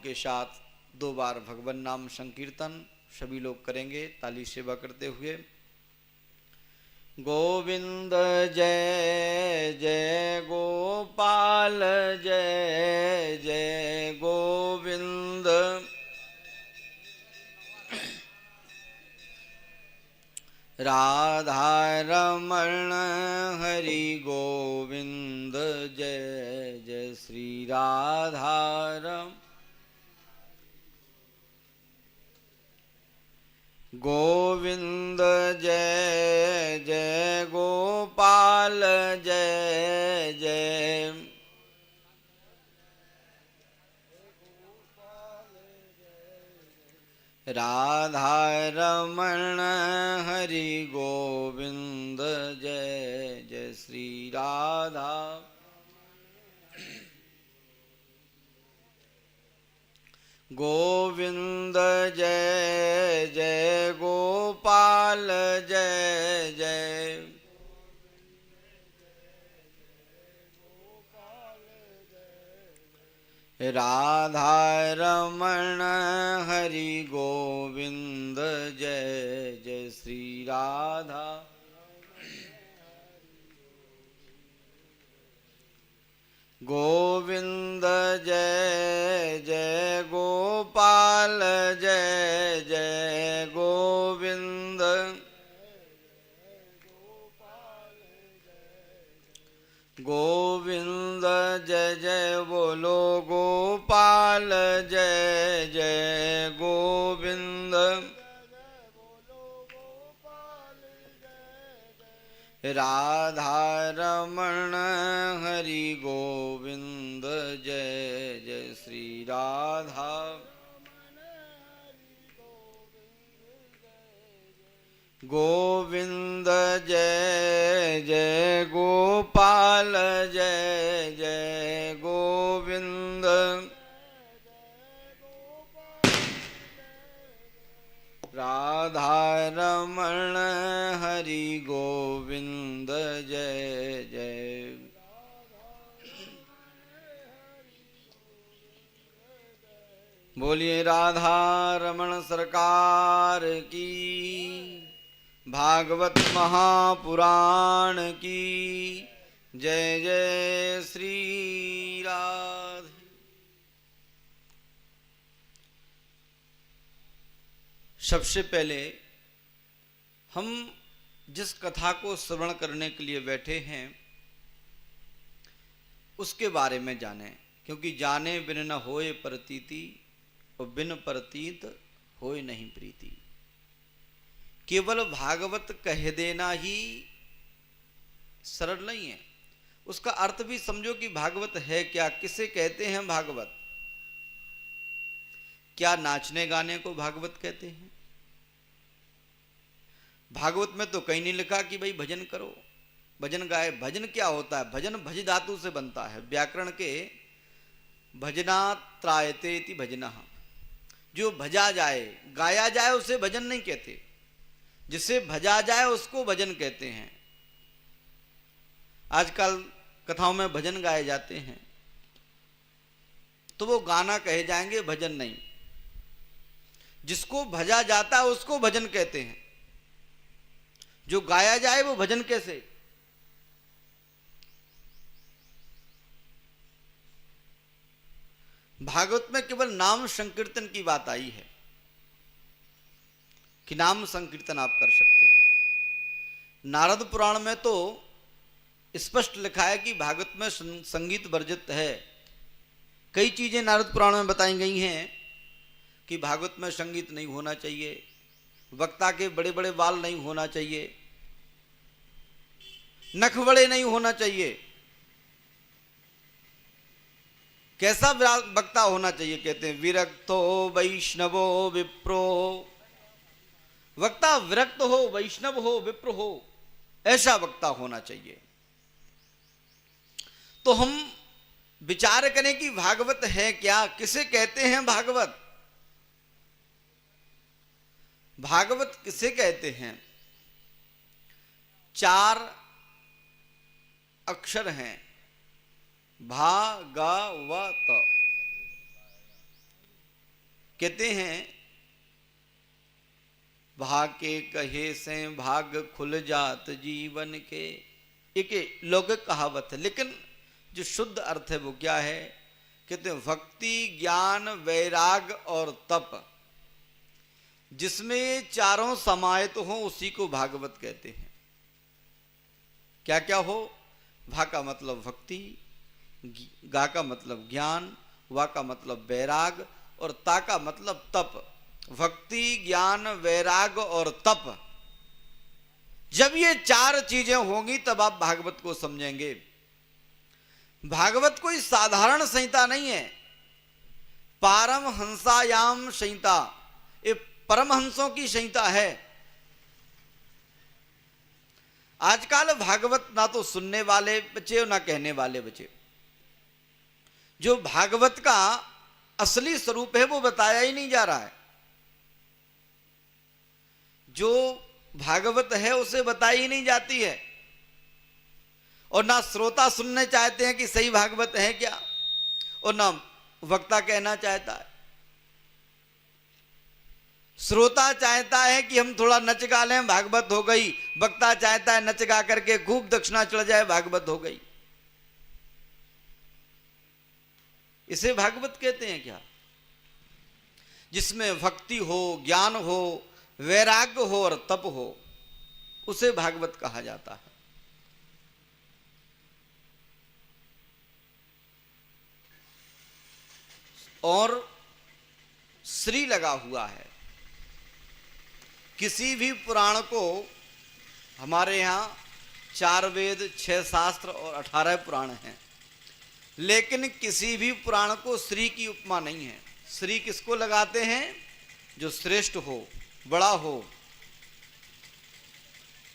के साथ 2 बार भगवान नाम संकीर्तन सभी लोग करेंगे ताली सेवा करते हुए। गोविंद जय जय गोपाल जय जय गोविंद, राधा रमण हरि गोविंद जय जय श्री राधा रम। गोविंद जय जय गोपाल जय जय, राधा रमण हरि गोविंद जय जय श्री राधा। गोविंद जय जय गोपाल जय जय, राधा रमण हरि गोविंद जय जय श्री राधा। गोविंद जय जय गोपाल जय जय गोविंद, गोविंद जय जय बोलो गोपाल जय जय गोविंद, राधा रमण हरि गोविंद जय जय श्री राधा। गोविंद जय जय गोपाल जय जय गोविंद, राधा रमण हरि गोविंद जय जय। बोलिए राधा रमण सरकार की, भागवत महापुराण की जय जय श्री राधे। सबसे पहले हम जिस कथा को श्रवण करने के लिए बैठे हैं उसके बारे में जानें, क्योंकि जाने बिन न होए प्रतीति और बिन प्रतीत होए नहीं प्रीति। केवल भागवत कह देना ही सरल नहीं है, उसका अर्थ भी समझो कि भागवत है क्या, किसे कहते हैं भागवत। क्या नाचने गाने को भागवत कहते हैं? भागवत में तो कहीं नहीं लिखा कि भाई भजन करो, भजन गाए। भजन क्या होता है? भजन भज धातु से बनता है, व्याकरण के भजनात्रायते इति भजनः। जो भजा जाए, गाया जाए उसे भजन नहीं कहते, जिसे भजा जाए उसको भजन कहते हैं। आजकल कथाओं में भजन गाए जाते हैं तो वो गाना कहे जाएंगे, भजन नहीं। जिसको भजा जाता है उसको भजन कहते हैं, जो गाया जाए वो भजन कैसे? भागवत में केवल नाम संकीर्तन की बात आई है कि नाम संकीर्तन आप कर सकते हैं। नारद पुराण में तो स्पष्ट लिखा है कि भागवत में संगीत वर्जित है। कई चीजें नारद पुराण में बताई गई हैं कि भागवत में संगीत नहीं होना चाहिए, वक्ता के बड़े बड़े बाल नहीं होना चाहिए, नख बड़े नहीं होना चाहिए। कैसा वक्ता होना चाहिए? कहते हैं विरक्तो वैष्णवो विप्रो। वक्ता विरक्त हो, वैष्णव हो, विप्र हो, ऐसा वक्ता होना चाहिए। तो हम विचार करें कि भागवत है क्या, किसे कहते हैं भागवत। भागवत किसे कहते हैं? 4 अक्षर हैं, भागवत। कहते हैं भाके कहे से भाग खुल जात जीवन के, एक लौकिक कहावत है, लेकिन जो शुद्ध अर्थ है वो क्या है? कहते हैं भक्ति, ज्ञान, वैराग और तप, जिसमें ये चारों समाहित हो उसी को भागवत कहते हैं। क्या क्या हो? भा का मतलब भक्ति, गा का मतलब ज्ञान, वा का मतलब वैराग और ता का मतलब तप। भक्ति, ज्ञान, वैराग और तप, जब ये चार चीजें होंगी तब आप भागवत को समझेंगे। भागवत कोई साधारण संहिता नहीं है। पारमहंसायाम संहिता, ये परमहंसों की संहिता है। आजकल भागवत ना तो सुनने वाले बचे और ना कहने वाले बचे। जो भागवत का असली स्वरूप है वो बताया ही नहीं जा रहा है। जो भागवत है उसे बताई ही नहीं जाती है, और ना श्रोता सुनने चाहते हैं कि सही भागवत है क्या, और ना वक्ता कहना चाहता है। श्रोता चाहता है कि हम थोड़ा नच गा लें, भागवत हो गई। वक्ता चाहता है नच गा करके खूब दक्षिणा चढ़ जाए, भागवत हो गई। इसे भागवत कहते हैं क्या? जिसमें भक्ति हो, ज्ञान हो, वैराग्य हो और तप हो, उसे भागवत कहा जाता है। और श्री लगा हुआ है। किसी भी पुराण को, हमारे यहां 4 वेद, 6 शास्त्र और 18 पुराण हैं, लेकिन किसी भी पुराण को श्री की उपमा नहीं है। श्री किसको लगाते हैं? जो श्रेष्ठ हो, बड़ा हो।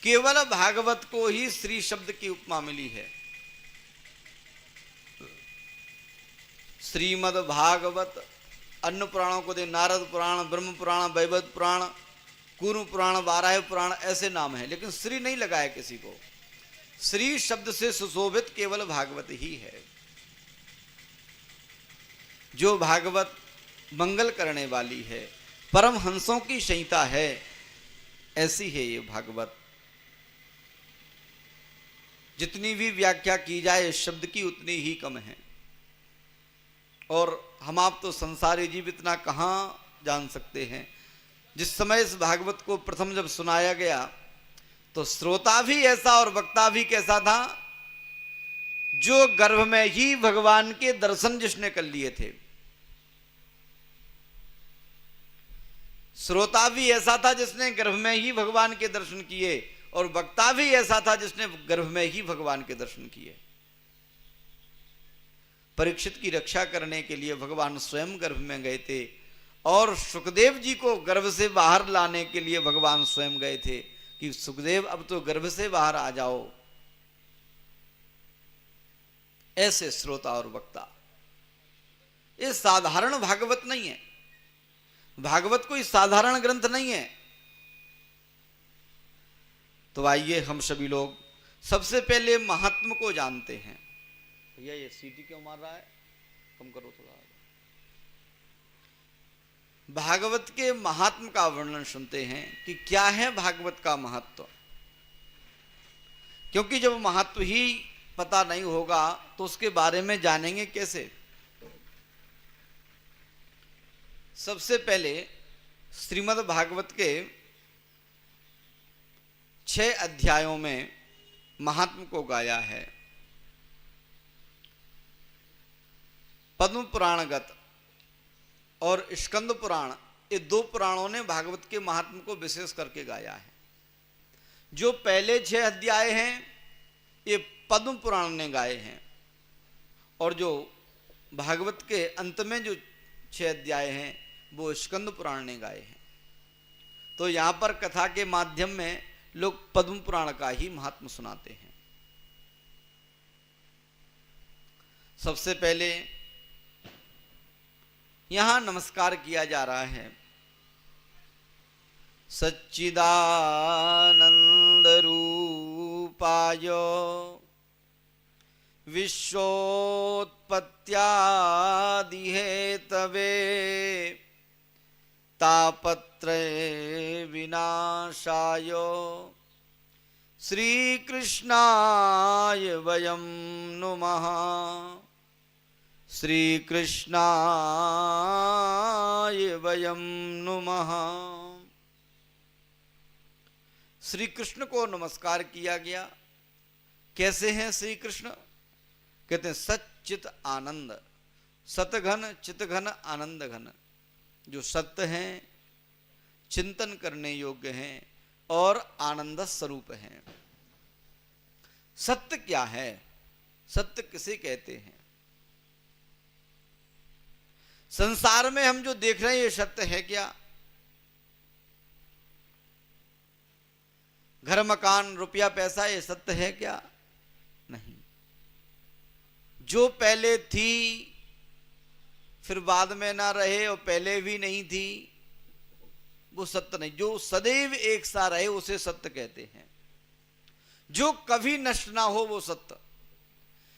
केवल भागवत को ही श्री शब्द की उपमा मिली है। श्रीमद् भागवत, अन्य पुराणों को दे नारद पुराण, ब्रह्म पुराण, वैवत पुराण, कूर्म पुराण, वाराह पुराण, ऐसे नाम है, लेकिन श्री नहीं लगाया किसी को। श्री शब्द से सुशोभित केवल भागवत ही है। जो भागवत मंगल करने वाली है, परमहंसों की संहिता है, ऐसी है ये भागवत। जितनी भी व्याख्या की जाए इस शब्द की उतनी ही कम है। और हम आप तो संसारी जीव इतना कहाँ जान सकते हैं। जिस समय इस भागवत को प्रथम जब सुनाया गया तो श्रोता भी ऐसा और वक्ता भी कैसा था? जो गर्भ में ही भगवान के दर्शन जिसने कर लिए थे। श्रोता भी ऐसा था जिसने गर्भ में ही भगवान के दर्शन किए, और वक्ता भी ऐसा था जिसने गर्भ में ही भगवान के दर्शन किए। परीक्षित की रक्षा करने के लिए भगवान स्वयं गर्भ में गए थे, और सुखदेव जी को गर्भ से बाहर लाने के लिए भगवान स्वयं गए थे कि सुखदेव अब तो गर्भ से बाहर आ जाओ। ऐसे श्रोता और वक्ता। ये साधारण भागवत नहीं है। भागवत कोई साधारण ग्रंथ नहीं है। तो आइए हम सभी लोग सबसे पहले महात्म को जानते हैं। भैया ये सीटी क्यों मार रहा है? कम करो थोड़ा। भागवत के महात्म का वर्णन सुनते हैं कि क्या है भागवत का महत्व। क्योंकि जब महत्व ही पता नहीं होगा तो उसके बारे में जानेंगे कैसे। सबसे पहले श्रीमद् भागवत के 6 अध्यायों में महात्म को गाया है। पद्म पुराणगत और स्कंद पुराण, ये 2 पुराणों ने भागवत के महात्म को विशेष करके गाया है। जो पहले 6 अध्याय हैं ये पद्म पुराण ने गाए हैं, और जो भागवत के अंत में जो 6 अध्याय हैं वो स्कंद पुराण ने गाए हैं। तो यहां पर कथा के माध्यम में लोग पद्म पुराण का ही महात्म सुनाते हैं। सबसे पहले यहां नमस्कार किया जा रहा है। सच्चिदानंद रूपाय विश्वोत्पत्त्यादि हेतवे तापत्रय विनाशाय श्री कृष्णाय वयं नुमः। श्री कृष्णाय वयं नुमः। श्री कृष्ण को नमस्कार किया गया। कैसे हैं श्री कृष्ण? कहते हैं सच्चित आनंद, सतघन चितघन आनंद घन, जो सत्य हैं, चिंतन करने योग्य हैं और आनंद स्वरूप हैं। सत्य क्या है? सत्य किसे कहते हैं? संसार में हम जो देख रहे हैं ये सत्य है क्या? घर मकान रुपया पैसा ये सत्य है क्या? नहीं। जो पहले थी फिर बाद में ना रहे और पहले भी नहीं थी, वो सत्य नहीं। जो सदैव एक सा रहे उसे सत्य कहते हैं। जो कभी नष्ट ना हो वो सत्य।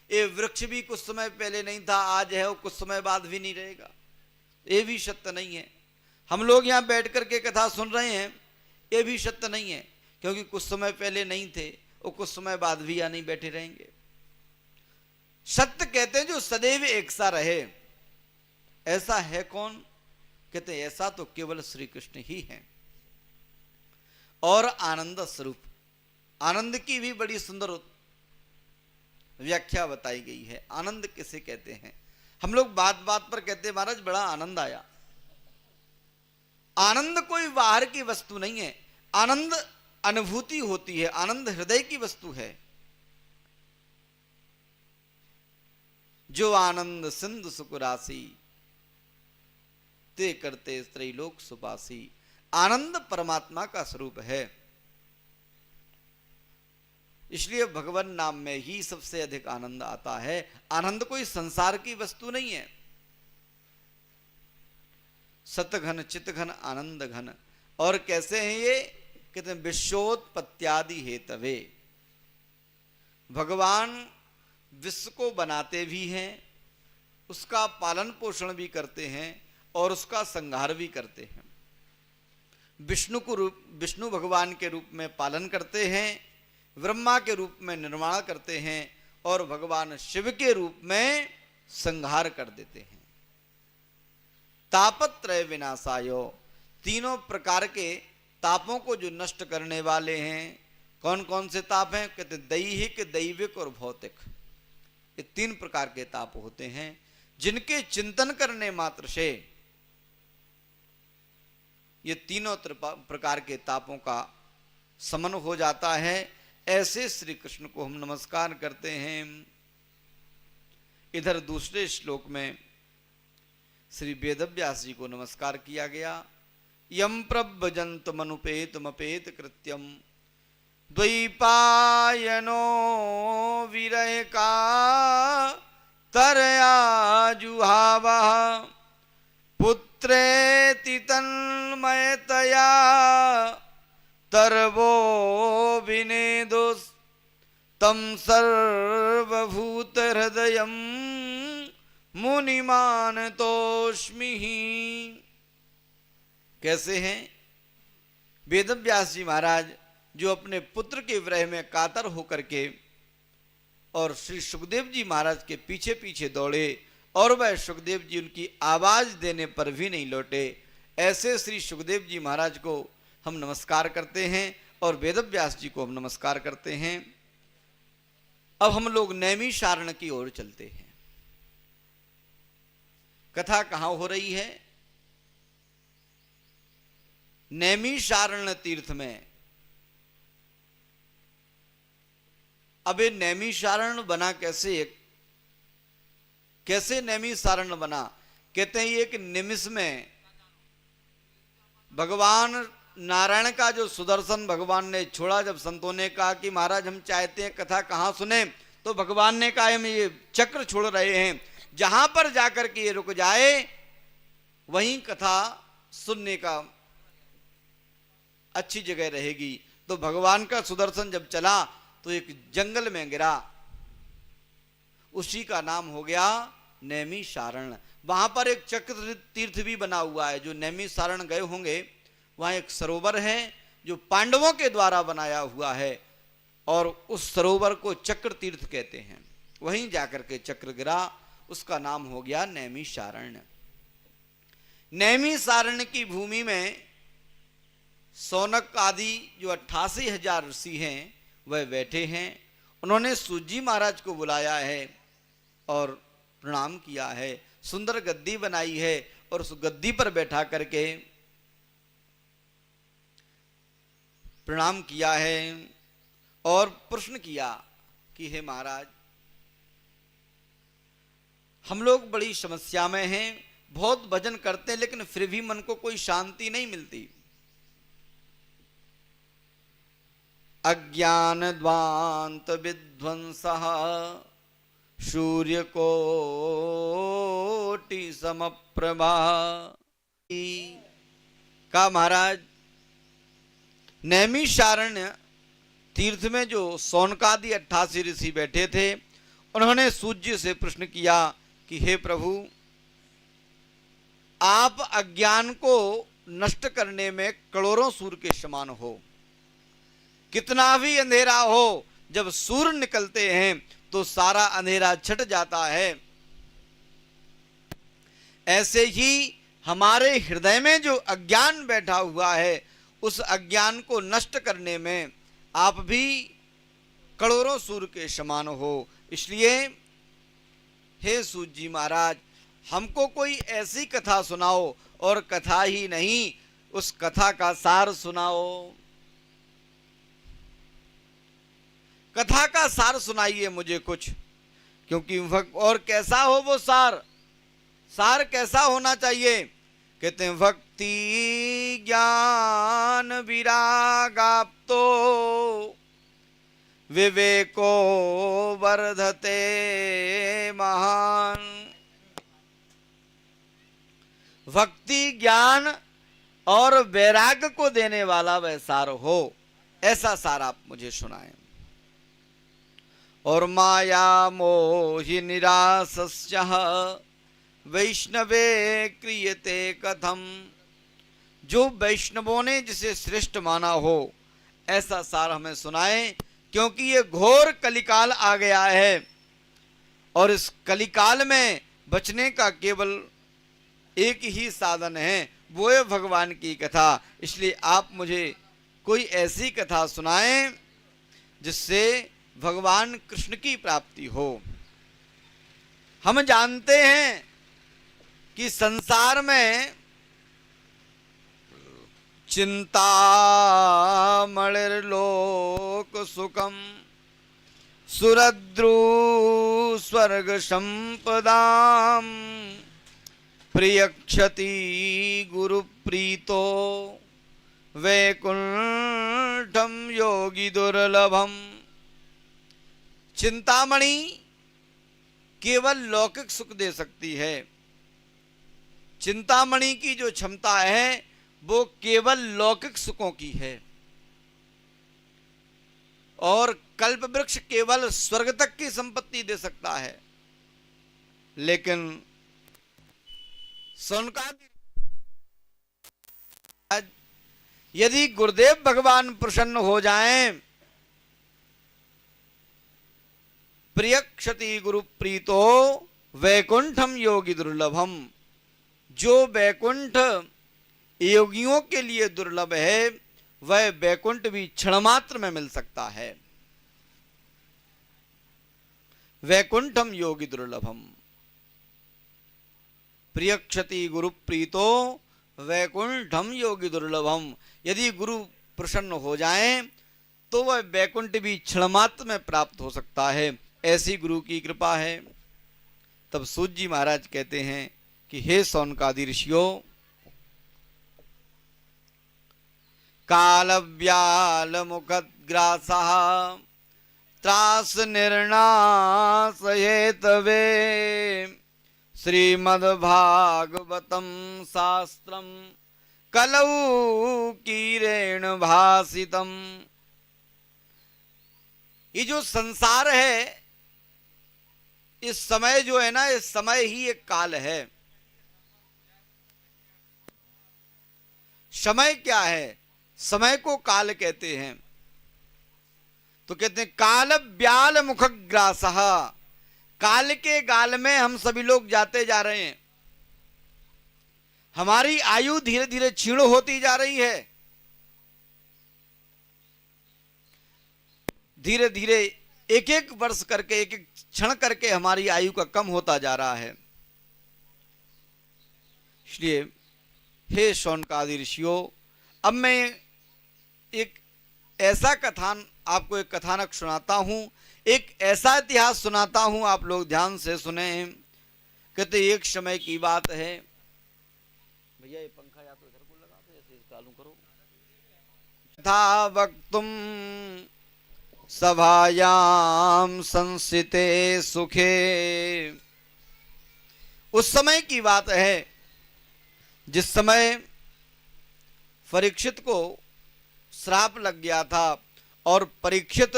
ये वृक्ष भी कुछ समय पहले नहीं था, आज है और कुछ समय बाद भी नहीं रहेगा, ये भी सत्य नहीं है। हम लोग यहाँ बैठ करके कथा सुन रहे हैं, ये भी सत्य नहीं है, क्योंकि कुछ समय पहले नहीं थे और कुछ समय बाद भी यहाँ नहीं बैठे रहेंगे। सत्य कहते हैं जो सदैव एक सा रहे। ऐसा है कौन? कहते हैं ऐसा तो केवल श्री कृष्ण ही है। और आनंद स्वरूप, आनंद की भी बड़ी सुंदर व्याख्या बताई गई है। आनंद किसे कहते हैं? हम लोग बात बात पर कहते हैं महाराज बड़ा आनंद आया। आनंद कोई बाहर की वस्तु नहीं है, आनंद अनुभूति होती है, आनंद हृदय की वस्तु है। जो आनंद सिंधु सुख राशि, ते करते त्रैलोक सुपासी। आनंद परमात्मा का स्वरूप है। इसलिए भगवान नाम में ही सबसे अधिक आनंद आता है। आनंद कोई संसार की वस्तु नहीं है। सतघन चितघन आनंद घन। और कैसे हैं ये? कहते हैं विश्वोत्पत्त्यादि हेतवे। भगवान विश्व को बनाते भी हैं, उसका पालन पोषण भी करते हैं और उसका संहार भी करते हैं। विष्णु भगवान के रूप में पालन करते हैं, ब्रह्मा के रूप में निर्माण करते हैं और भगवान शिव के रूप में संहार कर देते हैं। तापत्रय विनाशायो, तीनों प्रकार के तापों को जो नष्ट करने वाले हैं। कौन कौन से ताप हैं? कहते दैहिक, दैविक और भौतिक। ये तीन प्रकार के ताप होते हैं जिनके चिंतन करने मात्र से ये तीनों प्रकार के तापों का समन हो जाता है। ऐसे श्री कृष्ण को हम नमस्कार करते हैं। इधर दूसरे श्लोक में श्री वेदव्यास जी को नमस्कार किया गया। यम प्रव्रजन्तमनुपेतमपेत कृत्यम द्वैपायनो विरह का तरया जुहावः पुत्रेति तन्मयतया तरवो विनेदुस् तम सर्वभूत हृदयं मुनिमानतोस्मि। कैसे हैं वेदव्यास जी महाराज, जो अपने पुत्र के विरह में कातर होकर के और श्री सुखदेव जी महाराज के पीछे पीछे दौड़े और वह सुखदेव जी उनकी आवाज देने पर भी नहीं लौटे। ऐसे श्री सुखदेव जी महाराज को हम नमस्कार करते हैं और वेदव्यास जी को हम नमस्कार करते हैं। अब हम लोग नैमिषारण्य की ओर चलते हैं। कथा कहां हो रही है? नैमिषारण्य तीर्थ में। अब ये नैमिषारण्य बना कैसे? कैसे नैमिषारण्य बना? कहते हैं एक निमिष में भगवान नारायण का जो सुदर्शन भगवान ने छोड़ा, जब संतों ने कहा कि महाराज हम चाहते हैं कथा कहाँ सुने, तो भगवान ने कहा हम ये चक्र छोड़ रहे हैं, जहां पर जाकर के ये रुक जाए वहीं कथा सुनने का अच्छी जगह रहेगी। तो भगवान का सुदर्शन जब चला तो एक जंगल में गिरा, उसी का नाम हो गया नैमिषारण्य। वहां पर एक चक्र तीर्थ भी बना हुआ है। जो नैमिषारण्य गए होंगे वहां एक सरोवर है जो पांडवों के द्वारा बनाया हुआ है और उस सरोवर को चक्र तीर्थ कहते हैं। वहीं जाकर के चक्र गिरा, उसका नाम हो गया नैमिषारण्य। नैमिषारण्य की भूमि में सौनक आदि जो 88,000 ऋषि हैं वह बैठे हैं। उन्होंने सूत जी महाराज को बुलाया है और प्रणाम किया है। सुंदर गद्दी बनाई है और उस गद्दी पर बैठा करके प्रणाम किया है और प्रश्न किया कि हे महाराज, हम लोग बड़ी समस्या में हैं, बहुत भजन करते हैं लेकिन फिर भी मन को कोई शांति नहीं मिलती। अज्ञान द्वांत विध्वंसः सूर्य कोटि समप्रभा। का महाराज, नैमिषारण्य तीर्थ में जो सौनकादि 88 ऋषि बैठे थे, उन्होंने सूत जी से प्रश्न किया कि हे प्रभु, आप अज्ञान को नष्ट करने में करोड़ों सूर्य के समान हो। कितना भी अंधेरा हो, जब सूर्य निकलते हैं तो सारा अंधेरा छट जाता है। ऐसे ही हमारे हृदय में जो अज्ञान बैठा हुआ है, उस अज्ञान को नष्ट करने में आप भी करोड़ों सूर्य के समान हो। इसलिए हे सूत जी महाराज, हमको कोई ऐसी कथा सुनाओ, और कथा ही नहीं, उस कथा का सार सुनाओ। कथा का सार सुनाइए मुझे कुछ, क्योंकि और कैसा हो वो सार, सार कैसा होना चाहिए? कहते हैं भक्ति ज्ञान विरागाप्तो विवेको वर्धते महान। भक्ति ज्ञान और वैराग्य को देने वाला वह सार हो, ऐसा सार आप मुझे सुनाएं। और माया मोहि निरासस्यः वैष्णवे क्रियते कथम। जो वैष्णवों ने जिसे श्रेष्ठ माना हो, ऐसा सार हमें सुनाएं, क्योंकि ये घोर कलिकाल आ गया है और इस कलिकाल में बचने का केवल एक ही साधन है, वो है भगवान की कथा। इसलिए आप मुझे कोई ऐसी कथा सुनाएं जिससे भगवान कृष्ण की प्राप्ति हो। हम जानते हैं कि संसार में चिंतामणिर्लोक सुखम सुरद्रु स्वर्ग संपदाम प्रियक्षति गुरु प्रीतो वैकुंठम योगी दुर्लभम। चिंतामणि केवल लौकिक सुख दे सकती है। चिंतामणि की जो क्षमता है वो केवल लौकिक सुखों की है, और कल्प वृक्ष केवल स्वर्ग तक की संपत्ति दे सकता है। लेकिन सौनकादि, यदि गुरुदेव भगवान प्रसन्न हो जाएं, प्रियक्षति गुरु प्रीतो वैकुंठम योगी दुर्लभम। जो वैकुंठ योगियों के लिए दुर्लभ है, वह वैकुंठ भी क्षण मात्र में मिल सकता है। वैकुंठम योगी दुर्लभम प्रियक्षति गुरु प्रीतो वैकुंठम योगी दुर्लभम। यदि गुरु प्रसन्न हो जाएं तो वह वैकुंठ भी क्षण मात्र में प्राप्त हो सकता है। ऐसी गुरु की कृपा है। तब सूत जी महाराज कहते हैं कि हे सौनकादि ऋषियों, कालव्याल मुखग्रासः त्रास निर्णासयेतवे श्रीमद्भागवतम शास्त्रम कलौ कीरेण भासितम। ये जो संसार है, इस समय जो है ना, इस समय ही एक काल है। समय क्या है? समय को काल कहते हैं। तो कहते हैं काल ब्याल मुख ग्रासः, काल के गाल में हम सभी लोग जाते जा रहे हैं। हमारी आयु धीरे धीरे क्षीण होती जा रही है, धीरे धीरे एक एक वर्ष करके, एक एक क्षण करके हमारी आयु का कम होता जा रहा है। इसलिए हे शौनकादि ऋषियों, अब मैं एक ऐसा कथान आपको एक कथानक सुनाता हूं, एक ऐसा इतिहास सुनाता हूं, आप लोग ध्यान से सुने। कहते एक समय की बात है। भैया ये पंखा या तो इधर को लगा दो, ऐसे चालू करो। था वक्तुम सभायाम संसिते सुखे, उस समय की बात है जिस समय परीक्षित को श्राप लग गया था और परीक्षित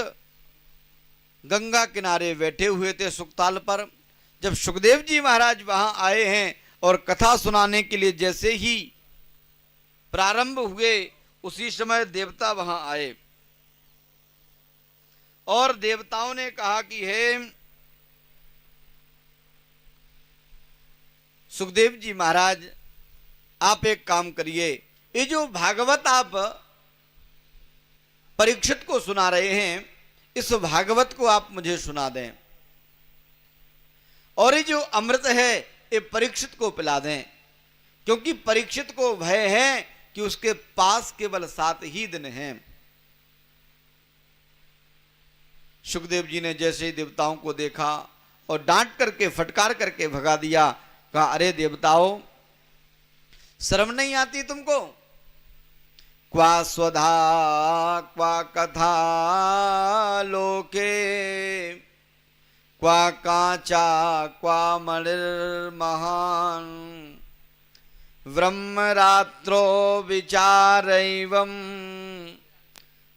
गंगा किनारे बैठे हुए थे सुखताल पर। जब सुखदेव जी महाराज वहां आए हैं और कथा सुनाने के लिए जैसे ही प्रारंभ हुए, उसी समय देवता वहां आए और देवताओं ने कहा कि हे सुखदेव जी महाराज, आप एक काम करिए, ये जो भागवत आप परीक्षित को सुना रहे हैं, इस भागवत को आप मुझे सुना दें, और ये जो अमृत है ये परीक्षित को पिला दें, क्योंकि परीक्षित को भय है कि उसके पास केवल 7 ही दिन हैं। सुखदेव जी ने जैसे ही देवताओं को देखा और डांट करके फटकार करके भगा दिया, कहा अरे देवताओं, शर्म नहीं आती तुमको? क्वा स्वधा क्वा कथा लोके, क्वा कांचा क्वा मणिर्महान, ब्रह्म रात्रो विचारैवं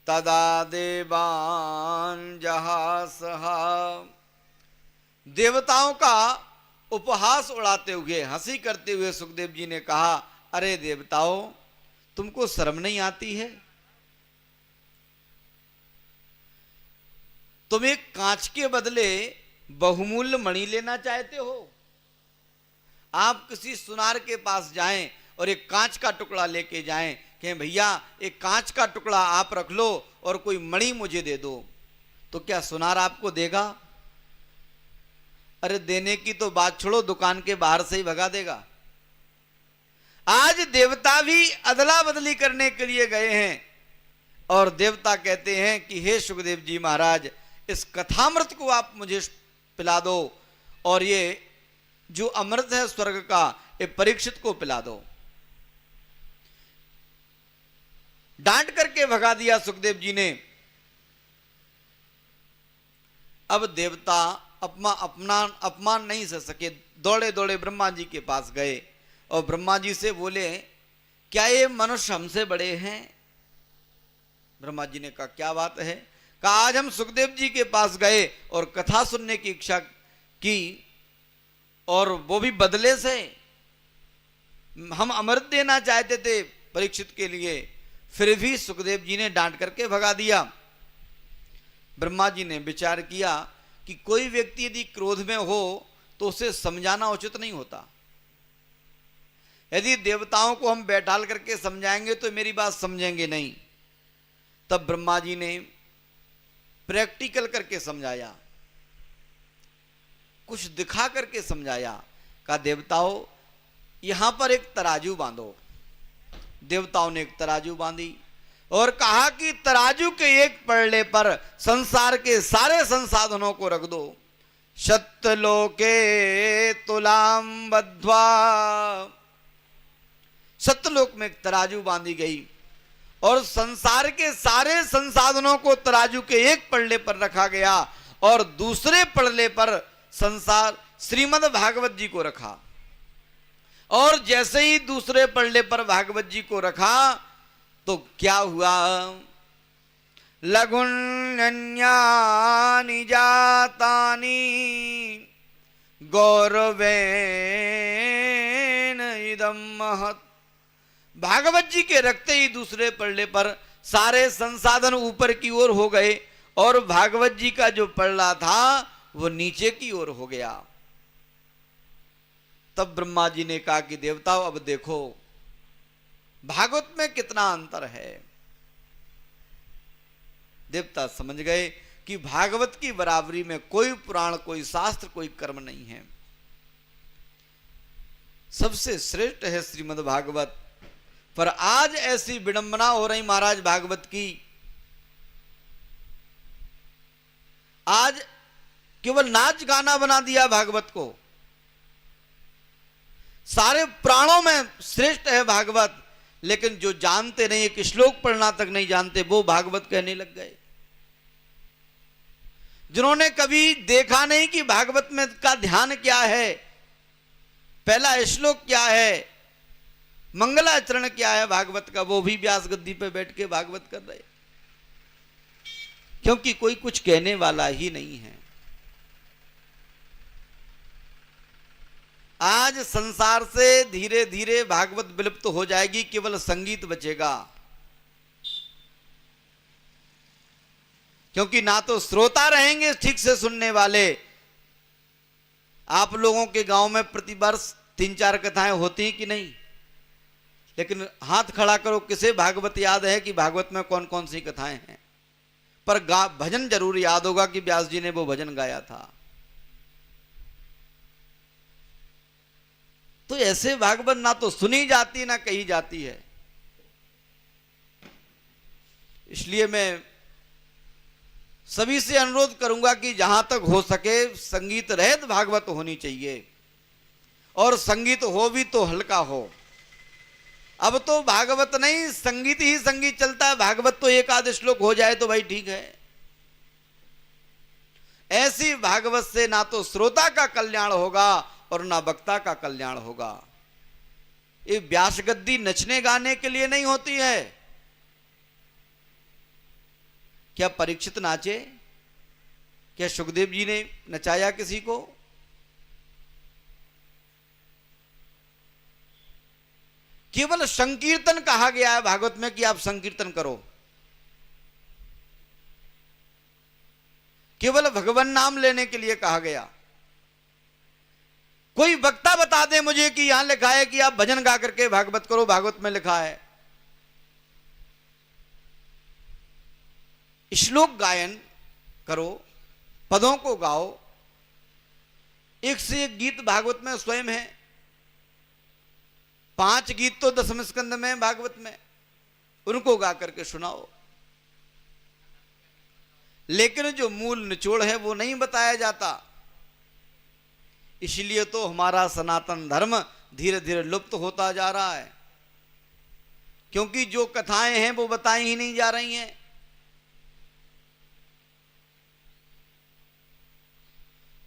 तदा देवान जहासहा। देवताओं का उपहास उड़ाते हुए, हंसी करते हुए सुखदेव जी ने कहा, अरे देवताओं, तुमको शर्म नहीं आती है? तुम एक कांच के बदले बहुमूल्य मणि लेना चाहते हो? आप किसी सुनार के पास जाएं और एक कांच का टुकड़ा लेके जाएं, कहें भैया एक कांच का टुकड़ा आप रख लो और कोई मणि मुझे दे दो, तो क्या सुनार आपको देगा? अरे देने की तो बात छोड़ो, दुकान के बाहर से ही भगा देगा। आज देवता भी अदला बदली करने के लिए गए हैं और देवता कहते हैं कि हे सुखदेव जी महाराज, इस कथामृत को आप मुझे पिला दो और ये जो अमृत है स्वर्ग का, ये परीक्षित को पिला दो। डांट करके भगा दिया सुखदेव जी ने। अब देवता अपमान नहीं सह सके, दौड़े दौड़े ब्रह्मा जी के पास गए और ब्रह्मा जी से बोले, क्या ये मनुष्य हमसे बड़े हैं? ब्रह्मा जी ने कहा क्या बात है? कहा आज हम सुखदेव जी के पास गए और कथा सुनने की इच्छा की, और वो भी बदले से। हम अमृत देना चाहते थे परीक्षित के लिए, फिर भी सुखदेव जी ने डांट करके भगा दिया। ब्रह्मा जी ने विचार किया कि कोई व्यक्ति यदि क्रोध में हो तो उसे समझाना उचित नहीं होता। यदि देवताओं को हम बैठाल करके समझाएंगे तो मेरी बात समझेंगे नहीं। तब ब्रह्मा जी ने प्रैक्टिकल करके समझाया, कुछ दिखा करके समझाया। कहा देवताओं, यहां पर एक तराजू बांधो। देवताओं ने एक तराजू बांधी और कहा कि तराजू के एक पलड़े पर संसार के सारे संसाधनों को रख दो। सत्यलोके तुलाम बद्ध्वा, सत्यलोक में एक तराजू बांधी गई और संसार के सारे संसाधनों को तराजू के एक पलड़े पर रखा गया और दूसरे पलड़े पर संसार श्रीमद् भागवत जी को रखा। और जैसे ही दूसरे पलड़े पर भागवत जी को रखा तो क्या हुआ? लघुन्यन्यानि जातानि गौरवेन इदं महत् भागवत जी के रखते ही दूसरे पल्ले पर सारे संसाधन ऊपर की ओर हो गए और भागवत जी का जो पल्ला था वो नीचे की ओर हो गया। तब ब्रह्मा जी ने कहा कि देवताओं अब देखो भागवत में कितना अंतर है। देवता समझ गए कि भागवत की बराबरी में कोई पुराण, कोई शास्त्र, कोई कर्म नहीं है। सबसे श्रेष्ठ है श्रीमद् भागवत। पर आज ऐसी विडंबना हो रही महाराज भागवत की, आज केवल नाच गाना बना दिया भागवत को। सारे प्राणों में श्रेष्ठ है भागवत, लेकिन जो जानते नहीं, एक श्लोक पढ़ना तक नहीं जानते, वो भागवत कहने लग गए। जिन्होंने कभी देखा नहीं कि भागवत में का ध्यान क्या है, पहला श्लोक क्या है, मंगलाचरण क्या है भागवत का, वो भी व्यास गद्दी पे बैठ के भागवत कर रहे, क्योंकि कोई कुछ कहने वाला ही नहीं है। आज संसार से धीरे धीरे भागवत विलुप्त हो जाएगी, केवल संगीत बचेगा। क्योंकि ना तो श्रोता रहेंगे ठीक से सुनने वाले। आप लोगों के गांव में प्रतिवर्ष 3-4 कथाएं होती हैं कि नहीं? लेकिन हाथ खड़ा करो, किसे भागवत याद है कि भागवत में कौन कौन सी कथाएं हैं? पर भजन जरूर याद होगा कि व्यास जी ने वो भजन गाया था। तो ऐसे भागवत ना तो सुनी जाती ना कही जाती है। इसलिए मैं सभी से अनुरोध करूंगा कि जहां तक हो सके संगीत रहित भागवत होनी चाहिए, और संगीत हो भी तो हल्का हो। अब तो भागवत नहीं, संगीत ही संगीत चलता है। भागवत तो एक आध श्लोक हो जाए तो भाई ठीक है। ऐसी भागवत से ना तो श्रोता का कल्याण होगा और ना वक्ता का कल्याण होगा। ये व्यास गद्दी नचने गाने के लिए नहीं होती है। क्या परीक्षित नाचे? क्या सुखदेव जी ने नचाया किसी को? केवल संकीर्तन कहा गया है भागवत में कि आप संकीर्तन करो। केवल भगवान नाम लेने के लिए कहा गया। कोई वक्ता बता दे मुझे कि यहां लिखा है कि आप भजन गा करके भागवत करो। भागवत में लिखा है श्लोक गायन करो, पदों को गाओ। एक से एक गीत भागवत में स्वयं है। 5 गीत तो 10वें स्कंद में भागवत में, उनको गा करके सुनाओ। लेकिन जो मूल निचोड़ है वो नहीं बताया जाता। इसलिए तो हमारा सनातन धर्म धीरे धीरे लुप्त होता जा रहा है, क्योंकि जो कथाएं हैं वो बताई ही नहीं जा रही हैं।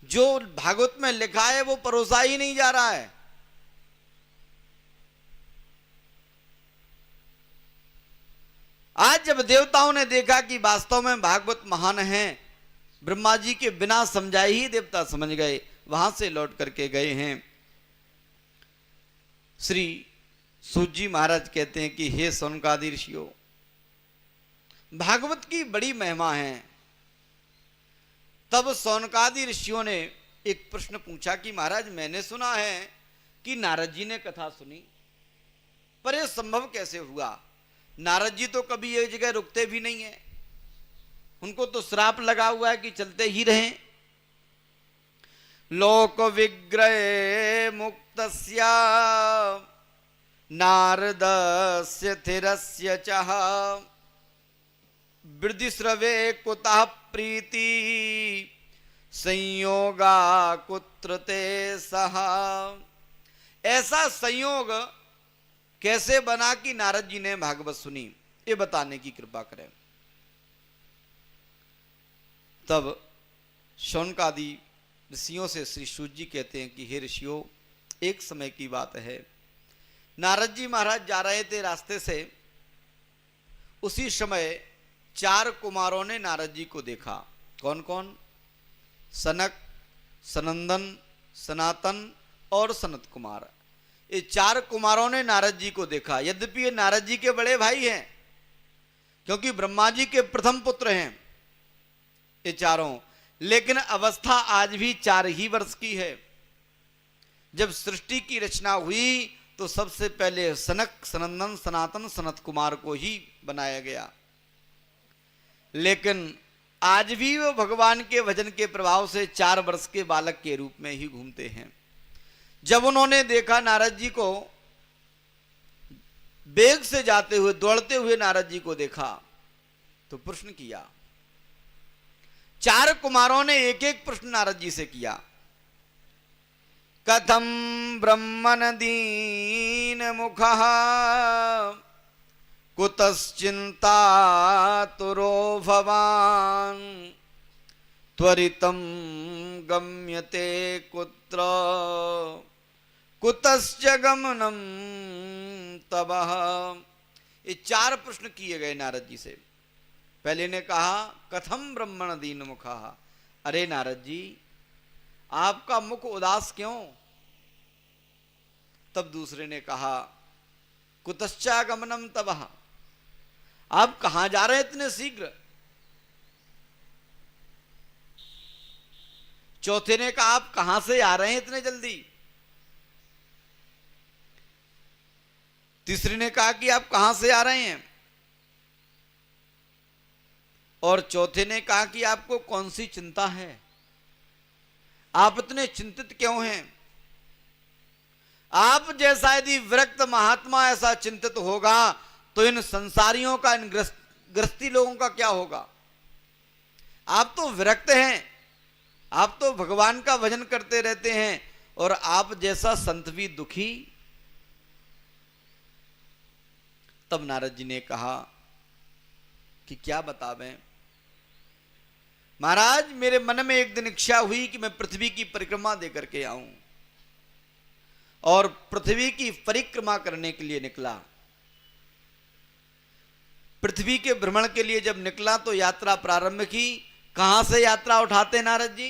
जो भागवत में लिखा है वो परोसा ही नहीं जा रहा है। आज जब देवताओं ने देखा कि वास्तव में भागवत महान है, ब्रह्मा जी के बिना समझाए ही देवता समझ गए, वहां से लौट करके गए हैं। श्री सूत जी महाराज कहते हैं कि हे सौनकादि ऋषियों, भागवत की बड़ी महिमा है। तब सौनकादि ऋषियों ने एक प्रश्न पूछा कि महाराज, मैंने सुना है कि नारद जी ने कथा सुनी, पर यह संभव कैसे हुआ? नारद जी तो कभी एक जगह रुकते भी नहीं है, उनको तो श्राप लगा हुआ है कि चलते ही रहें। लोक विग्रह मुक्तस्या नारदस्य थिरस्य चह वृद्धिस्रवे कुतः प्रीति संयोगा कुत्र ते सह। ऐसा संयोग कैसे बना कि नारद जी ने भागवत सुनी, ये बताने की कृपा करें। तब शौनकादि ऋषियों से श्री सूत जी कहते हैं कि हे ऋषियों, एक समय की बात है, नारद जी महाराज जा रहे थे रास्ते से। उसी समय 4 कुमारों ने नारद जी को देखा। कौन कौन? सनक, सनंदन, सनातन और सनत कुमार। ये 4 कुमारों ने नारद जी को देखा। यद्यपि ये नारद जी के बड़े भाई हैं, क्योंकि ब्रह्मा जी के प्रथम पुत्र हैं ये चारों, लेकिन अवस्था आज भी 4 ही वर्ष की है। जब सृष्टि की रचना हुई तो सबसे पहले सनक, सनंदन, सनातन, सनत कुमार को ही बनाया गया, लेकिन आज भी वो भगवान के भजन के प्रभाव से 4 वर्ष के बालक के रूप में ही घूमते हैं। जब उन्होंने देखा नारद जी को, वेग से जाते हुए, दौड़ते हुए नारद जी को देखा, तो प्रश्न किया। 4 कुमारों ने एक एक प्रश्न नारद जी से किया। कथम ब्रह्मन दीन मुखः कुतश्चिंता तुरो भवान त्वरितं गम्यते कुत्र कुतश्च गमनम तबः। ये 4 प्रश्न किए गए नारद जी से। पहले ने कहा कथम ब्रह्मण दीन मुखः, अरे नारद जी आपका मुख उदास क्यों? तब दूसरे ने कहा कुतश्चा गमनम तबः, आप कहां जा रहे हैं इतने शीघ्र? चौथे ने कहा आप कहां से आ रहे हैं इतने जल्दी? तीसरे ने कहा कि आप कहां से आ रहे हैं? और चौथे ने कहा कि आपको कौन सी चिंता है, आप इतने चिंतित क्यों हैं? आप जैसा यदि विरक्त महात्मा ऐसा चिंतित होगा तो इन संसारियों का, इन गृहस्थी लोगों का क्या होगा? आप तो विरक्त हैं, आप तो भगवान का भजन करते रहते हैं, और आप जैसा संत भी दुखी। तब नारद जी ने कहा कि क्या बतावें महाराज, मेरे मन में एक दिन इच्छा हुई कि मैं पृथ्वी की परिक्रमा देकर के आऊं, और पृथ्वी की परिक्रमा करने के लिए निकला। पृथ्वी के भ्रमण के लिए जब निकला तो यात्रा प्रारंभ की। कहां से यात्रा उठाते नारद जी?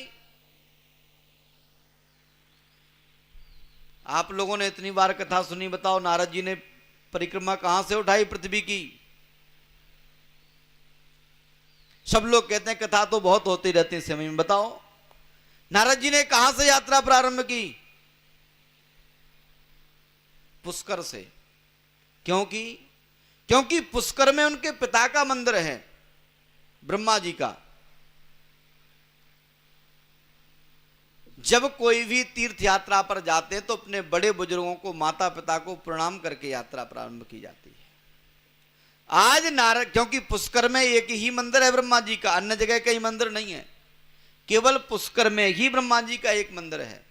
आप लोगों ने इतनी बार कथा सुनी, बताओ नारद जी ने परिक्रमा कहां से उठाई पृथ्वी की? सब लोग कहते हैं कथा तो बहुत होती रहती है समय में, बताओ नारद जी ने कहां से यात्रा प्रारंभ की? पुष्कर से। क्योंकि पुष्कर में उनके पिता का मंदिर है, ब्रह्मा जी का। जब कोई भी तीर्थ यात्रा पर जाते हैं तो अपने बड़े बुजुर्गों को, माता पिता को प्रणाम करके यात्रा प्रारंभ की जाती है। आज नारद, क्योंकि पुष्कर में एक ही मंदिर है ब्रह्मा जी का, अन्य जगह कहीं मंदिर नहीं है, केवल पुष्कर में ही ब्रह्मा जी का एक मंदिर है।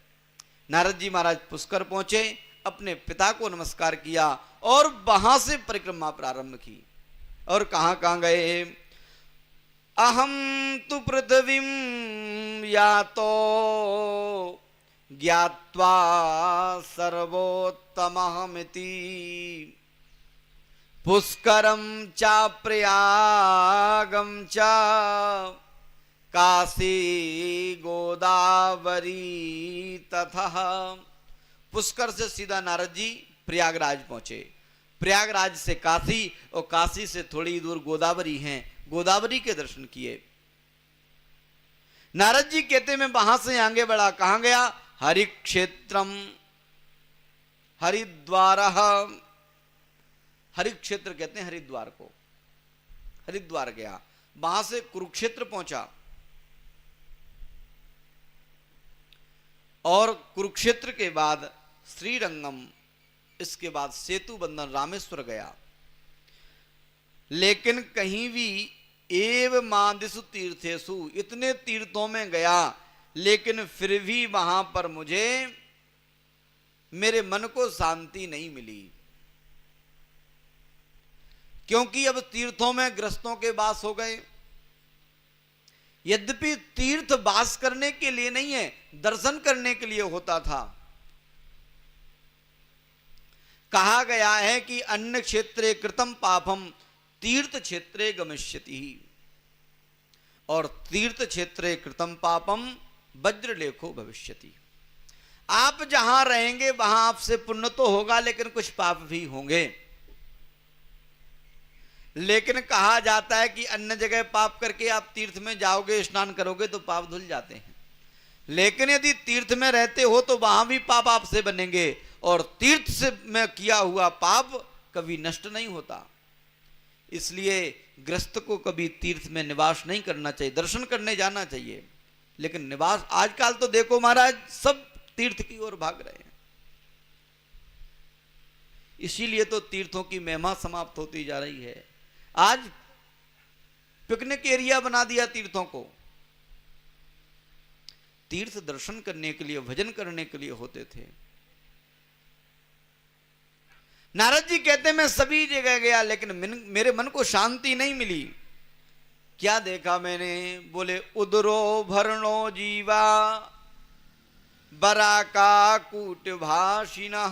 नारद जी महाराज पुष्कर पहुंचे, अपने पिता को नमस्कार किया और वहां से परिक्रमा प्रारंभ की। और कहां कहां गए? अहम तु पृथ्वीं यातो ज्ञात्वा सर्वोत्तमहमिति पुष्करम चा प्रयागम चा काशी गोदावरी तथा। पुष्कर से सीधा नारद जी प्रयागराज पहुंचे, प्रयागराज से काशी, और काशी से थोड़ी दूर गोदावरी हैं, गोदावरी के दर्शन किए। नारद जी कहते मैं वहां से आगे बढ़ा। कहां गया? हरिक्षेत्रम, हरिद्वार। हरिक्षेत्र कहते हैं हरिद्वार को, हरिद्वार गया। वहां से कुरुक्षेत्र पहुंचा, और कुरुक्षेत्र के बाद श्रीरंगम, इसके बाद सेतु बंधन रामेश्वर गया। लेकिन कहीं भी एव मादिसु तीर्थेषु, इतने तीर्थों में गया, लेकिन फिर भी वहां पर मुझे, मेरे मन को शांति नहीं मिली। क्योंकि अब तीर्थों में ग्रस्तों के वास हो गए। यद्यपि तीर्थ वास करने के लिए नहीं है, दर्शन करने के लिए होता था। कहा गया है कि अन्य क्षेत्रे कृतम पापम तीर्थ क्षेत्रे गमिष्यति, और तीर्थ क्षेत्रे कृतम पापम वज्रलेखो भविष्यति। आप जहां रहेंगे वहां आपसे पुण्य तो होगा, लेकिन कुछ पाप भी होंगे। लेकिन कहा जाता है कि अन्य जगह पाप करके आप तीर्थ में जाओगे, स्नान करोगे तो पाप धुल जाते हैं। लेकिन यदि तीर्थ में रहते हो तो वहां भी पाप आपसे बनेंगे, और तीर्थ से में किया हुआ पाप कभी नष्ट नहीं होता। इसलिए गृहस्थ को कभी तीर्थ में निवास नहीं करना चाहिए, दर्शन करने जाना चाहिए, लेकिन निवास आजकल तो देखो महाराज सब तीर्थ की ओर भाग रहे हैं। इसीलिए तो तीर्थों की महिमा समाप्त होती जा रही है। आज पिकनिक एरिया बना दिया तीर्थों को। तीर्थ दर्शन करने के लिए, भजन करने के लिए होते थे। नारद जी कहते मैं सभी जगह गया, लेकिन मेरे मन को शांति नहीं मिली। क्या देखा मैंने? बोले उदरो भरणो जीवा बराका कूट भाषिना।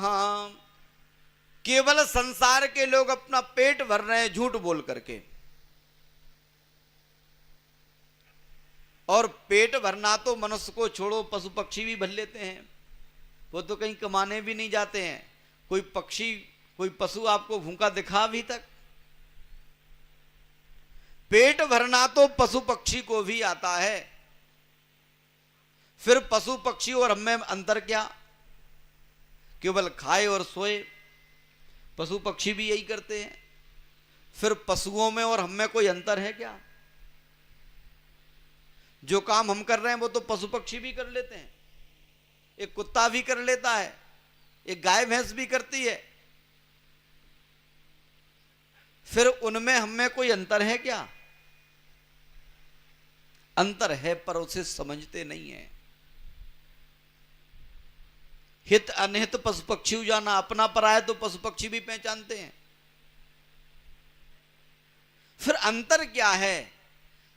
केवल संसार के लोग अपना पेट भर रहे हैं झूठ बोल करके। और पेट भरना तो मनुष्य को छोड़ो, पशु पक्षी भी भर लेते हैं, वो तो कहीं कमाने भी नहीं जाते हैं। कोई पक्षी, कोई पशु आपको भूखा दिखा अभी तक? पेट भरना तो पशु पक्षी को भी आता है। फिर पशु पक्षी और हम में अंतर क्या? केवल खाए और सोए। पशु पक्षी भी यही करते हैं। फिर पशुओं में और हम में कोई अंतर है क्या? जो काम हम कर रहे हैं वो तो पशु पक्षी भी कर लेते हैं। एक कुत्ता भी कर लेता है, एक गाय भैंस भी करती है। फिर उनमें हम में कोई अंतर है क्या? अंतर है, पर उसे समझते नहीं है। हित अनहित पशु पक्षी जाना, अपना पराया तो पशु पक्षी भी पहचानते हैं। फिर अंतर क्या है?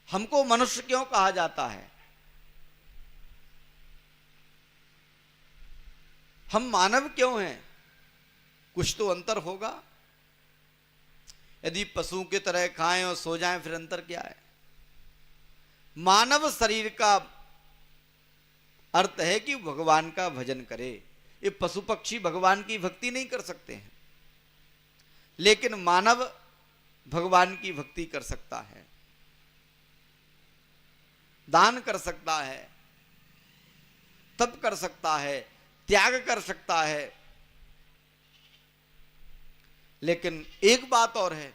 हमको मनुष्य क्यों कहा जाता है? हम मानव क्यों हैं? कुछ तो अंतर होगा। यदि पशु की तरह खाएं और सो जाएं, फिर अंतर क्या है? मानव शरीर का अर्थ है कि भगवान का भजन करे। ये पशु पक्षी भगवान की भक्ति नहीं कर सकते हैं, लेकिन मानव भगवान की भक्ति कर सकता है, दान कर सकता है, तप कर सकता है, त्याग कर सकता है। लेकिन एक बात और है,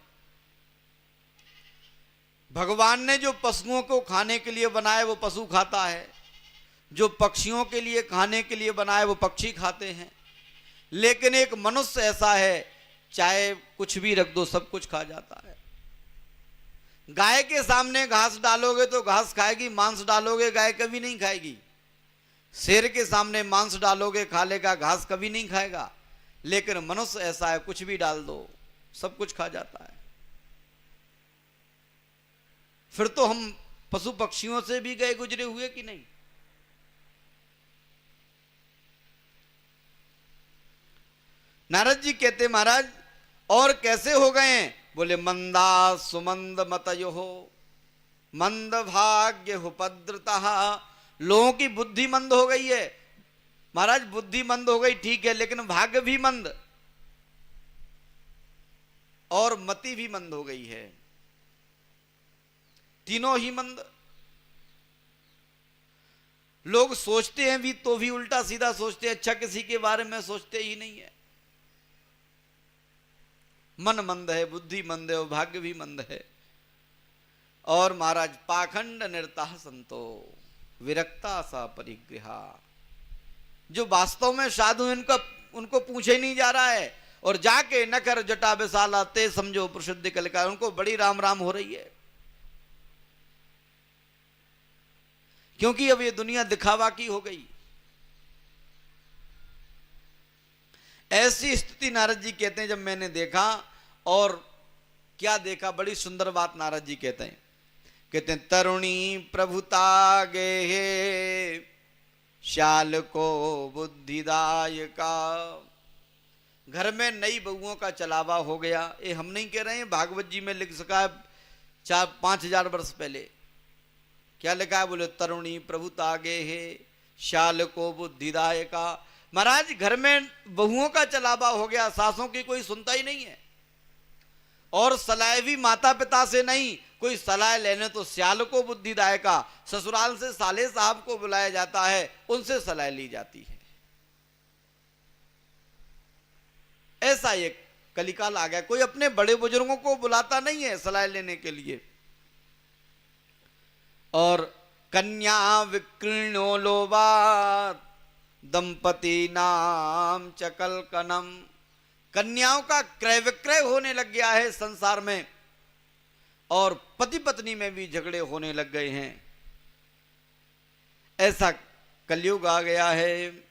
भगवान ने जो पशुओं को खाने के लिए बनाए वो पशु खाता है, जो पक्षियों के लिए खाने के लिए बनाए वो पक्षी खाते हैं। लेकिन एक मनुष्य ऐसा है, चाहे कुछ भी रख दो सब कुछ खा जाता है। गाय के सामने घास डालोगे तो घास खाएगी, मांस डालोगे गाय कभी नहीं खाएगी। शेर के सामने मांस डालोगे खा लेगा, घास कभी नहीं खाएगा। लेकिन मनुष्य ऐसा है, कुछ भी डाल दो सब कुछ खा जाता है। फिर तो हम पशु पक्षियों से भी गए गुजरे हुए कि नहीं? नारद जी कहते महाराज और कैसे हो गए हैं? बोले मंदा सुमंद मतयो मंद भाग्य उपद्रता। लोगों की बुद्धि मंद हो गई है महाराज। बुद्धि मंद हो गई ठीक है, लेकिन भाग्य भी मंद और मति भी मंद हो गई है। तीनों ही मंद। लोग सोचते हैं भी तो भी उल्टा सीधा सोचते हैं, अच्छा किसी के बारे में सोचते ही नहीं है। मन मंद है, बुद्धि मंद है और भाग्य भी मंद है। और महाराज पाखंड निर्ताह संतो विरक्ता सा परिग्रहा। जो वास्तव में साधु इनका उनको पूछे ही नहीं जा रहा है, और जाके नकर जटा विशाला ते समझो प्रसिद्ध कलिका, उनको बड़ी राम राम हो रही है। क्योंकि अब ये दुनिया दिखावा की हो गई। ऐसी स्थिति नारद जी कहते हैं जब मैंने देखा। और क्या देखा? बड़ी सुंदर बात नारद जी कहते हैं तरुणी प्रभुता गे शाल को बुद्धिदायका। घर में नई बहुओं का चलावा हो गया। ये हम नहीं कह रहे हैं, भागवत जी में लिख सका है 4-5,000 वर्ष पहले। क्या लिखा है? बोले तरुणी प्रभुता गे शाल को बुद्धिदायका। महाराज घर में बहुओं का चलावा हो गया, सासों की कोई सुनता ही नहीं है, और सलाह भी माता पिता से नहीं, कोई सलाह लेने तो सियाल को बुद्धिदायक का, ससुराल से साले साहब को बुलाया जाता है, उनसे सलाह ली जाती है। ऐसा एक कलिकाल आ गया, कोई अपने बड़े बुजुर्गों को बुलाता नहीं है सलाह लेने के लिए। और कन्या विकृणो लोभात दंपति नाम चकल कनम, कन्याओं का क्रय विक्रय होने लग गया है संसार में, और पति पत्नी में भी झगड़े होने लग गए हैं। ऐसा कलयुग आ गया है।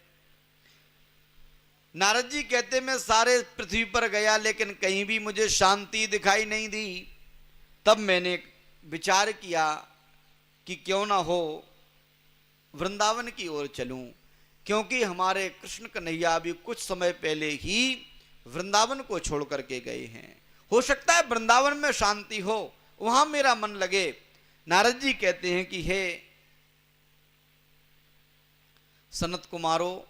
नारद जी कहते मैं सारे पृथ्वी पर गया लेकिन कहीं भी मुझे शांति दिखाई नहीं दी। तब मैंने विचार किया कि क्यों ना हो वृंदावन की ओर चलूं, क्योंकि हमारे कृष्ण कन्हैया भी कुछ समय पहले ही वृंदावन को छोड़ करके गए हैं। हो सकता है वृंदावन में शांति हो, वहां मेरा मन लगे। नारद जी कहते हैं कि हे सनत कुमारो,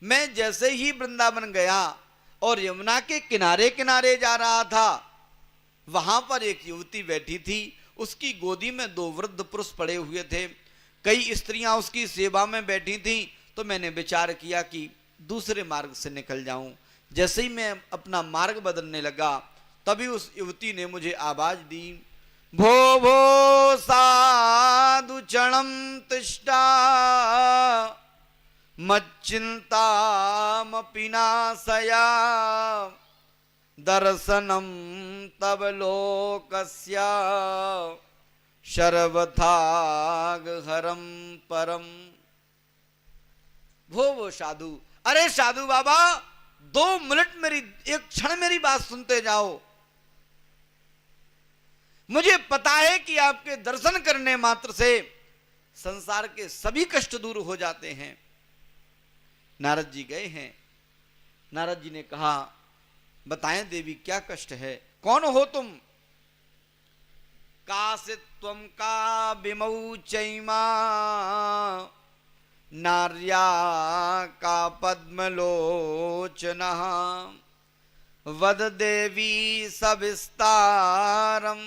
मैं जैसे ही वृंदावन गया और यमुना के किनारे किनारे जा रहा था, वहां पर एक युवती बैठी थी, उसकी गोदी में 2 वृद्ध पुरुष पड़े हुए थे, कई स्त्रियां उसकी सेवा में बैठी थीं। तो मैंने विचार किया कि दूसरे मार्ग से निकल जाऊं। जैसे ही मैं अपना मार्ग बदलने लगा, तभी उस युवती ने मुझे आवाज दी, भो भो साधु चणम तिष्ठा मच्चिंतामपि नाशया दर्शनम तब लोकस्य शर्वथाग हरम परम। वो साधु, अरे साधु बाबा 2 मिनट मेरी, एक क्षण मेरी बात सुनते जाओ। मुझे पता है कि आपके दर्शन करने मात्र से संसार के सभी कष्ट दूर हो जाते हैं। नारद जी गए हैं। नारद जी ने कहा, बताएं देवी क्या कष्ट है, कौन हो तुम? कासित्वम का विमौ चैमा नार्या का पद्मलोचना वद देवी सविस्तारम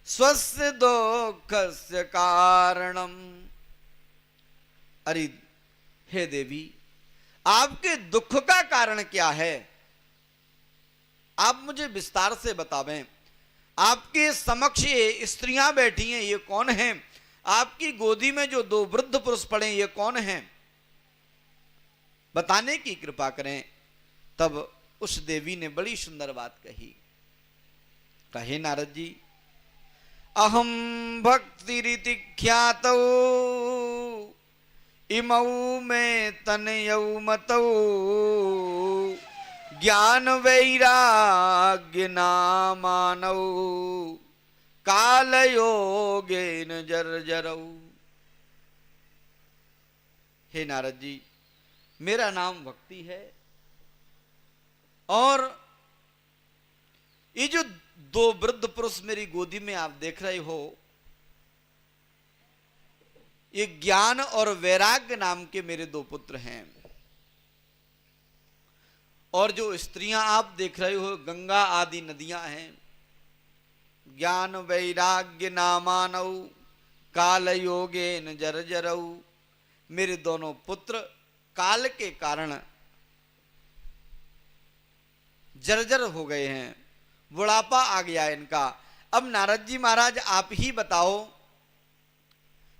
स्वस्य दुःखस्य कारणम। अरे हे देवी, आपके दुख का कारण क्या है? आप मुझे विस्तार से बतावें। आपके समक्ष ये स्त्रियां बैठी हैं, ये कौन हैं? आपकी गोदी में जो 2 वृद्ध पुरुष पड़े, ये कौन हैं? बताने की कृपा करें। तब उस देवी ने बड़ी सुंदर बात कही। कहे नारद जी, अहम भक्ति रीति ख्यातौ इमौ में तनयौ मतौ ज्ञान वैराग्य नामानौ काल योगेन जर्जरौ। हे नारद जी, मेरा नाम भक्ति है, और ये जो 2 वृद्ध पुरुष मेरी गोदी में आप देख रहे हो, ये ज्ञान और वैराग्य नाम के मेरे 2 पुत्र हैं। और जो स्त्रियां आप देख रहे हो, गंगा आदि नदियां हैं। ज्ञान वैराग्य नामानौ काल योगेन जर्जरौ। मेरे दोनों पुत्र काल के कारण जर्जर हो गए हैं, बुढ़ापा आ गया इनका। अब नारद जी महाराज आप ही बताओ,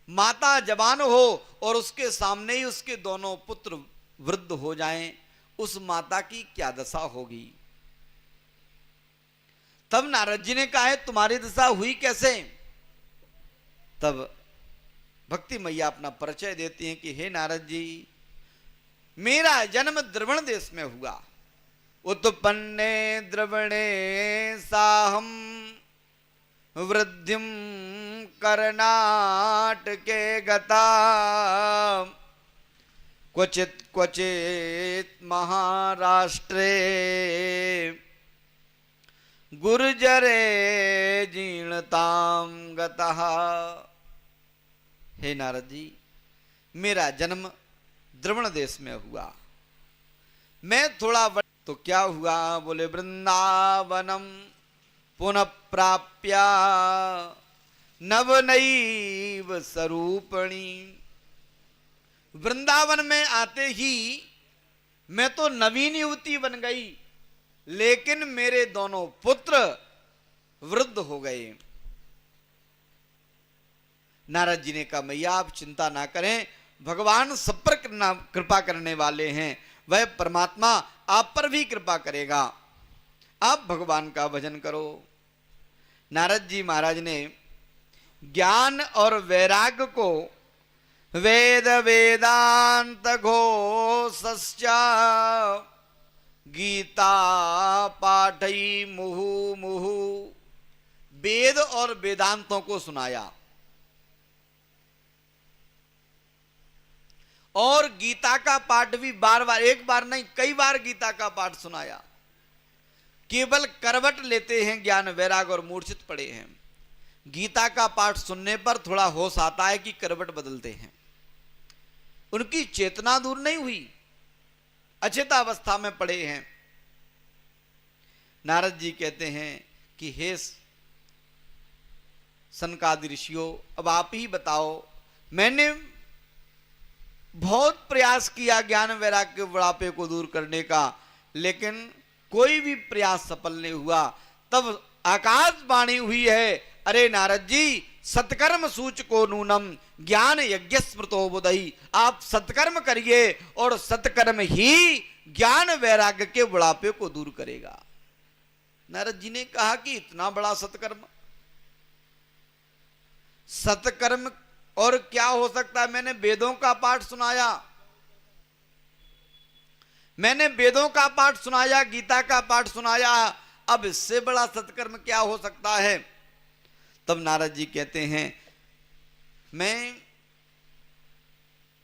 माता जवान हो और उसके सामने ही उसके दोनों पुत्र वृद्ध हो जाएं, उस माता की क्या दशा होगी? तब नारद जी ने कहा है, तुम्हारी दशा हुई कैसे? तब भक्ति मैया अपना परिचय देती हैं कि हे नारद जी, मेरा जन्म द्रवण देश में हुआ। उत्पन्ने द्रवणे साहम वृद्धिम कर्नाटके गता क्वचित क्वचित महाराष्ट्रे गुर्जरे जीर्णताम गतः। हे नारद जी, मेरा जन्म द्रवण देश में हुआ। मैं थोड़ा तो क्या हुआ? बोले वृंदावनम पुनः प्राप्या नवनैव स्वरूपणी। वृंदावन में आते ही मैं तो नवीन युवती बन गई, लेकिन मेरे दोनों पुत्र वृद्ध हो गए। नारद जी ने कहा मैया आप चिंता ना करें, भगवान सब पर कृपा करने वाले हैं, वह परमात्मा आप पर भी कृपा करेगा, आप भगवान का भजन करो। नारद जी महाराज ने ज्ञान और वैराग्य को वेद वेदांत घोषश्च गीता पाठई मुहु मुहु, वेद और वेदांतों को सुनाया और गीता का पाठ भी बार बार, एक बार नहीं कई बार गीता का पाठ सुनाया। केवल करवट लेते हैं ज्ञान वैराग और मूर्छित पड़े हैं। गीता का पाठ सुनने पर थोड़ा होश आता है कि करवट बदलते हैं। उनकी चेतना दूर नहीं हुई, अचेतावस्था में पड़े हैं। नारद जी कहते हैं कि हे सनकादि ऋषियों, अब आप ही बताओ, मैंने बहुत प्रयास किया ज्ञान वैराग्य के बुढ़ापे को दूर करने का, लेकिन कोई भी प्रयास सफल नहीं हुआ। तब आकाशवाणी हुई है, अरे नारद जी सत्कर्म सूचको नूनम ज्ञान यज्ञ स्मृतो बुधई, आप सत्कर्म करिए और सत्कर्म ही ज्ञान वैराग्य के बुढ़ापे को दूर करेगा। नारद जी ने कहा कि इतना बड़ा सत्कर्म, सत्कर्म और क्या हो सकता है? मैंने वेदों का पाठ सुनाया, मैंने वेदों का पाठ सुनाया, गीता का पाठ सुनाया, अब इससे बड़ा सत्कर्म क्या हो सकता है? तब नारद जी कहते हैं मैं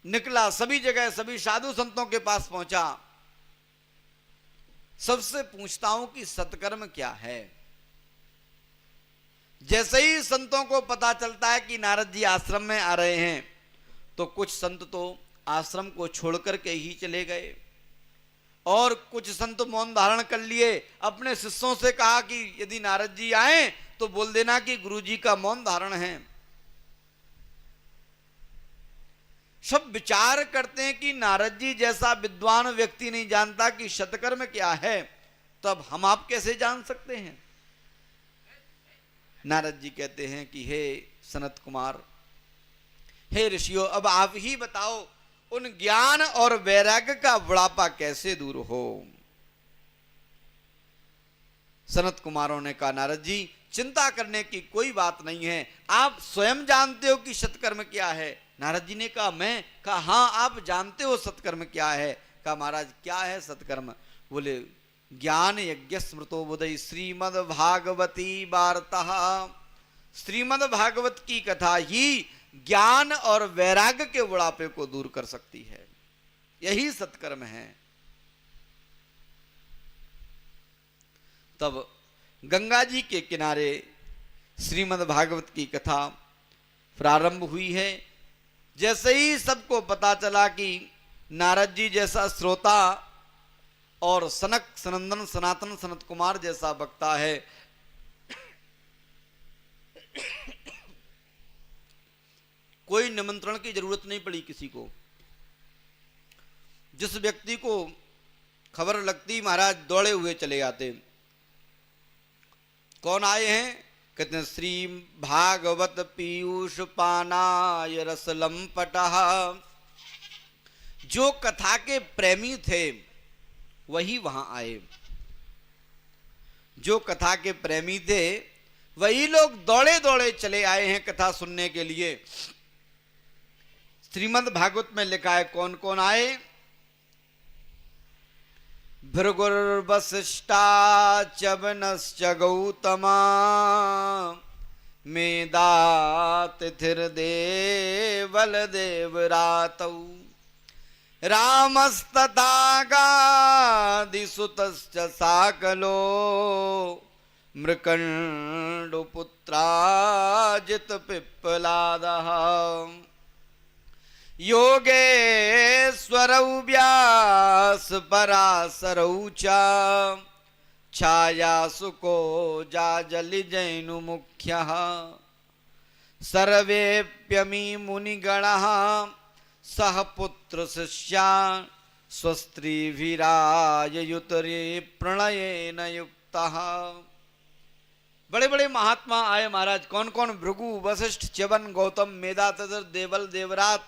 निकला, सभी जगह सभी साधु संतों के पास पहुंचा, सबसे पूछता हूं कि सत्कर्म क्या है। जैसे ही संतों को पता चलता है कि नारद जी आश्रम में आ रहे हैं, तो कुछ संत तो आश्रम को छोड़कर के ही चले गए और कुछ संत मौन धारण कर लिए। अपने शिष्यों से कहा कि यदि नारद जी आए तो बोल देना कि गुरु जी का मौन धारण है। सब विचार करते हैं कि नारद जी जैसा विद्वान व्यक्ति नहीं जानता कि सत्कर्म क्या है, तब हम आप कैसे जान सकते हैं? नारद जी कहते हैं कि हे सनत कुमार, हे ऋषियों, अब आप ही बताओ उन ज्ञान और वैराग्य का बुढ़ापा कैसे दूर हो। सनत कुमारों ने कहा नारद जी चिंता करने की कोई बात नहीं है, आप स्वयं जानते हो कि सत्कर्म क्या है। नारद जी ने कहा मैं? कहा हाँ आप जानते हो सत्कर्म क्या है। कहा महाराज क्या है सत्कर्म? बोले ज्ञान यज्ञ स्मृतो बुधई श्रीमद् भागवती वार्ता, श्रीमद् भागवत की कथा ही ज्ञान और वैराग्य के बुढ़ापे को दूर कर सकती है, यही सत्कर्म है। तब गंगा जी के किनारे श्रीमद् भागवत की कथा प्रारंभ हुई है। जैसे ही सबको पता चला कि नारद जी जैसा श्रोता और सनक सनंदन सनातन सनत कुमार जैसा वक्ता है, कोई निमंत्रण की जरूरत नहीं पड़ी किसी को। जिस व्यक्ति को खबर लगती महाराज दौड़े हुए चले आते। कौन आए हैं? कहते हैं श्री भागवत पीयूष पानाय रसलंपटः, जो कथा के प्रेमी थे वही वहां आए, जो कथा के प्रेमी थे वही लोग दौड़े दौड़े चले आए हैं कथा सुनने के लिए। श्रीमद् भागवत में लिखा है कौन कौन आए। भृगुर्वसिष्ठा च वनश्च गौतमा मेधातिथिर्देवलदेवरातौ रामस्तथा गादिसुतश्च साकलो मृकण्डुपुत्राजित पिप्पलादः योगेश्वरौ व्यास पराशरौ च छाया सुको जाजलि जैनु मुख्यः सर्वेप्यमी मुनिगणः सह पुत्र शिष्या स्वस्त्रीभिरायुतरे प्रणयेन युक्तः। बड़े बड़े महात्मा आए महाराज। कौन कौन? भृगु, वशिष्ठ, च्यवन, गौतम, मेधातिथि, देवल, देवरात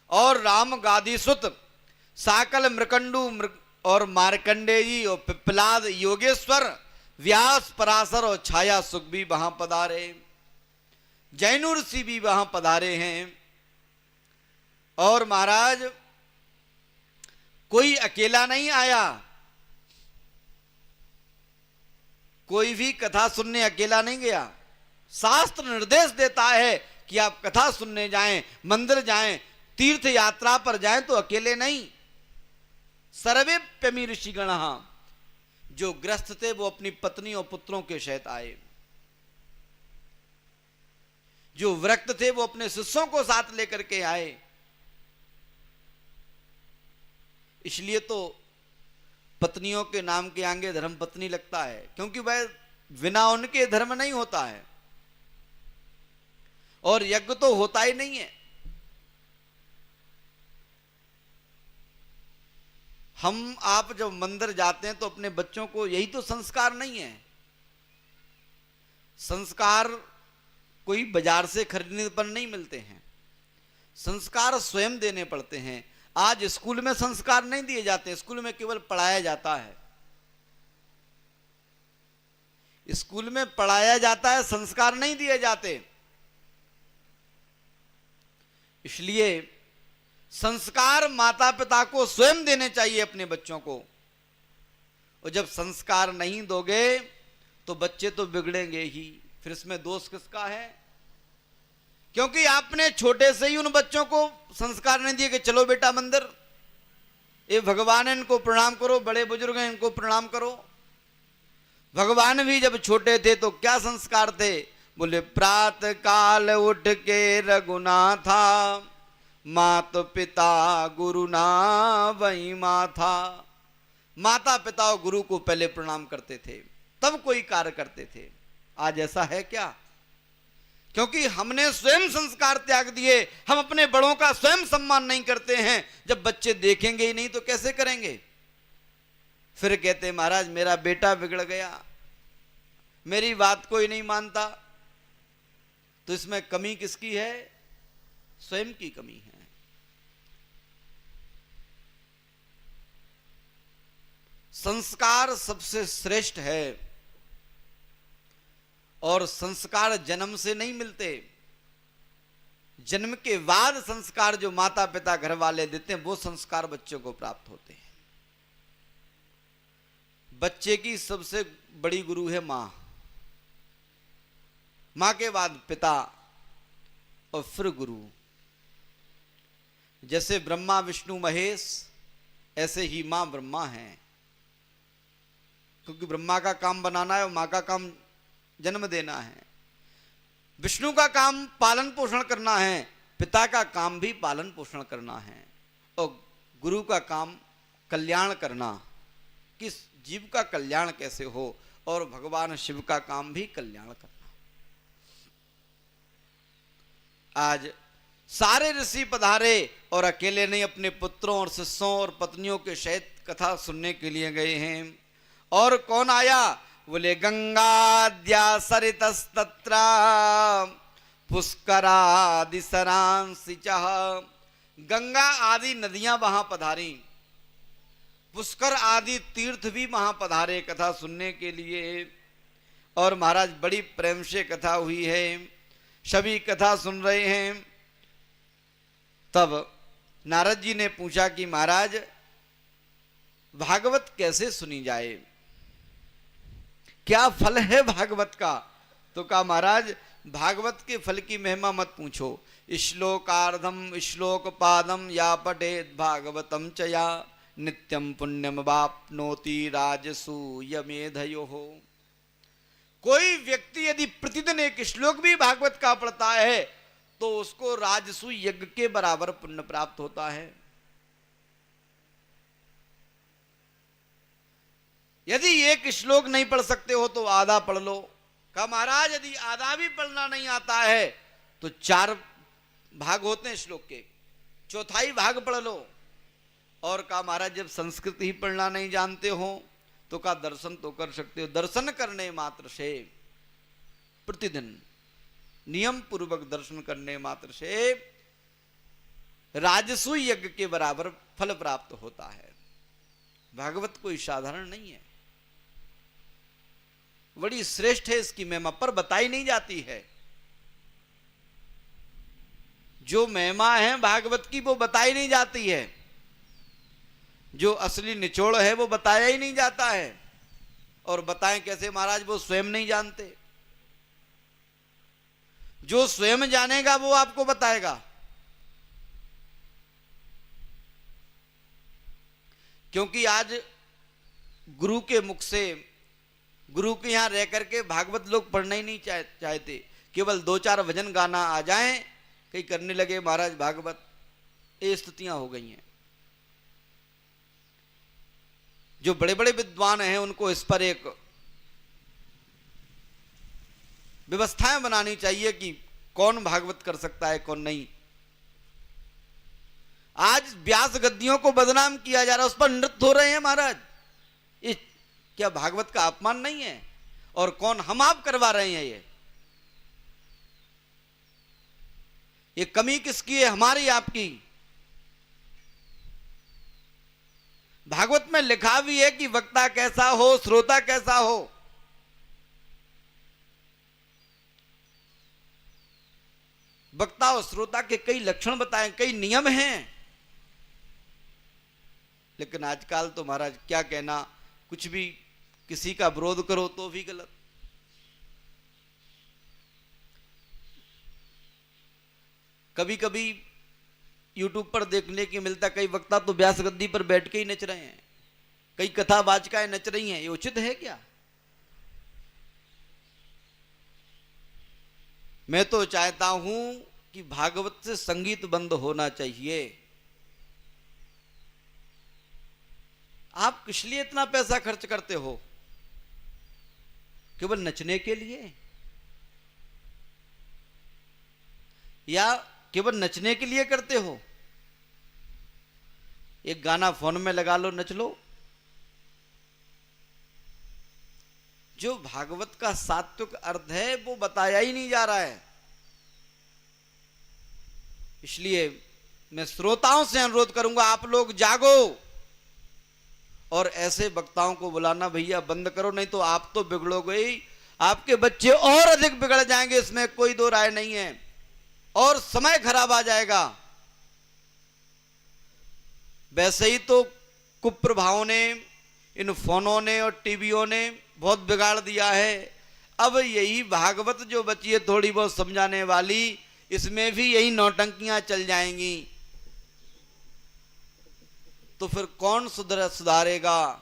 और राम गादीसुत, साकल, मृकंडू और मार्कंडेयी और पिप्पलाद, योगेश्वर, व्यास, पराशर और छाया सुख भी वहां पधारे। जैनु ऋषि भी वहां पधारे हैं। और महाराज कोई अकेला नहीं आया। कोई भी कथा सुनने अकेला नहीं गया। शास्त्र निर्देश देता है कि आप कथा सुनने जाएं, मंदिर जाएं, तीर्थ यात्रा पर जाएं तो अकेले नहीं। सर्वेप्यमी ऋषिगण, जो ग्रस्त थे वो अपनी पत्नी और पुत्रों के सहित आए। जो विरक्त थे वो अपने शिष्यों को साथ लेकर के आए। इसलिए तो पत्नियों के नाम के आगे धर्म पत्नी लगता है, क्योंकि वह बिना उनके धर्म नहीं होता है और यज्ञ तो होता ही नहीं है। हम आप जब मंदिर जाते हैं तो अपने बच्चों को, यही तो संस्कार नहीं है। संस्कार कोई बाजार से खरीदने पर नहीं मिलते हैं, संस्कार स्वयं देने पड़ते हैं। आज स्कूल में संस्कार नहीं दिए जाते, स्कूल में केवल पढ़ाया जाता है। स्कूल में पढ़ाया जाता है, संस्कार नहीं दिए जाते। इसलिए संस्कार माता पिता को स्वयं देने चाहिए अपने बच्चों को। और जब संस्कार नहीं दोगे तो बच्चे तो बिगड़ेंगे ही। फिर इसमें दोष किसका है? क्योंकि आपने छोटे से ही उन बच्चों को संस्कार नहीं दिए कि चलो बेटा मंदिर, ये भगवान है, इनको प्रणाम करो, बड़े बुजुर्ग हैं इनको प्रणाम करो। भगवान भी जब छोटे थे तो क्या संस्कार थे? बोले प्रातः काल उठ के रघुनाथा, मात पिता गुरु ना वही माथा। माता पिता और गुरु को पहले प्रणाम करते थे, तब कोई कार्य करते थे। आज ऐसा है क्या? क्योंकि हमने स्वयं संस्कार त्याग दिए। हम अपने बड़ों का स्वयं सम्मान नहीं करते हैं। जब बच्चे देखेंगे ही नहीं तो कैसे करेंगे? फिर कहते महाराज मेरा बेटा बिगड़ गया, मेरी बात कोई नहीं मानता। तो इसमें कमी किसकी है? स्वयं की कमी है। संस्कार सबसे श्रेष्ठ है और संस्कार जन्म से नहीं मिलते। जन्म के बाद संस्कार जो माता पिता घर वाले देते हैं वो संस्कार बच्चों को प्राप्त होते हैं। बच्चे की सबसे बड़ी गुरु है मां, मां के बाद पिता और फिर गुरु। जैसे ब्रह्मा विष्णु महेश, ऐसे ही मां ब्रह्मा है। क्योंकि ब्रह्मा का काम बनाना है और मां का काम जन्म देना है। विष्णु का काम पालन पोषण करना है, पिता का काम भी पालन पोषण करना है, और गुरु का काम कल्याण करना, किस जीव का कल्याण कैसे हो, और भगवान शिव का काम भी कल्याण करना। आज सारे ऋषि पधारे और अकेले नहीं, अपने पुत्रों और शिष्यों और पत्नियों के सहित कथा सुनने के लिए गए हैं। और कौन आया? बोले गंगाद्या सरितस्तत्र पुष्करादि सरांसिचः। गंगा आदि नदियां वहां पधारी, पुष्कर आदि तीर्थ भी वहां पधारे कथा सुनने के लिए। और महाराज बड़ी प्रेम से कथा हुई है, सभी कथा सुन रहे हैं। तब नारद जी ने पूछा कि महाराज भागवत कैसे सुनी जाए, क्या फल है भागवत का? तो कहा महाराज भागवत के फल की महिमा मत पूछो। श्लोकार्धम श्लोक पादम या पठेत भागवतम चया नित्यम पुण्यम वाप्नोति राजसूय मेधयो। कोई व्यक्ति यदि प्रतिदिन एक श्लोक भी भागवत का पढ़ता है तो उसको राजसूय यज्ञ के बराबर पुण्य प्राप्त होता है। यदि एक श्लोक नहीं पढ़ सकते हो तो आधा पढ़ लो। कहा महाराज यदि आधा भी पढ़ना नहीं आता है तो 4 भाग होते हैं श्लोक के, चौथाई भाग पढ़ लो। और कहा महाराज जब संस्कृत ही पढ़ना नहीं जानते हो तो कहा दर्शन तो कर सकते हो। दर्शन करने मात्र से, प्रतिदिन नियम पूर्वक दर्शन करने मात्र से राजसूय यज्ञ के बराबर फल प्राप्त होता है। भागवत कोई साधारण नहीं है, बड़ी श्रेष्ठ है, इसकी महिमा पर बताई नहीं जाती है। जो महिमा है भागवत की वो बताई नहीं जाती है, जो असली निचोड़ है वो बताया ही नहीं जाता है। और बताएं कैसे महाराज, वो स्वयं नहीं जानते। जो स्वयं जानेगा वो आपको बताएगा। क्योंकि आज गुरु के मुख से, गुरु के यहां रह करके भागवत लोग पढ़ना ही नहीं चाहते। केवल 2-4 भजन गाना आ जाएं, कहीं करने लगे महाराज भागवत। ये स्थितियां हो गई हैं। जो बड़े बड़े विद्वान हैं उनको इस पर एक व्यवस्थाएं बनानी चाहिए कि कौन भागवत कर सकता है कौन नहीं। आज व्यास गद्दियों को बदनाम किया जा रहा है, उस पर नृत्य हो रहे हैं महाराज। ये क्या भागवत का अपमान नहीं है? और कौन, हम आप करवा रहे हैं। ये कमी किसकी है? हमारी आपकी। भागवत में लिखा भी है कि वक्ता कैसा हो, श्रोता कैसा हो। वक्ता और श्रोता के कई लक्षण बताएं, कई नियम हैं। लेकिन आजकल तो महाराज क्या कहना, कुछ भी किसी का विरोध करो तो भी गलत। कभी कभी यूट्यूब पर देखने की मिलता, कई वक्ता तो व्यास गद्दी पर बैठ के ही नच रहे हैं, कई कथावाचिकाएं नच रही हैं। ये उचित है क्या? मैं तो चाहता हूं कि भागवत से संगीत बंद होना चाहिए। आप किस लिए इतना पैसा खर्च करते हो? केवल नचने के लिए? या केवल नचने के लिए करते हो? एक गाना फोन में लगा लो, नच लो। जो भागवत का सात्विक अर्थ है वो बताया ही नहीं जा रहा है। इसलिए मैं श्रोताओं से अनुरोध करूंगा, आप लोग जागो और ऐसे वक्ताओं को बुलाना भैया बंद करो, नहीं तो आप तो बिगड़ोगे ही, आपके बच्चे और अधिक बिगड़ जाएंगे, इसमें कोई दो राय नहीं है। और समय खराब आ जाएगा। वैसे ही तो कुप्रभावों ने, इन फोनों ने और टीवियों ने बहुत बिगाड़ दिया है। अब यही भागवत जो बची है थोड़ी बहुत समझाने वाली, इसमें भी यही नौटंकियां चल जाएंगी, तो फिर कौन सुधारेगा?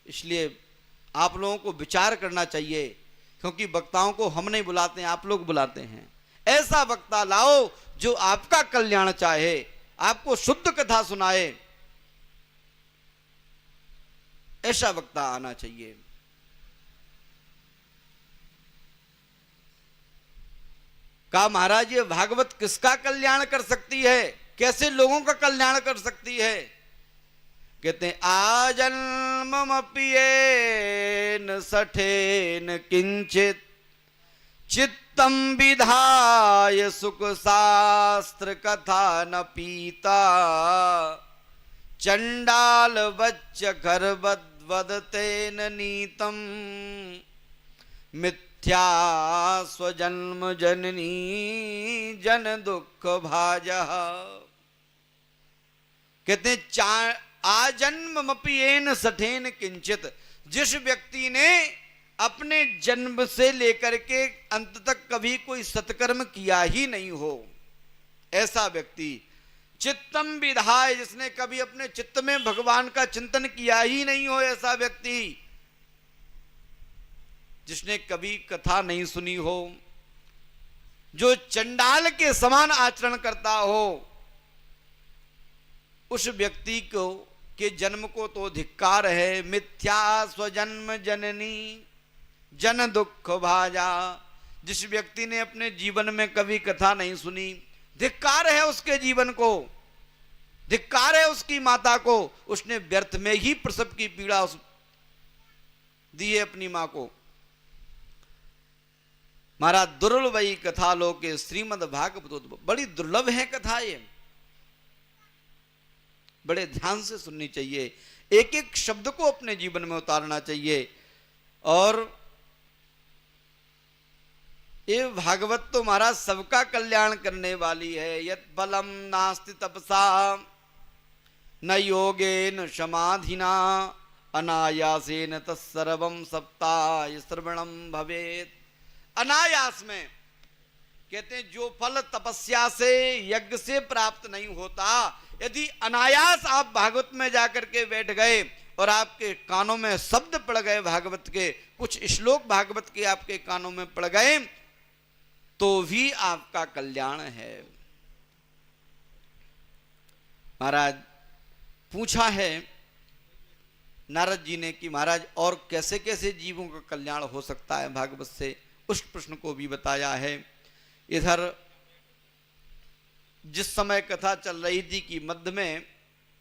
इसलिए आप लोगों को विचार करना चाहिए, क्योंकि वक्ताओं को हम नहीं बुलाते हैं, आप लोग बुलाते हैं। ऐसा वक्ता लाओ जो आपका कल्याण चाहे, आपको शुद्ध कथा सुनाए, ऐसा वक्ता आना चाहिए। कहा महाराज ये भागवत किसका कल्याण कर सकती है, कैसे लोगों का कल्याण कर सकती है? कहते हैं आजन्ममप्येन सठेन किंचित चित्तम विधाय सुख शास्त्र कथा न पीता चंडाल वच्च गर्भवदतेन नीतम मिथ्या स्वजन्म जननी जन दुख भाजः। कहते हैं आजन्ममप्येन सठेन किंचित, जिस व्यक्ति ने अपने जन्म से लेकर के अंत तक कभी कोई सत्कर्म किया ही नहीं हो, ऐसा व्यक्ति, चित्तम विधाय, जिसने कभी अपने चित्त में भगवान का चिंतन किया ही नहीं हो, ऐसा व्यक्ति जिसने कभी कथा नहीं सुनी हो, जो चंडाल के समान आचरण करता हो, उस व्यक्ति को के जन्म को तो धिक्कार है। मिथ्या स्वजन्म जननी जन दुख भाजा। जिस व्यक्ति ने अपने जीवन में कभी कथा नहीं सुनी, धिक्कार है उसके जीवन को, धिक्कार है उसकी माता को। उसने व्यर्थ में ही प्रसव की पीड़ा दी है अपनी मां को। महाराज दुर्लभई कथा लोके श्रीमद् भागवत, बड़ी दुर्लभ है कथा ये, बड़े ध्यान से सुननी चाहिए, एक एक शब्द को अपने जीवन में उतारना चाहिए। और ये भागवत तो महाराज सबका कल्याण करने वाली है। यत् बलम नास्ति तपसा न योगेन समाधिना अनायासेन तत्सर्वं सप्ताय श्रवणं भवेत्। अनायास में कहते हैं जो फल तपस्या से यज्ञ से प्राप्त नहीं होता, यदि अनायास आप भागवत में जाकर के बैठ गए और आपके कानों में शब्द पड़ गए भागवत के, कुछ श्लोक भागवत के आपके कानों में पड़ गए, तो भी आपका कल्याण है। महाराज पूछा है नारद जी ने कि महाराज और कैसे कैसे जीवों का कल्याण हो सकता है भागवत से, उस प्रश्न को भी बताया है। इधर जिस समय कथा चल रही थी कि मध्य में,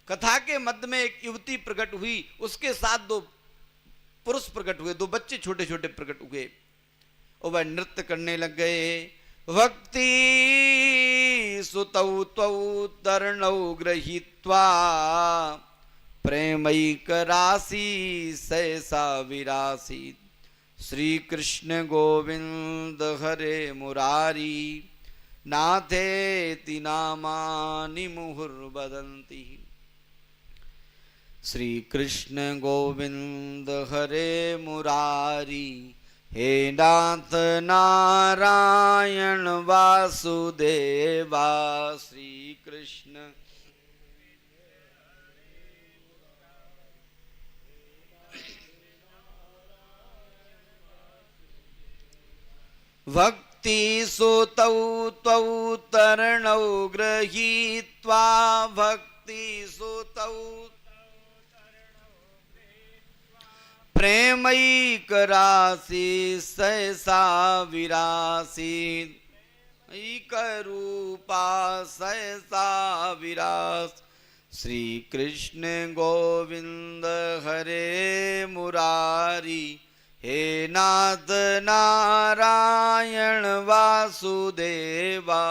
कथा के मध्य में एक युवती प्रकट हुई, उसके साथ दो पुरुष प्रकट हुए, दो बच्चे छोटे छोटे प्रकट हुए और वह नृत्य करने लग गए। भक्ति सुतौ त्वौ तरणौ गृहीत्वा प्रेमैक राशि सहसा विरासी। श्री कृष्ण गोविंद हरे मुरारी नाथेति नामानि मुहुर्वदन्ति। श्री कृष्ण गोविंद हरे मुरारी हे नाथ नारायण वासुदेवा। श्री कृष्ण भक्ति सुतौ त्वौ तरणौ गृहीत्वा। भक्ति सुतौ प्रेमैक राशि सहसा विरासी। ऐक रूपा सहसा विरास। श्री कृष्ण गोविंद हरे मुरारी हे नाथ नारायण वासुदेवा।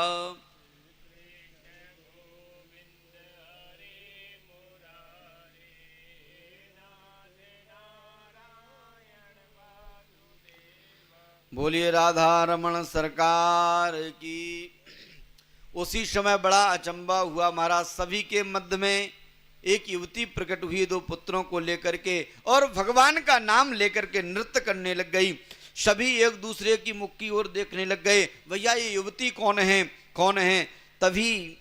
बोलिए राधा रमण सरकार की। उसी समय बड़ा अचंबा हुआ महाराज, सभी के मध्य में एक युवती प्रकट हुई दो पुत्रों को लेकर के, और भगवान का नाम लेकर के नृत्य करने लग गई। सभी एक दूसरे की मुख की ओर देखने लग गए, भैया ये युवती कौन है कौन है। तभी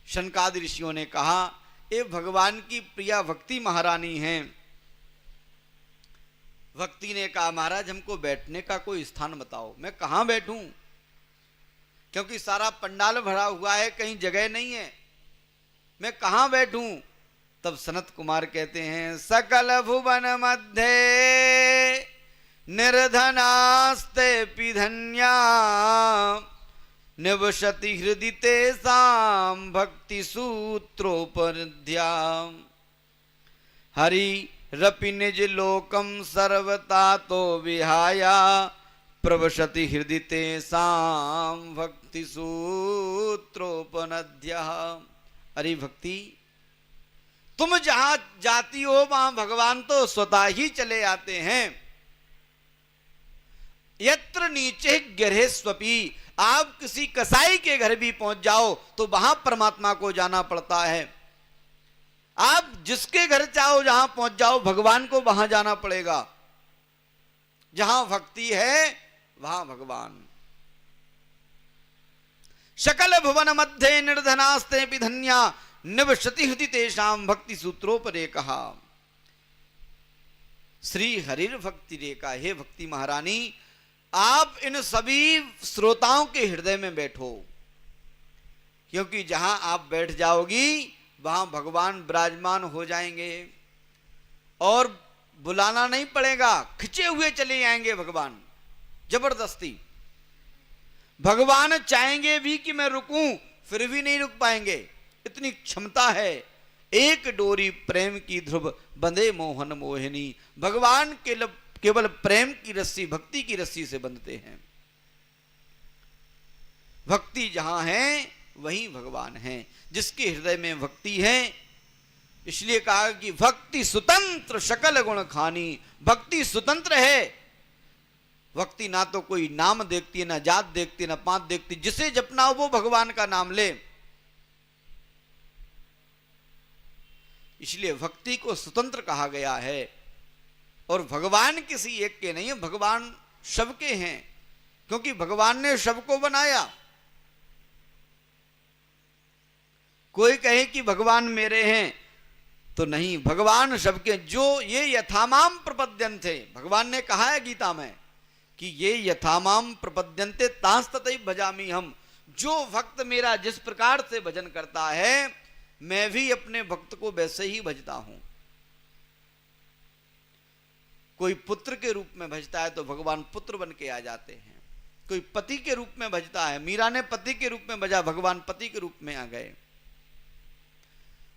शनकादि ऋषियों ने कहा ये भगवान की प्रिया भक्ति महारानी हैं। भक्ति ने कहा महाराज हमको बैठने का कोई स्थान बताओ, मैं कहां बैठूं, क्योंकि सारा पंडाल भरा हुआ है, कहीं जगह नहीं है, मैं कहां बैठूं। तब सनत कुमार कहते हैं सकल भुवन मध्य निर्धनास्ते पिधन्या निवसति हृदि तेषां भक्ति सूत्रोपनिध्या। हरि रपि निज लोकम सर्वता तो विहाया प्रवसति हृदि तेषां भक्ति सूत्रोपनिध्या। अरे भक्ति, तुम जहां जाती हो वहां भगवान तो स्वतः ही चले आते हैं। यत्र नीचे गिरे स्वपी, आप किसी कसाई के घर भी पहुंच जाओ तो वहां परमात्मा को जाना पड़ता है। आप जिसके घर चाहो जहां पहुंच जाओ, भगवान को वहां जाना पड़ेगा। जहां भक्ति है वहां भगवान। सकल भुवन मध्य निर्धनास्ते धन्या निवसति हृदि तेषां भक्ति सूत्रोपरे कहा। श्री हरिर भक्ति रेखा, हे भक्ति महारानी आप इन सभी श्रोताओं के हृदय में बैठो, क्योंकि जहां आप बैठ जाओगी वहां भगवान विराजमान हो जाएंगे और बुलाना नहीं पड़ेगा, खिंचे हुए चले आएंगे भगवान जबरदस्ती। भगवान चाहेंगे भी कि मैं रुकूं, फिर भी नहीं रुक पाएंगे, इतनी क्षमता है। एक डोरी प्रेम की ध्रुव बंधे मोहन मोहिनी, भगवान केवल प्रेम की रस्सी, भक्ति की रस्सी से बंधते हैं। भक्ति जहां है वहीं भगवान है, जिसके हृदय में भक्ति है। इसलिए कहा कि भक्ति स्वतंत्र सकल गुण खानी, भक्ति स्वतंत्र है। भक्ति ना तो कोई नाम देखती है, ना जात देखती है, ना पात देखती, जिसे जपना हो वो भगवान का नाम ले। इसलिए भक्ति को स्वतंत्र कहा गया है। और भगवान किसी एक के नहीं है, भगवान सबके हैं, क्योंकि भगवान ने सबको बनाया। कोई कहे कि भगवान मेरे हैं तो नहीं, भगवान सबके। जो ये यथामाम प्रपद्यन्ते, भगवान ने कहा है गीता में कि ये यथामाम प्रपद्यन्ते तांस्ततैव भजामि हम। जो भक्त मेरा जिस प्रकार से भजन करता है, मैं भी अपने भक्त को वैसे ही भजता हूं। कोई पुत्र के रूप में भजता है तो भगवान पुत्र बन के आ जाते हैं। कोई पति के रूप में भजता है, मीरा ने पति के रूप में भजा, भगवान पति के रूप में आ गए।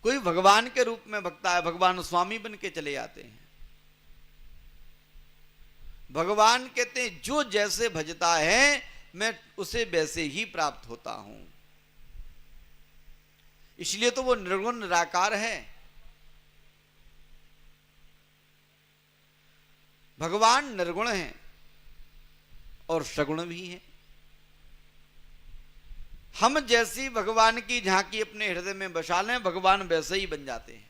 कोई भगवान के रूप में भगता है, भगवान स्वामी बन के चले आते हैं। भगवान कहते हैं जो जैसे भजता है मैं उसे वैसे ही प्राप्त होता हूं। इसलिए तो वो निर्गुण निराकार है। भगवान निर्गुण है और सगुण भी है। हम जैसी भगवान की झांकी अपने हृदय में बसा लें, भगवान वैसे ही बन जाते हैं।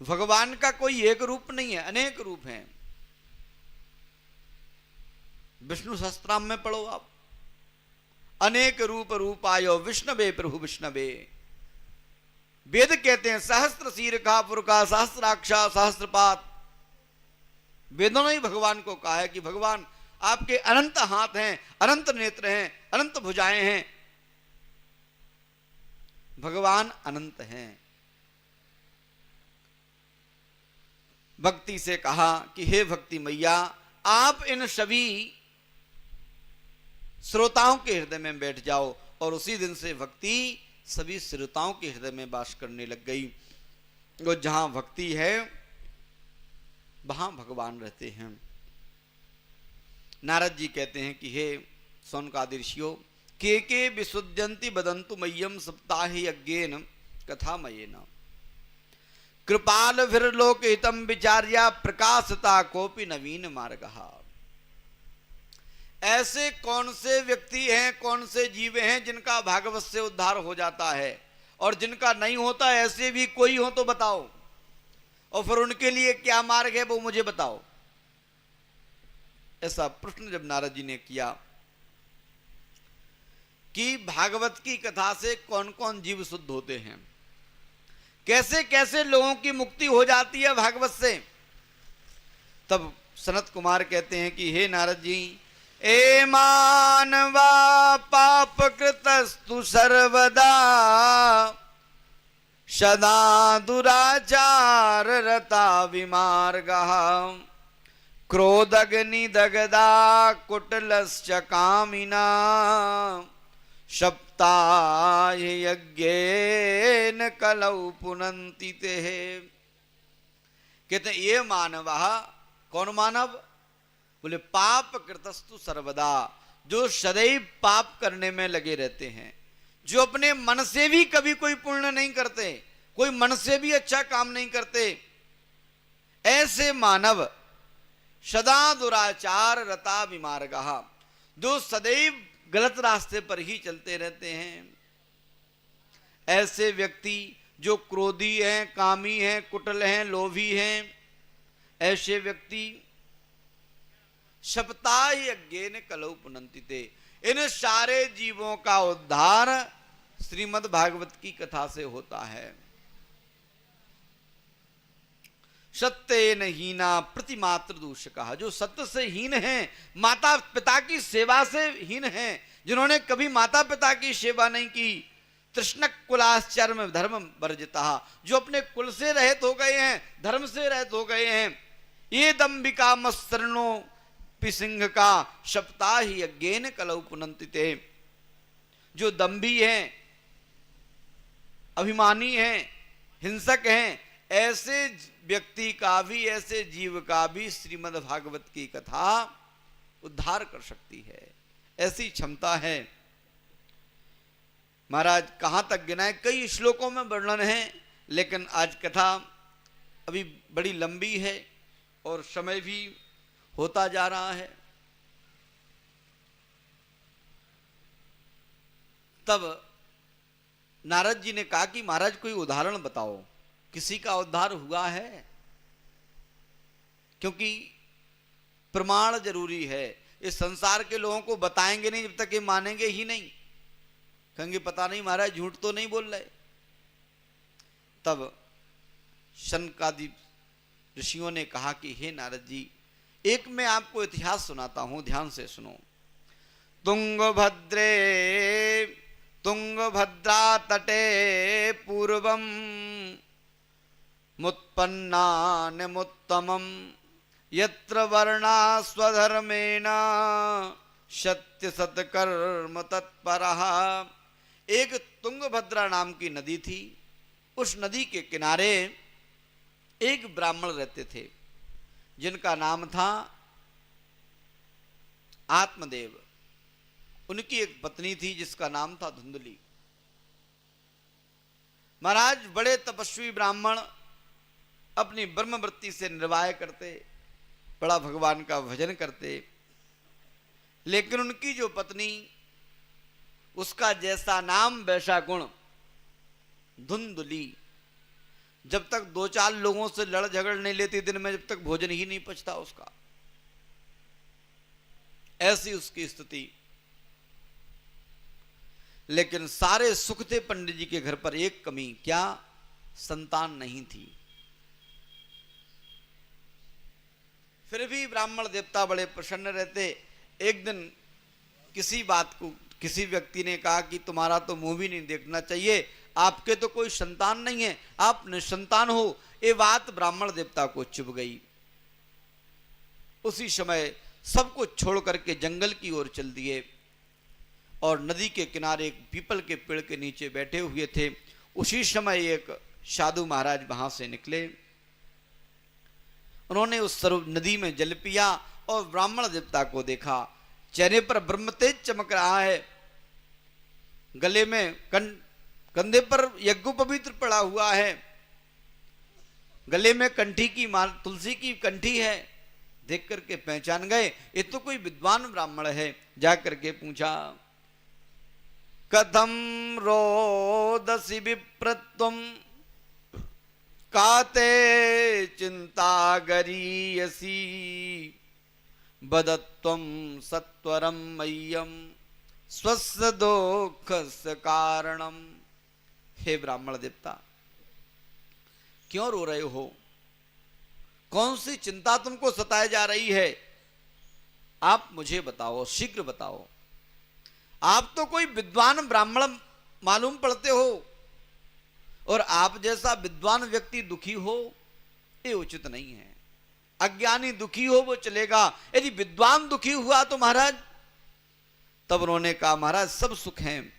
भगवान का कोई एक रूप नहीं है, अनेक रूप हैं। विष्णु सहस्त्रनाम में पढ़ो आप, अनेक रूप रूपायो विष्णवे प्रभु विष्णवे। वेद कहते हैं सहस्त्र शीर्षा पुरखा सहस्त्राक्षा सहस्त्रपात। वेदों ने ही भगवान को कहा है कि भगवान आपके अनंत हाथ हैं, अनंत नेत्र हैं, अनंत भुजाएं हैं। भगवान अनंत हैं। भक्ति से कहा कि हे भक्ति मैया आप इन सभी श्रोताओं के हृदय में बैठ जाओ। और उसी दिन से भक्ति सभी श्रोताओं के हृदय में वास करने लग गई। और जहां भक्ति है वहां भगवान रहते हैं। नारद जी कहते हैं कि हे सौनकादि ऋषियों, के विशुद्धयन्ति बदंतु मह्यम सप्ताहे यज्ञेन कथामयेन कृपालभिर्लोकहितं विचार्या प्रकाशता कोपि नवीन मार्गः। ऐसे कौन से व्यक्ति हैं, कौन से जीव हैं जिनका भागवत से उद्धार हो जाता है और जिनका नहीं होता? ऐसे भी कोई हो तो बताओ, और फिर उनके लिए क्या मार्ग है वो मुझे बताओ। ऐसा प्रश्न जब नारद जी ने किया कि भागवत की कथा से कौन कौन जीव शुद्ध होते हैं, कैसे कैसे लोगों की मुक्ति हो जाती है भागवत से, तब सनत कुमार कहते हैं कि हे नारद जी, ए मानवा पाप कृतस्तु सर्वदा सदा दुराचार रता विमार्गः क्रोधग्नि दगदा कुटलश्च कामिना सप्ताह यज्ञेन कलौ पुनन्ति ते। कहते ये मानव, कौन मानव? बोले पाप कृतस्तु सर्वदा, जो सदैव पाप करने में लगे रहते हैं, जो अपने मन से भी कभी कोई पुण्य नहीं करते, कोई मन से भी अच्छा काम नहीं करते, ऐसे मानव सदा दुराचार रता विमार्गः, जो सदैव गलत रास्ते पर ही चलते रहते हैं। ऐसे व्यक्ति जो क्रोधी हैं, कामी हैं, कुटिल हैं, लोभी हैं, ऐसे व्यक्ति सप्ताह यज्ञेन कलौ पुनन्ति ते। इन सारे जीवों का उद्धार श्रीमद् भागवत की कथा से होता है। सत्येन हीना प्रतिमात्र दूषका, जो सत्य से हीन है, माता पिता की सेवा से हीन है, जिन्होंने कभी माता पिता की सेवा नहीं की। तृष्णक कुलाश्चर्म धर्म वर्जिता, जो अपने कुल से रहित हो गए हैं, धर्म से रहित हो गए हैं। ये दंबिका मत्सरणो पिसिंह का शपता ही अज्ञेन कलौ पुनंतिते, जो दंभी हैं, अभिमानी हैं, हिंसक हैं, ऐसे व्यक्ति का भी, ऐसे जीव का भी श्रीमद् भागवत की कथा उद्धार कर सकती है, ऐसी क्षमता है। महाराज कहां तक गिनाए, कई श्लोकों में वर्णन है, लेकिन आज कथा अभी बड़ी लंबी है और समय भी होता जा रहा है। तब नारद जी ने कहा कि महाराज कोई उदाहरण बताओ, किसी का उद्धार हुआ है? क्योंकि प्रमाण जरूरी है। इस संसार के लोगों को बताएंगे नहीं जब तक ये मानेंगे ही नहीं, कहेंगे पता नहीं महाराज झूठ तो नहीं बोल रहे। तब शनकादि ऋषियों ने कहा कि हे नारद जी, एक मैं आपको इतिहास सुनाता हूं, ध्यान से सुनो। तुंगभद्रा तटे पूर्वम मुत्पन्नान्यमुत्तमं यत्र वर्णा स्वधर्मेण सत्य सत्कर्म तत्परः। एक तुंगभद्रा नाम की नदी थी। उस नदी के किनारे एक ब्राह्मण रहते थे जिनका नाम था आत्मदेव। उनकी एक पत्नी थी जिसका नाम था धुंधली। महाराज बड़े तपस्वी ब्राह्मण अपनी ब्रह्मवृत्ति से निर्वाह करते, बड़ा भगवान का भजन करते, लेकिन उनकी जो पत्नी, उसका जैसा नाम वैसा गुण, धुंधली। जब तक दो चार लोगों से लड़ झगड़ नहीं लेती दिन में, जब तक भोजन ही नहीं पचता उसका, ऐसी उसकी स्थिति। लेकिन सारे सुख थे पंडित जी के घर पर, एक कमी, क्या? संतान नहीं थी। फिर भी ब्राह्मण देवता बड़े प्रसन्न रहते। एक दिन किसी बात को किसी व्यक्ति ने कहा कि तुम्हारा तो मुंह भी नहीं देखना चाहिए, आपके तो कोई संतान नहीं है, आप निसंतान हो। ये बात ब्राह्मण देवता को चुभ गई। उसी समय सब कुछ छोड़ करके जंगल की ओर चल दिए और नदी के किनारे एक पीपल के पेड़ के नीचे बैठे हुए थे। उसी समय एक साधु महाराज वहां से निकले। उन्होंने उस नदी में जल पिया और ब्राह्मण देवता को देखा। चेहरे पर ब्रह्म तेज चमक रहा है, गले में कंधे पर यज्ञोपवीत पड़ा हुआ है, गले में कंठी की माल, तुलसी की कंठी है। देख करके पहचान गए, ये तो कोई विद्वान ब्राह्मण है। जाकर के पूछा, कथम रोदसी विप्रत्वम काते चिंता गरीयसी बदत्वम सत्वरम मह्यम स्वस्य दुःखस्य कारणम। हे ब्राह्मण देवता, क्यों रो रहे हो? कौन सी चिंता तुमको सताए जा रही है? आप मुझे बताओ, शीघ्र बताओ। आप तो कोई विद्वान ब्राह्मण मालूम पड़ते हो और आप जैसा विद्वान व्यक्ति दुखी हो, ये उचित नहीं है। अज्ञानी दुखी हो वो चलेगा, यदि विद्वान दुखी हुआ तो महाराज। तब उन्होंने कहा, महाराज सब सुख हैं,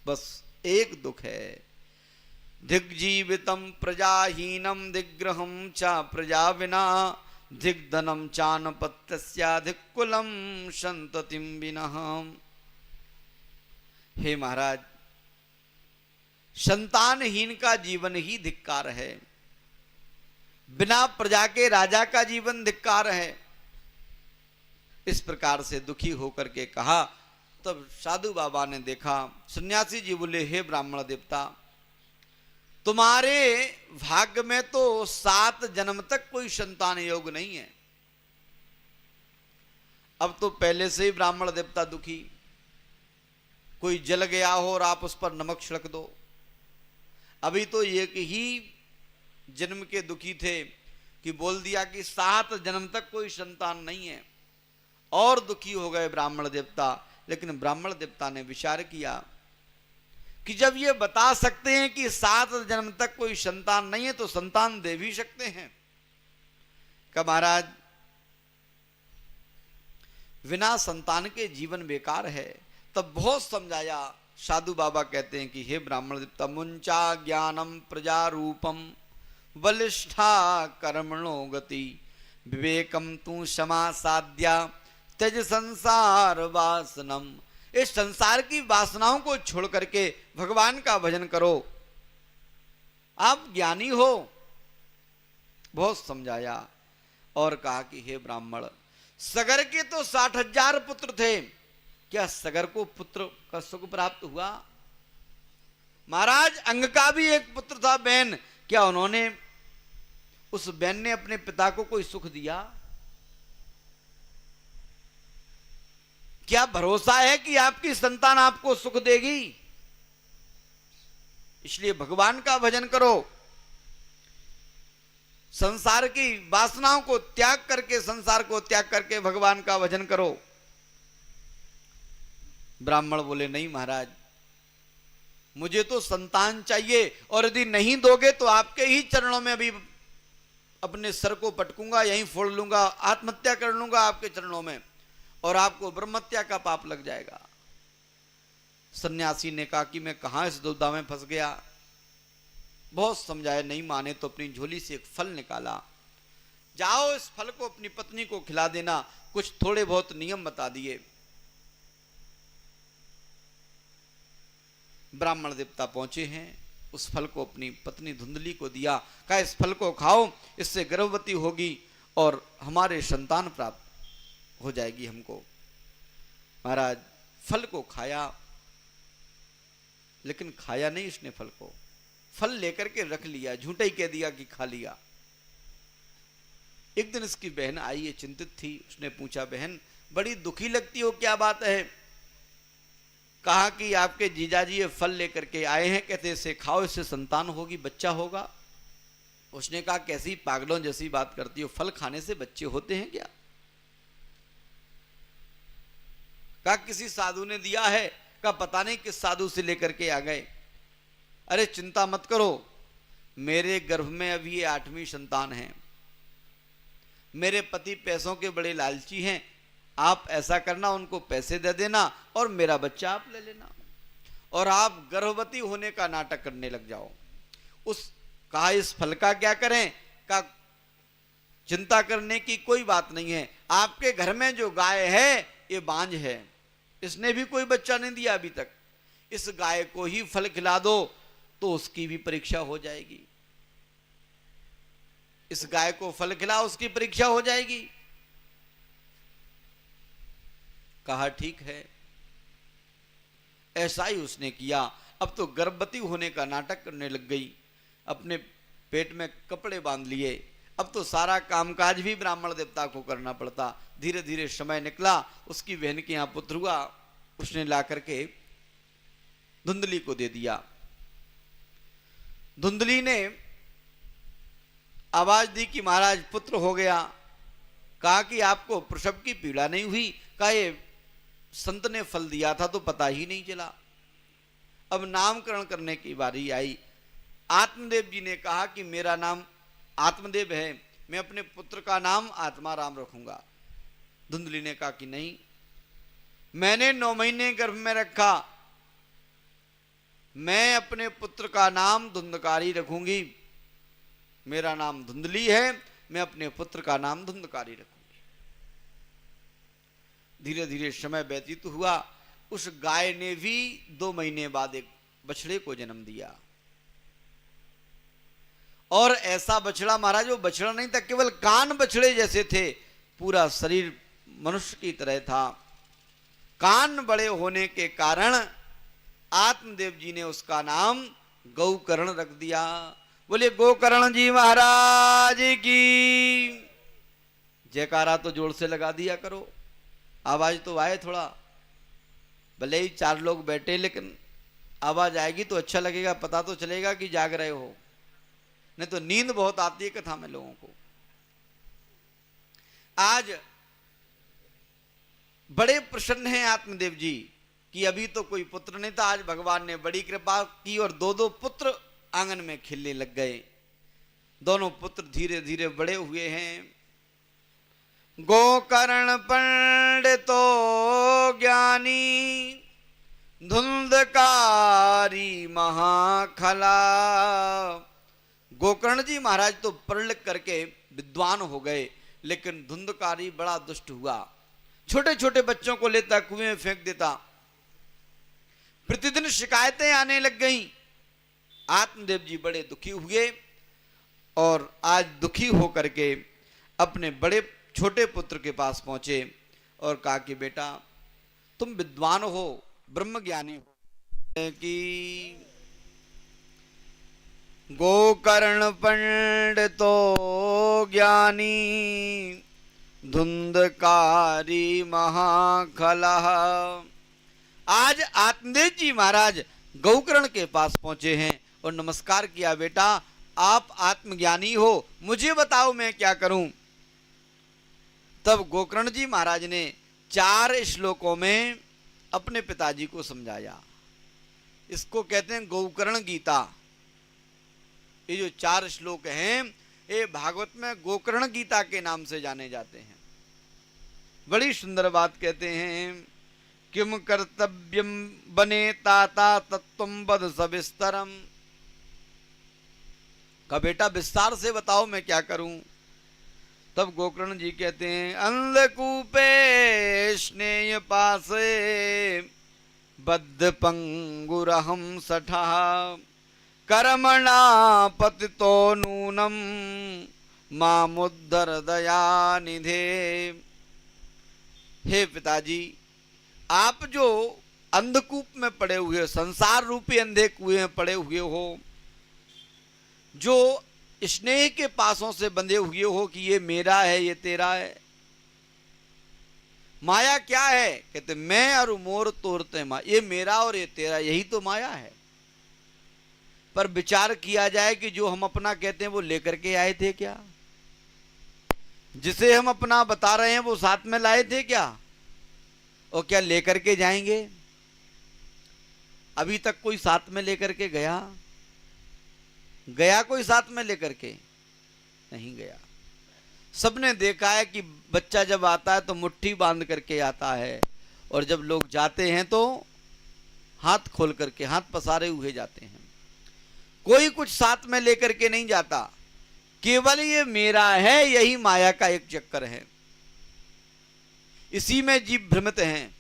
बस एक दुख है। दिग्जीवितम प्रजाहीनम दिग्ग्रहम चा प्रजा विना दिग्धनम चानपत्यस्या दिक्कुलम संततिम विनः। हे महाराज, संतानहीन का जीवन ही धिक्कार है। बिना प्रजा के राजा का जीवन धिक्कार है। इस प्रकार से दुखी होकर के कहा। तब साधु बाबा ने देखा, सन्यासी जी बोले, हे ब्राह्मण देवता, तुम्हारे भाग्य में तो 7 जन्म तक कोई संतान योग नहीं है। अब तो पहले से ही ब्राह्मण देवता दुखी, कोई जल गया हो और आप उस पर नमक छिड़क दो। अभी तो एक ही जन्म के दुखी थे, कि बोल दिया कि 7 जन्म तक कोई संतान नहीं है, और दुखी हो गए ब्राह्मण देवता। लेकिन ब्राह्मण देवता ने विचार किया कि जब ये बता सकते हैं कि 7 जन्म तक कोई संतान नहीं है, तो संतान दे भी सकते हैं। कि महाराज बिना संतान के जीवन बेकार है। तब बहुत समझाया। साधु बाबा कहते हैं कि हे ब्राह्मण देवता, मुंचा ज्ञानम प्रजा रूपम बलिष्ठा कर्मणो गति विवेकम तू क्षमा साध्या त्यज संसार वासनम। इस संसार की वासनाओं को छोड़ करके भगवान का भजन करो, आप ज्ञानी हो। बहुत समझाया और कहा कि हे ब्राह्मण, सगर के तो 60,000 पुत्र थे, क्या सगर को पुत्र का सुख प्राप्त हुआ? महाराज अंग का भी एक पुत्र था, बहन, क्या उन्होंने, उस बहन ने अपने पिता को कोई सुख दिया? क्या भरोसा है कि आपकी संतान आपको सुख देगी? इसलिए भगवान का भजन करो, संसार की वासनाओं को त्याग करके, संसार को त्याग करके भगवान का भजन करो। ब्राह्मण बोले, नहीं महाराज, मुझे तो संतान चाहिए, और यदि नहीं दोगे तो आपके ही चरणों में अभी अपने सर को पटकूंगा, यहीं फोड़ लूंगा, आत्महत्या कर लूंगा आपके चरणों में, और आपको ब्रह्महत्या का पाप लग जाएगा। सन्यासी ने कहा कि मैं कहां इस दुविधा में फंस गया। बहुत समझाया, नहीं माने तो अपनी झोली से एक फल निकाला। जाओ इस फल को अपनी पत्नी को खिला देना। कुछ थोड़े बहुत नियम बता दिए। ब्राह्मण देवता पहुंचे हैं, उस फल को अपनी पत्नी धुंधली को दिया। कहा इस फल को खाओ, इससे गर्भवती होगी और हमारे संतान प्राप्त हो जाएगी हमको। महाराज फल को खाया, लेकिन खाया नहीं इसने फल को, फल लेकर के रख लिया, झूठा ही कह दिया कि खा लिया। एक दिन इसकी बहन आई है, चिंतित थी। उसने पूछा, बहन बड़ी दुखी लगती हो, क्या बात है? कहा कि आपके जीजाजी ये फल लेकर के आए हैं, कहते इसे खाओ, इससे संतान होगी, बच्चा होगा। उसने कहा कैसी पागलों जैसी बात करती हो, फल खाने से बच्चे होते हैं क्या? कहा किसी साधु ने दिया है। कहा पता नहीं किस साधु से लेकर के आ गए। अरे चिंता मत करो, मेरे गर्भ में अभी ये 8वीं संतान है। मेरे पति पैसों के बड़े लालची हैं, आप ऐसा करना, उनको पैसे दे देना और मेरा बच्चा आप ले लेना, और आप गर्भवती होने का नाटक करने लग जाओ। कहा इस फल का क्या करें? कहा चिंता करने की कोई बात नहीं है, आपके घर में जो गाय है ये बांझ है, इसने भी कोई बच्चा नहीं दिया अभी तक। इस गाय को ही फल खिला दो तो उसकी भी परीक्षा हो जाएगी। इस गाय को फल खिलाओ, उसकी परीक्षा हो जाएगी। कहा ठीक है। ऐसा ही उसने किया। अब तो गर्भवती होने का नाटक करने लग गई, अपने पेट में कपड़े बांध लिए। अब तो सारा कामकाज भी ब्राह्मण देवता को करना पड़ता। धीरे धीरे समय निकला, उसकी बहन के यहां पुत्र हुआ। उसने ला करके धुंधली को दे दिया। धुंधली ने आवाज दी कि महाराज पुत्र हो गया। कहा कि आपको प्रसव की पीड़ा नहीं हुई? कहा ये संत ने फल दिया था तो पता ही नहीं चला। अब नामकरण करने की बारी आई। आत्मदेव जी ने कहा कि मेरा नाम आत्मदेव है, मैं अपने पुत्र का नाम आत्माराम रखूंगा। धुंधली ने कहा कि नहीं, मैंने 9 महीने गर्भ में रखा, मैं अपने पुत्र का नाम धुंधकारी रखूंगी। मेरा नाम धुंधली है, मैं अपने पुत्र का नाम धुंधकारी रखूंगी। धीरे धीरे समय व्यतीत हुआ। उस गाय ने भी 2 महीने बाद एक बछड़े को जन्म दिया। और ऐसा बछड़ा महाराज, वो बछड़ा नहीं था, केवल कान बछड़े जैसे थे, पूरा शरीर मनुष्य की तरह था। कान बड़े होने के कारण आत्मदेव जी ने उसका नाम गौकर्ण रख दिया। बोले गोकर्ण जी महाराज की जयकारा तो जोर से लगा दिया करो, आवाज तो आए थोड़ा। भले ही 4 लोग बैठे, लेकिन आवाज आएगी तो अच्छा लगेगा, पता तो चलेगा कि जाग रहे हो। नहीं तो नींद बहुत आती है कथा में लोगों को। आज बड़े प्रसन्न हैं आत्मदेव जी कि अभी तो कोई पुत्र नहीं था, आज भगवान ने बड़ी कृपा की और दो दो पुत्र आंगन में खिलने लग गए। दोनों पुत्र धीरे धीरे बड़े हुए हैं। गोकर्ण पंडितो ज्ञानी धुंधकारी महाखला। गोकर्ण जी महाराज तो पढ़ लिख करके विद्वान हो गए, लेकिन धुंधकारी बड़ा दुष्ट हुआ। छोटे छोटे बच्चों को लेता कुएं में फेंक देता। प्रतिदिन शिकायतें आने लग गईं। आत्मदेव जी बड़े दुखी हुए और आज दुखी होकर के अपने बड़े छोटे पुत्र के पास पहुंचे और कहा कि बेटा तुम विद्वान हो, ब्रह्मज्ञानी हो कि गोकर्ण पंडितो ज्ञानी धुंधकारी महाखलः। आज आत्मदेव जी महाराज गोकर्ण के पास पहुंचे हैं और नमस्कार किया। बेटा आप आत्मज्ञानी हो, मुझे बताओ मैं क्या करूं। तब गोकर्ण जी महाराज ने 4 श्लोकों में अपने पिताजी को समझाया। इसको कहते हैं गोकर्ण गीता। ये जो 4 श्लोक हैं ये भागवत में गोकर्ण गीता के नाम से जाने जाते हैं। बड़ी सुंदर बात कहते हैं। किम कर्तव्यम बने ताता तत्वम बद सविस्तरम। का बेटा विस्तार से बताओ मैं क्या करूं। तब गोकर्ण जी कहते हैं अंधकूपे स्नेह पासे बद्ध पंगुरहम सठा कर्मणा पतितो नूनम मामुद्धर दया निधे। हे पिताजी आप जो अंधकूप में पड़े हुए, संसार रूपी अंधे कुएं में पड़े हुए हो, जो स्नेह के पासों से बंधे हुए हो कि ये मेरा है ये तेरा है। माया क्या है? कहते मैं और मोर तोड़ते माँ, ये मेरा और ये तेरा, यही तो माया है। पर विचार किया जाए कि जो हम अपना कहते हैं वो लेकर के आए थे क्या? जिसे हम अपना बता रहे हैं वो साथ में लाए थे क्या? और क्या लेकर के जाएंगे? अभी तक कोई साथ में लेकर के गया? कोई साथ में लेकर के नहीं गया। सबने देखा है कि बच्चा जब आता है तो मुट्ठी बांध करके आता है और जब लोग जाते हैं तो हाथ खोल करके, हाथ पसारे हुए जाते हैं। कोई कुछ साथ में लेकर के नहीं जाता। केवल ये मेरा है, यही माया का एक चक्कर है। इसी में जीव भ्रमित हैं।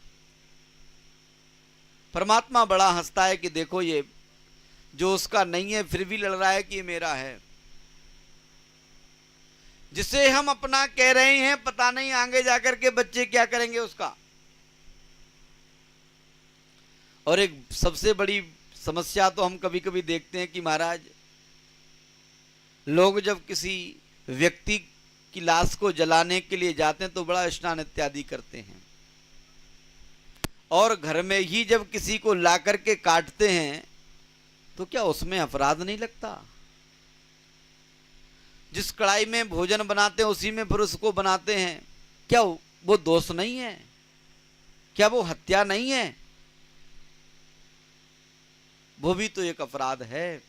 परमात्मा बड़ा हंसता है कि देखो ये जो उसका नहीं है फिर भी लड़ रहा है कि ये मेरा है। जिसे हम अपना कह रहे हैं पता नहीं आगे जाकर के बच्चे क्या करेंगे उसका। और एक सबसे बड़ी समस्या तो हम कभी कभी देखते हैं कि महाराज लोग जब किसी व्यक्ति की लाश को जलाने के लिए जाते हैं तो बड़ा स्नान इत्यादि करते हैं, और घर में ही जब किसी को ला करके काटते हैं तो क्या उसमें अपराध नहीं लगता? जिस कढ़ाई में भोजन बनाते हैं उसी में फिर उसको बनाते हैं, क्या वो दोष नहीं है? क्या वो हत्या नहीं है? वो भी तो एक अपराध है।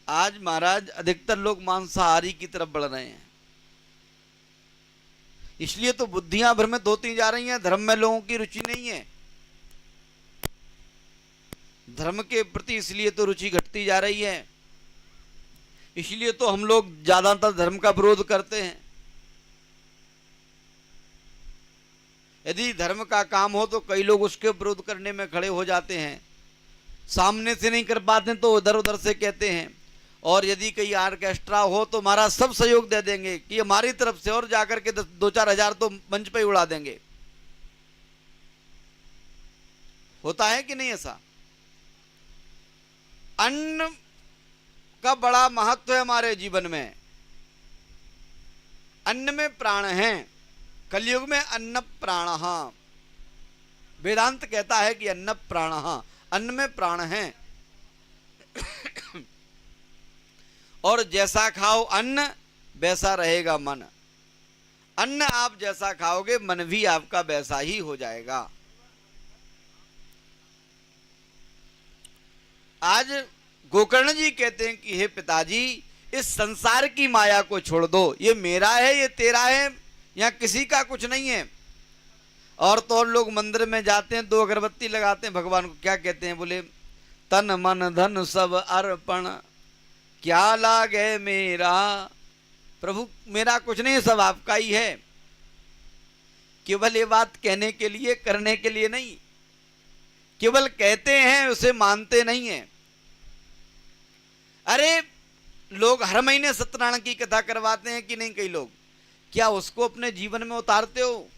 आज महाराज अधिकतर लोग मांसाहारी की तरफ बढ़ रहे हैं, इसलिए तो बुद्धियां भ्रमित होती जा रही हैं। धर्म में लोगों की रुचि नहीं है। धर्म के प्रति इसलिए तो रुचि घटती जा रही है, इसलिए तो हम लोग ज्यादातर धर्म का विरोध करते हैं। यदि धर्म का काम हो तो कई लोग उसके विरोध करने में खड़े हो जाते हैं। सामने से नहीं कर पाते तो उधर उधर से कहते हैं। और यदि कहीं ऑर्केस्ट्रा हो तो महाराज सब सहयोग दे देंगे कि हमारी तरफ से, और जाकर के 2-4 हजार तो मंच पे ही उड़ा देंगे। होता है कि नहीं ऐसा? अन्न का बड़ा महत्व है हमारे जीवन में। अन्न में प्राण है। कलयुग में अन्न प्राणः। वेदांत कहता है कि अन्न प्राणः, अन्न में प्राण है। और जैसा खाओ अन्न वैसा रहेगा मन। अन्न आप जैसा खाओगे मन भी आपका वैसा ही हो जाएगा। आज गोकर्ण जी कहते हैं कि हे पिताजी, इस संसार की माया को छोड़ दो, ये मेरा है, ये तेरा है, यहाँ किसी का कुछ नहीं है। और तो और लोग मंदिर में जाते हैं, 2 अगरबत्ती लगाते हैं, भगवान को क्या कहते हैं, बोले तन मन धन सब अर्पण क्या लागे मेरा। प्रभु मेरा कुछ नहीं, सब आपका ही है। केवल ये बात कहने के लिए, करने के लिए नहीं, केवल कहते हैं, उसे मानते नहीं है। अरे लोग हर महीने सत्यनारायण की कथा करवाते हैं कि नहीं कई लोग, क्या उसको अपने जीवन में उतारते हो?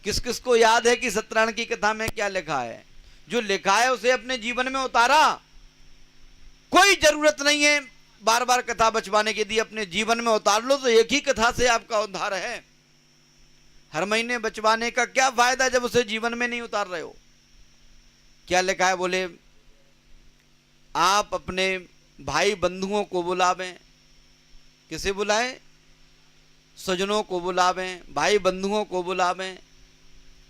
किस किस को याद है कि सत्यनारायण की कथा में क्या लिखा है? जो लिखा है उसे अपने जीवन में उतारा। कोई जरूरत नहीं है बार बार कथा बचवाने के लिए, अपने जीवन में उतार लो तो एक ही कथा से आपका उद्धार है। हर महीने बचवाने का क्या फायदा जब उसे जीवन में नहीं उतार रहे हो? क्या लिखा है? बोले आप अपने भाई बंधुओं को बुलावें। किसे बुलाएं? स्वजनों को बुलावें, भाई बंधुओं को बुलावें,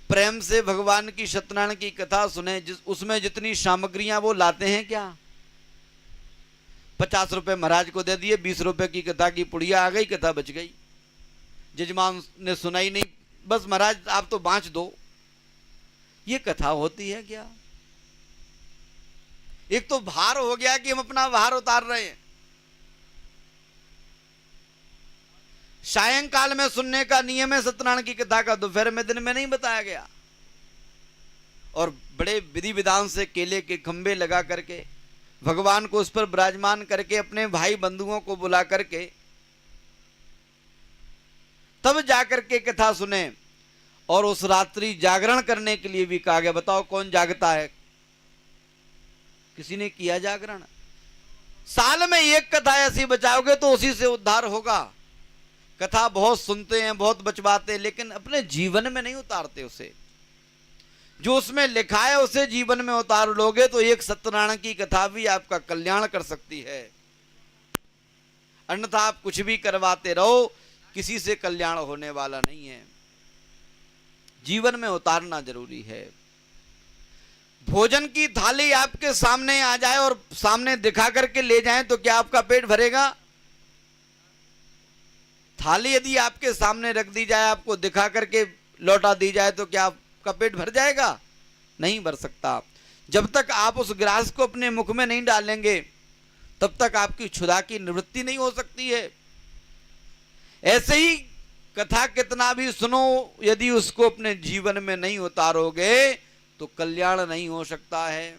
प्रेम से भगवान की सत्यनारायण की कथा सुने। उसमें जितनी सामग्रियां वो लाते हैं क्या? 50 रुपए महाराज को दे दिए, 20 रुपए की कथा की पुड़िया आ गई, कथा बच गई, जजमान ने सुनाई नहीं, बस महाराज आप तो बांच दो। ये कथा होती है क्या? एक तो भार हो गया कि हम अपना भार उतार रहे हैं। सायंकाल में सुनने का नियम है सत्यनारायण की कथा का, दोपहर में दिन में नहीं बताया गया। और बड़े विधि विधान से केले के खंबे लगा करके भगवान को उस पर विराजमान करके अपने भाई बंधुओं को बुला करके तब जाकर के कथा सुने। और उस रात्रि जागरण करने के लिए भी कहा गया। बताओ कौन जागता है? किसी ने किया जागरण? साल में एक कथा ऐसी बचाओगे तो उसी से उद्धार होगा। कथा बहुत सुनते हैं, बहुत बचवाते हैं, लेकिन अपने जीवन में नहीं उतारते उसे। जो उसमें लिखा है उसे जीवन में उतार लोगे तो एक सत्यनारायण की कथा भी आपका कल्याण कर सकती है। अन्यथा आप कुछ भी करवाते रहो, किसी से कल्याण होने वाला नहीं है। जीवन में उतारना जरूरी है। भोजन की थाली आपके सामने आ जाए और सामने दिखा करके ले जाएं तो क्या आपका पेट भरेगा? थाली यदि आपके सामने रख दी जाए, आपको दिखा करके लौटा दी जाए तो क्या आपका पेट भर जाएगा? नहीं भर सकता। जब तक आप उस ग्रास को अपने मुख में नहीं डालेंगे तब तक आपकी क्षुधा की निवृत्ति नहीं हो सकती है। ऐसे ही कथा कितना भी सुनो, यदि उसको अपने जीवन में नहीं उतारोगे तो कल्याण नहीं हो सकता है।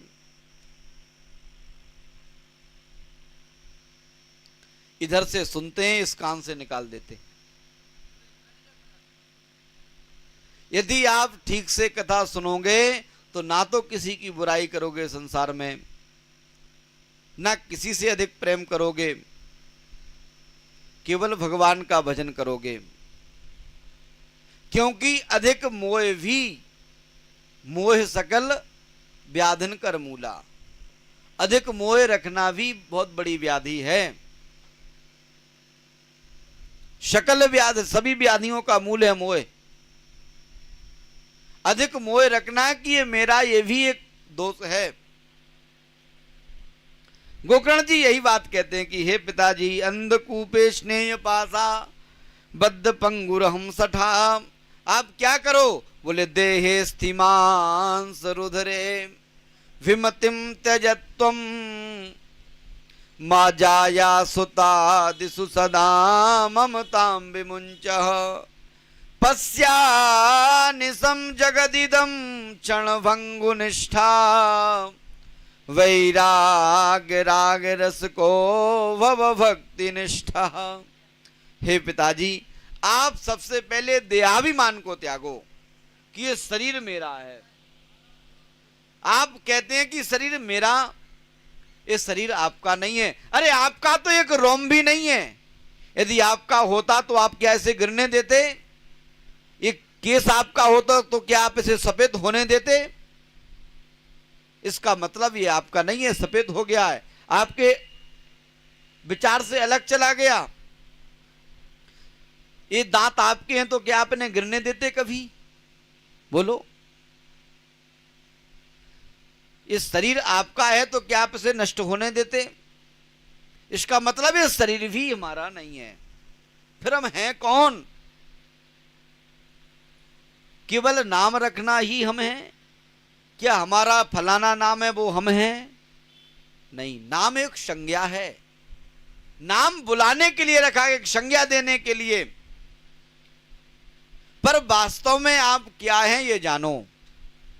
इधर से सुनते हैं, इस कान से निकाल देते। यदि आप ठीक से कथा सुनोगे तो ना तो किसी की बुराई करोगे संसार में, ना किसी से अधिक प्रेम करोगे, केवल भगवान का भजन करोगे। क्योंकि अधिक मोह भी मोह सकल व्याधिन कर मूला। अधिक मोह रखना भी बहुत बड़ी व्याधि है। सकल व्याधि, सभी व्याधियों का मूल है मोह। अधिक मोह रखना कि ये मेरा, ये भी एक दोष है। गोकर्ण जी यही बात कहते हैं कि हे पिताजी, अंधकूपे स्नेह पासा बद्ध पंगुर हम सठा। आप क्या करो? बोले देहे स्थिमान सरुधरे विमतिम त्यजत्वम मा जाया सुता दिशु सदा ममताम विमुंचः पश्यानिसं जगदिदं क्षणभंगुनिष्ठा वैराग्य राग रस को भव भक्ति निष्ठा। हे पिताजी, आप सबसे पहले देहाभिमान को त्यागो कि ये शरीर मेरा है। आप कहते हैं कि शरीर मेरा, ये शरीर आपका नहीं है। अरे आपका तो एक रोम भी नहीं है। यदि आपका होता तो आप क्या ऐसे गिरने देते? ये केस आपका होता तो क्या आप इसे सफेद होने देते? इसका मतलब ये आपका नहीं है, सफेद हो गया है। आपके विचार से अलग चला गया। ये दांत आपके हैं तो क्या आपने गिरने देते कभी? बोलो। ये शरीर आपका है तो क्या आप इसे नष्ट होने देते? इसका मतलब ये शरीर भी हमारा नहीं है। फिर हम हैं कौन? केवल नाम रखना ही हम हैं? क्या हमारा फलाना नाम है वो हम हैं? नहीं, नाम एक संज्ञा है। नाम बुलाने के लिए रखा है, एक संज्ञा देने के लिए। पर वास्तव में आप क्या हैं ये जानो,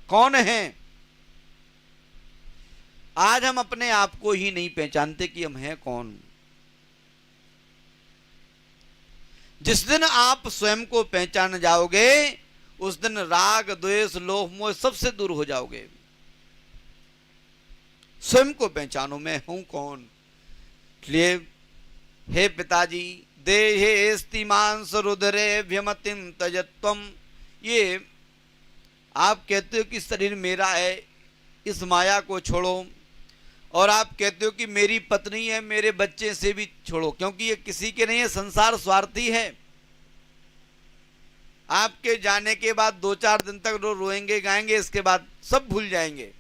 कौन हैं? आज हम अपने आप को ही नहीं पहचानते कि हम हैं कौन। जिस दिन आप स्वयं को पहचान जाओगे उस दिन राग द्वेष लोभ मोह सबसे दूर हो जाओगे। स्वयं को पहचानो, मैं हूं कौन। इसलिए हे पिताजी, देहे अस्ति मांस रुद्रे व्यमतिम तजत्वम, ये आप कहते हो कि शरीर मेरा है, इस माया को छोड़ो। और आप कहते हो कि मेरी पत्नी है, मेरे बच्चे से भी छोड़ो, क्योंकि ये किसी के नहीं है, संसार स्वार्थी है। आपके जाने के बाद 2-4 दिन तक रोएंगे गाएंगे, इसके बाद सब भूल जाएंगे।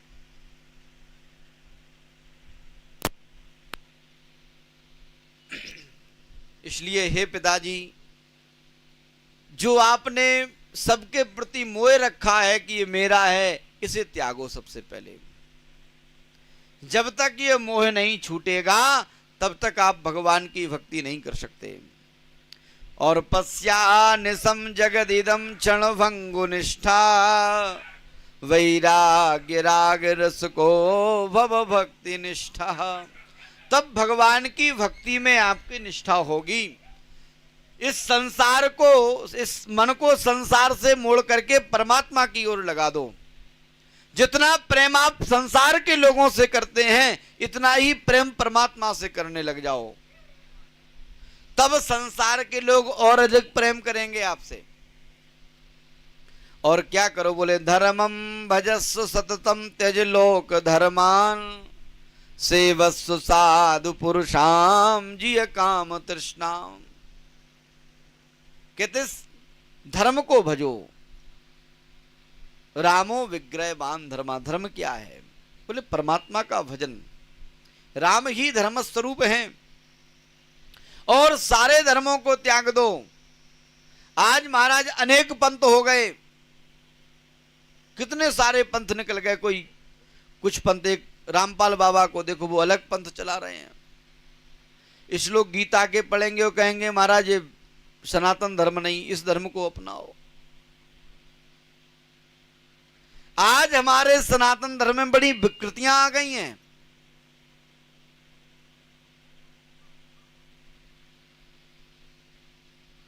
इसलिए हे पिताजी, जो आपने सबके प्रति मोह रखा है कि ये मेरा है, इसे त्यागो सबसे पहले। जब तक ये मोह नहीं छूटेगा तब तक आप भगवान की भक्ति नहीं कर सकते। और पश्या निसम जगदिदम क्षण भंगु निष्ठा, वैराग्य राग रस को भव भक्ति निष्ठा। तब भगवान की भक्ति में आपकी निष्ठा होगी। इस संसार को, इस मन को संसार से मोड़ करके परमात्मा की ओर लगा दो। जितना प्रेम आप संसार के लोगों से करते हैं इतना ही प्रेम परमात्मा से करने लग जाओ, तब संसार के लोग और अधिक प्रेम करेंगे आपसे। और क्या करो? बोले धर्मम भजस्व सततम त्यज लोक धर्मान, सेवस्व साधु पुरुषाम जिय काम तृष्णाम। कहते धर्म को भजो, रामो विग्रहवान धर्मा। धर्म क्या है? बोले परमात्मा का भजन। राम ही धर्म स्वरूप हैं। और सारे धर्मों को त्याग दो। आज महाराज अनेक पंथ हो गए, कितने सारे पंथ निकल गए। कोई कुछ पंथ, एक रामपाल बाबा को देखो, वो अलग पंथ चला रहे हैं। इस लोग गीता के पढ़ेंगे और कहेंगे महाराज ये सनातन धर्म नहीं, इस धर्म को अपनाओ। आज हमारे सनातन धर्म में बड़ी विकृतियां आ गई हैं।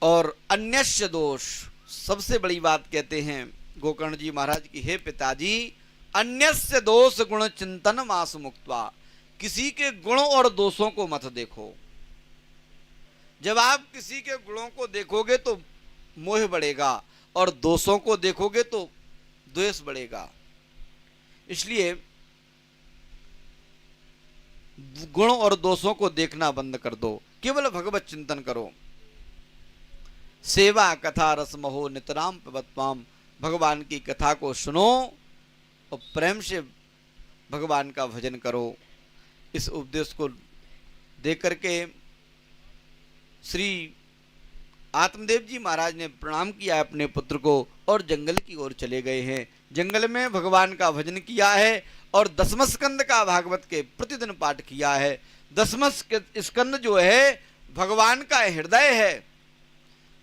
और अन्यस्य दोष, सबसे बड़ी बात कहते हैं गोकर्ण जी महाराज की, हे पिताजी, अन्यस्य दोष गुण चिंतन मास मुक्त्वा। किसी के गुण और दोषों को मत देखो। जब आप किसी के गुणों को देखोगे तो मोह बढ़ेगा, और दोषों को देखोगे तो द्वेष बढ़ेगा। इसलिए गुण और दोषों को देखना बंद कर दो, केवल भगवत चिंतन करो। सेवा कथा रसमहो नितराम पवत्वाम। भगवान की कथा को सुनो और प्रेम से भगवान का भजन करो। इस उपदेश को देकर के श्री आत्मदेव जी महाराज ने प्रणाम किया अपने पुत्र को और जंगल की ओर चले गए हैं। जंगल में भगवान का भजन किया है और 10वें स्कंद का भागवत के प्रतिदिन पाठ किया है। 10वां स्कंद जो है भगवान का हृदय है।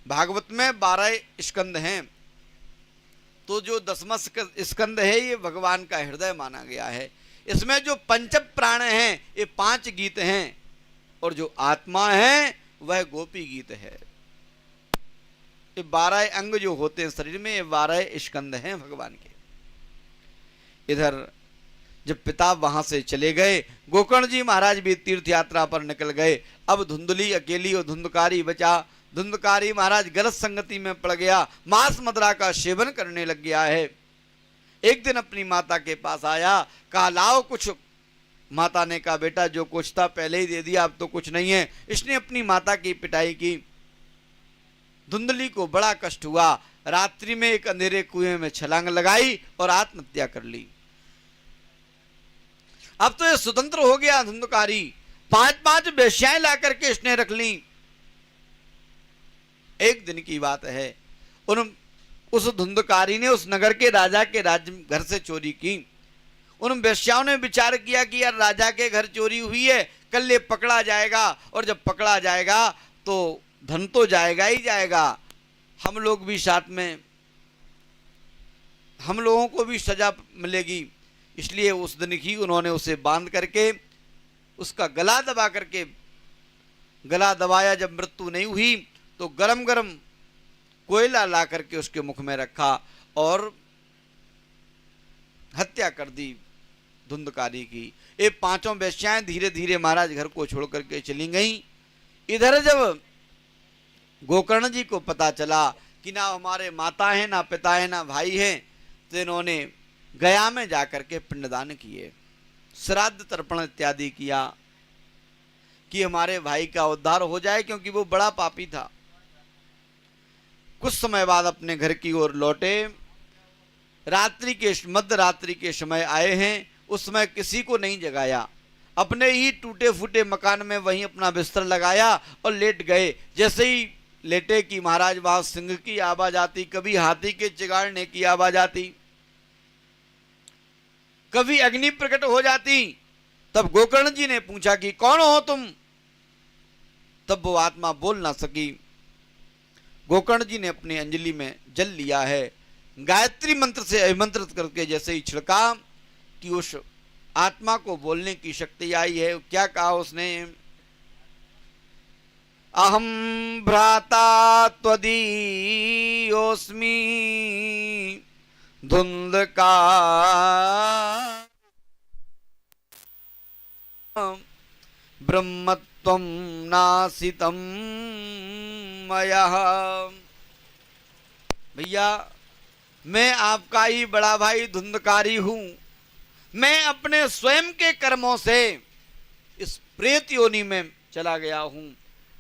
भागवत में 12 स्कंद हैं, तो जो 10वां स्कंद है ये भगवान का हृदय माना गया है। इसमें जो पंच प्राण हैं ये 5 गीत हैं, और जो आत्मा है वह गोपी गीत है। ये 12 अंग जो होते हैं शरीर में, ये 12 स्कंद हैं भगवान के। इधर जब पिता वहां से चले गए, गोकर्ण जी महाराज भी तीर्थ यात्रा पर निकल गए। अब धुंधली अकेली और धुंधकारी बचा। धुंधकारी महाराज गलत संगति में पड़ गया, मांस मदिरा का सेवन करने लग गया है। एक दिन अपनी माता के पास आया, कहा लाओ कुछ माता ने कहा बेटा जो कुछ था पहले ही दे दिया, अब तो कुछ नहीं है। इसने अपनी माता की पिटाई की। धुंधली को बड़ा कष्ट हुआ, रात्रि में एक अंधेरे कुएं में छलांग लगाई और आत्महत्या कर ली। अब तो ये स्वतंत्र हो गया धुंधकारी। 5-5 वेश्याएं ला करके इसने रख ली। एक दिन की बात है, उस धुंधकारी ने उस नगर के राजा के घर से चोरी की। उन वेश्याओं ने विचार किया कि यार राजा के घर चोरी हुई है, कल ये पकड़ा जाएगा, और जब पकड़ा जाएगा तो धन तो जाएगा ही जाएगा, हम लोग भी साथ में, हम लोगों को भी सजा मिलेगी। इसलिए उस दिन ही उन्होंने उसे बांध करके उसका गला दबा करके, गला दबाया। जब मृत्यु नहीं हुई तो गरम गरम कोयला ला करके उसके मुख में रखा और हत्या कर दी धुंधकारी की। ये 5 वेश्याएं धीरे धीरे महाराज घर को छोड़ करके चली गईं। इधर जब गोकर्ण जी को पता चला कि ना हमारे माता है, ना पिता है, ना भाई है, तो इन्होंने गया में जाकर के पिंडदान किए, श्राद्ध तर्पण इत्यादि किया कि हमारे भाई का उद्धार हो जाए, क्योंकि वो बड़ा पापी था। कुछ समय बाद अपने घर की ओर लौटे। रात्रि के मध्य रात्रि के समय आए हैं। उस समय किसी को नहीं जगाया, अपने ही टूटे फूटे मकान में वहीं अपना बिस्तर लगाया और लेट गए। जैसे ही लेटे कि महाराज वहां सिंह की आवाज आती, कभी हाथी के चिगाड़ने की आवाज आती, कभी अग्नि प्रकट हो जाती। तब गोकर्ण जी ने पूछा कि कौन हो तुम? तब वो आत्मा बोल ना सकी। गोकर्ण जी ने अपनी अंजलि में जल लिया है, गायत्री मंत्र से अभिमंत्रित करके जैसे ही छिड़का कि उस आत्मा को बोलने की शक्ति आई है। क्या कहा उसने? अहम भ्राता त्वदीयोस्मि धुंधका ब्रह्मत्वं नासितं मया। भैया मैं आपका ही बड़ा भाई धुंधकारी हूं। मैं अपने स्वयं के कर्मों से इस प्रेत योनि में चला गया हूं।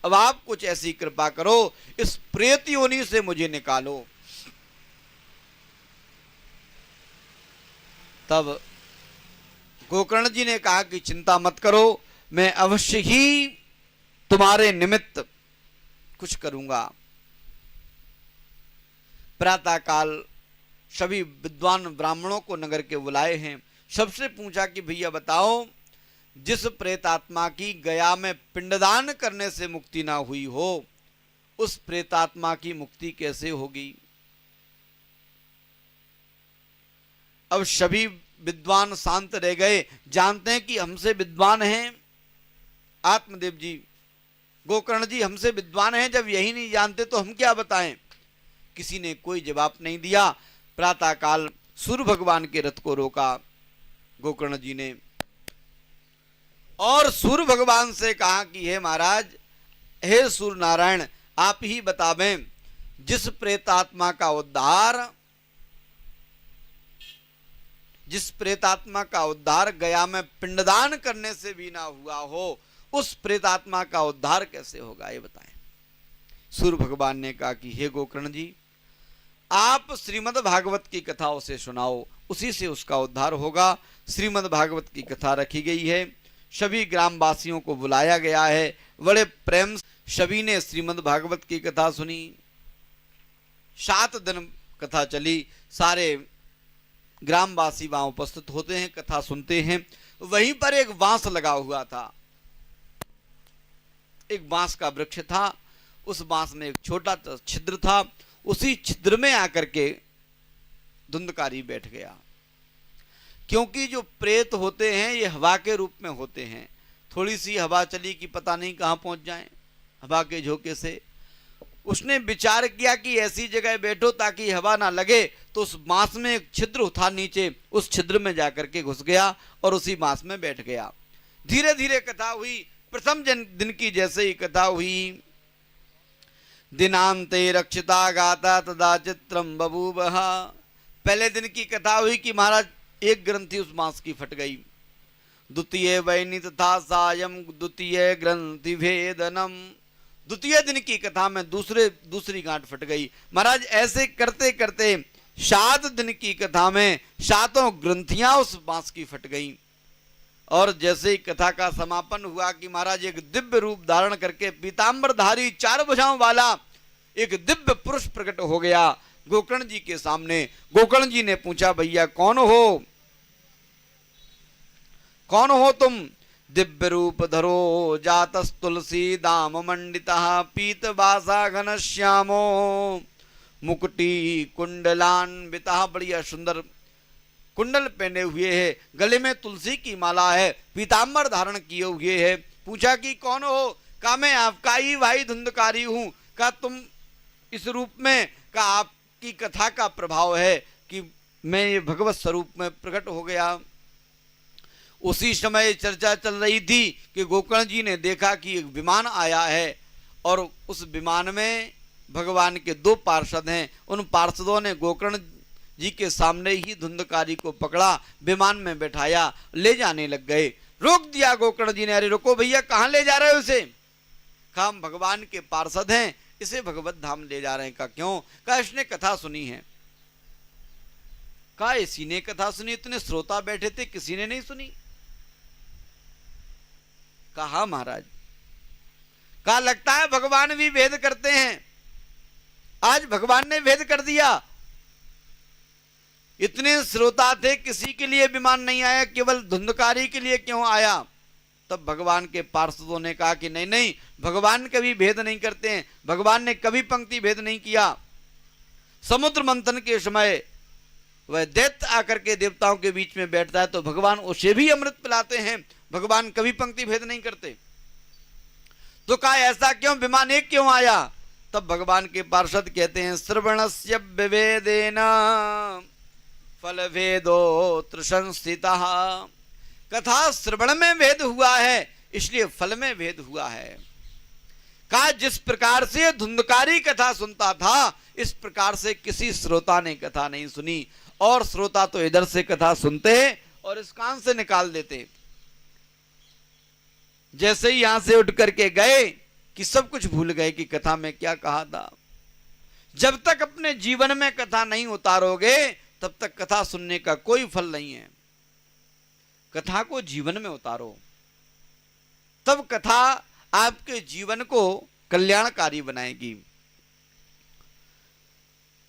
अब आप कुछ ऐसी कृपा करो, इस प्रेत योनि से मुझे निकालो। तब गोकर्ण जी ने कहा कि चिंता मत करो, मैं अवश्य ही तुम्हारे निमित्त कुछ करूंगा। प्रातः काल सभी विद्वान ब्राह्मणों को नगर के बुलाए हैं। सबसे पूछा कि भैया बताओ, जिस प्रेतात्मा की गया में पिंडदान करने से मुक्ति ना हुई हो, उस प्रेतात्मा की मुक्ति कैसे होगी? अब सभी विद्वान शांत रह गए। जानते हैं कि हमसे विद्वान हैं आत्मदेव जी, गोकर्ण जी हमसे विद्वान हैं। जब यही नहीं जानते तो हम क्या बताएं? किसी ने कोई जवाब नहीं दिया। प्रातः काल सूर्य भगवान के रथ को रोका गोकर्ण जी ने और सूर्य भगवान से कहा कि हे महाराज, हे सूर्य नारायण, आप ही बतावें, जिस प्रेतात्मा का उद्धार गया में पिंडदान करने से भी ना हुआ हो, उस प्रेतात्मा का उद्धार कैसे होगा, ये बताएं। सूर्य भगवान ने कहा कि हे गोकर्ण जी, आप श्रीमद् भागवत की कथा उसे सुनाओ, उसी से उसका उद्धार होगा। श्रीमद् भागवत की कथा रखी गई है, सभी ग्रामवासियों को बुलाया गया है। बड़े प्रेम सभी ने श्रीमद् भागवत की कथा सुनी। 7 दिन कथा चली। सारे ग्रामवासी वहां उपस्थित होते हैं, कथा सुनते हैं। वहीं पर एक बांस लगा हुआ था, एक बांस का वृक्ष था। उस बांस में एक छोटा छिद्र था। उसी छिद्र में आकर के धुंधकारी बैठ गया। क्योंकि जो प्रेत होते हैं ये हवा के रूप में होते हैं। थोड़ी सी हवा चली कि पता नहीं कहां पहुंच जाएं हवा के झोंके से। उसने विचार किया कि ऐसी जगह बैठो ताकि हवा ना लगे, तो उस बांस में एक छिद्र था नीचे, उस छिद्र में जाकर के घुस गया और उसी बांस में बैठ गया। धीरे धीरे कथा हुई। प्रथम दिन की जैसे ही कथा हुई, दिनांते रक्षिता गाता तदा चित्रम बभूवहा। पहले दिन की कथा हुई कि महाराज एक ग्रंथि उस बांस की फट गई। द्वितीय वैनी तथा सायं द्वितीय ग्रंथि भेदनम। द्वितीय दिन की कथा में दूसरी गांठ फट गई। महाराज ऐसे करते करते 7 दिन की कथा में 7 ग्रंथियां उस बांस की फट गईं। और जैसे ही कथा का समापन हुआ कि महाराज एक दिव्य रूप धारण करके पीतांबरधारी 4 भुजाओं वाला एक दिव्य पुरुष प्रकट हो गया गोकर्ण जी के सामने। गोकर्ण जी ने पूछा, भैया कौन हो, कौन हो तुम? दिव्य रूप धरो जातस तुलसी दाम मंडितः पीतवासा घनश्यामो मुकुटी कुंडलान्वितः। बढ़िया सुंदर कुंडल पहने हुए है, गले में तुलसी की माला है, पीतांबर धारण किए हुए है। पूछा कि कौन हो? कहा मैं आपका ही भाई धुंधकारी हूं। कहा तुम इस रूप में? कहा आपकी कथा का प्रभाव है कि मैं ये भगवत स्वरूप में प्रकट हो गया। उसी समय चर्चा चल रही थी कि गोकर्ण जी ने देखा कि एक विमान आया है और उस विमान में भगवान के 2 पार्षद हैं। उन पार्षदों ने गोकर्ण जी के सामने ही धुंधकारी को पकड़ा, विमान में बैठाया, ले जाने लग गए। रोक दिया गोकर्ण जी ने, अरे रुको भैया, कहाँ ले जा रहे हो इसे? कहा हम भगवान के पार्षद हैं, इसे भगवत धाम ले जा रहे हैं। कहा क्यों? कहा इसने कथा सुनी है। कहा इसी ने कथा सुनी? इतने श्रोता बैठे थे, किसी ने नहीं सुनी? कहा महाराज। कहा लगता है भगवान भी भेद करते हैं, आज भगवान ने भेद कर दिया। इतने श्रोता थे, किसी के लिए विमान नहीं आया, केवल धुंधकारी के लिए क्यों आया? तब भगवान के पार्षदों ने कहा कि नहीं नहीं, भगवान कभी भेद नहीं करते हैं, भगवान ने कभी पंक्ति भेद नहीं किया। समुद्र मंथन के समय वह दैत्य आकर के देवताओं के बीच में बैठता है तो भगवान उसे भी अमृत पिलाते हैं, भगवान कभी पंक्ति भेद नहीं करते। तो कहा ऐसा क्यों, विमान एक क्यों आया? तब भगवान के पार्षद कहते हैं श्रवणस्य विवेदेन फल भेदो त्रिसंस्थितः। कथा श्रवण में भेद हुआ है, इसलिए फल में भेद हुआ है। कहा जिस प्रकार से धुंधकारी कथा सुनता था, इस प्रकार से किसी श्रोता ने कथा नहीं सुनी। और श्रोता तो इधर से कथा सुनते और इस कान से निकाल देते। जैसे ही यहां से उठ करके गए कि सब कुछ भूल गए कि कथा में क्या कहा था। जब तक अपने जीवन में कथा नहीं उतारोगे तब तक कथा सुनने का कोई फल नहीं है। कथा को जीवन में उतारो, तब कथा आपके जीवन को कल्याणकारी बनाएगी।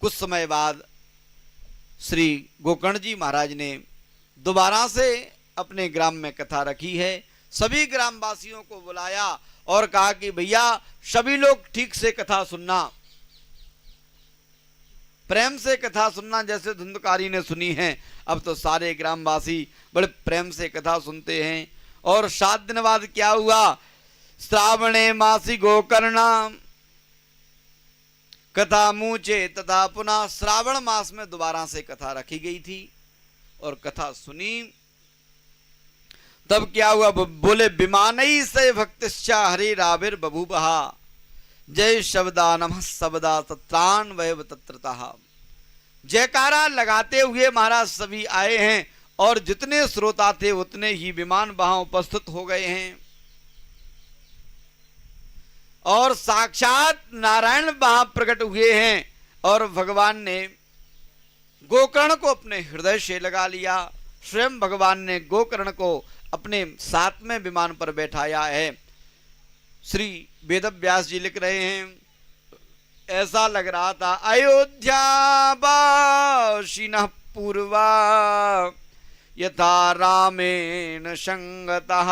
कुछ समय बाद श्री गोकर्ण जी महाराज ने दोबारा से अपने ग्राम में कथा रखी है। सभी ग्रामवासियों को बुलाया और कहा कि भैया सभी लोग ठीक से कथा सुनना, प्रेम से कथा सुनना, जैसे धुंधकारी ने सुनी है। अब तो सारे ग्रामवासी बड़े प्रेम से कथा सुनते हैं। और 7 दिन बाद क्या हुआ? श्रावणे मासी गोकर्णा कथा मुचे तथा पुनः। श्रावण मास में दोबारा से कथा रखी गई थी और कथा सुनी। तब क्या हुआ? बोले विमानई से भक्तिश्चा हरे राविर बभूवहा जय शब्दा नमः शब्दा तत्रान वैव तत्रतः। जयकारा लगाते हुए महाराज सभी आए हैं और जितने श्रोता थे उतने ही विमान वहां उपस्थित हो गए हैं। और साक्षात नारायण वहां प्रकट हुए हैं और भगवान ने गोकर्ण को अपने हृदय से लगा लिया। स्वयं भगवान ने गोकर्ण को अपने साथ में विमान पर बैठाया है। श्री वेदव्यास जी लिख रहे हैं, ऐसा लग रहा था अयोध्या वासिनः पूर्वा यथा रामेण संगतः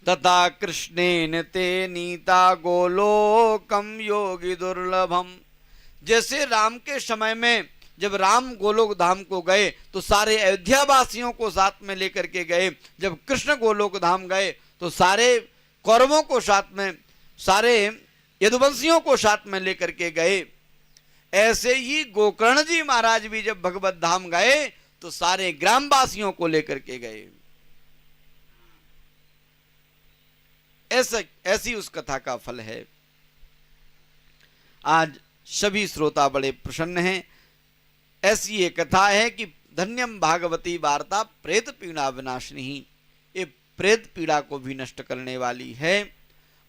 तथा कृष्णेन ते नीता गोलोकम योगी दुर्लभम। जैसे राम के समय में जब राम गोलोक धाम को गए तो सारे अयोध्या वासियों को साथ में लेकर के गए। जब कृष्ण गोलोक धाम गए तो सारे कौरवों को साथ में, सारे यदुवंशियों को साथ में लेकर के गए। ऐसे ही गोकर्ण जी महाराज भी जब भगवत धाम गए तो सारे ग्रामवासियों को लेकर के गए। ऐसी उस कथा का फल है। आज सभी श्रोता बड़े प्रसन्न हैं। ऐसी एक कथा है कि धन्यम भागवती वार्ता प्रेत पीड़ा विनाशिनी, ये प्रेत पीड़ा को भी नष्ट करने वाली है।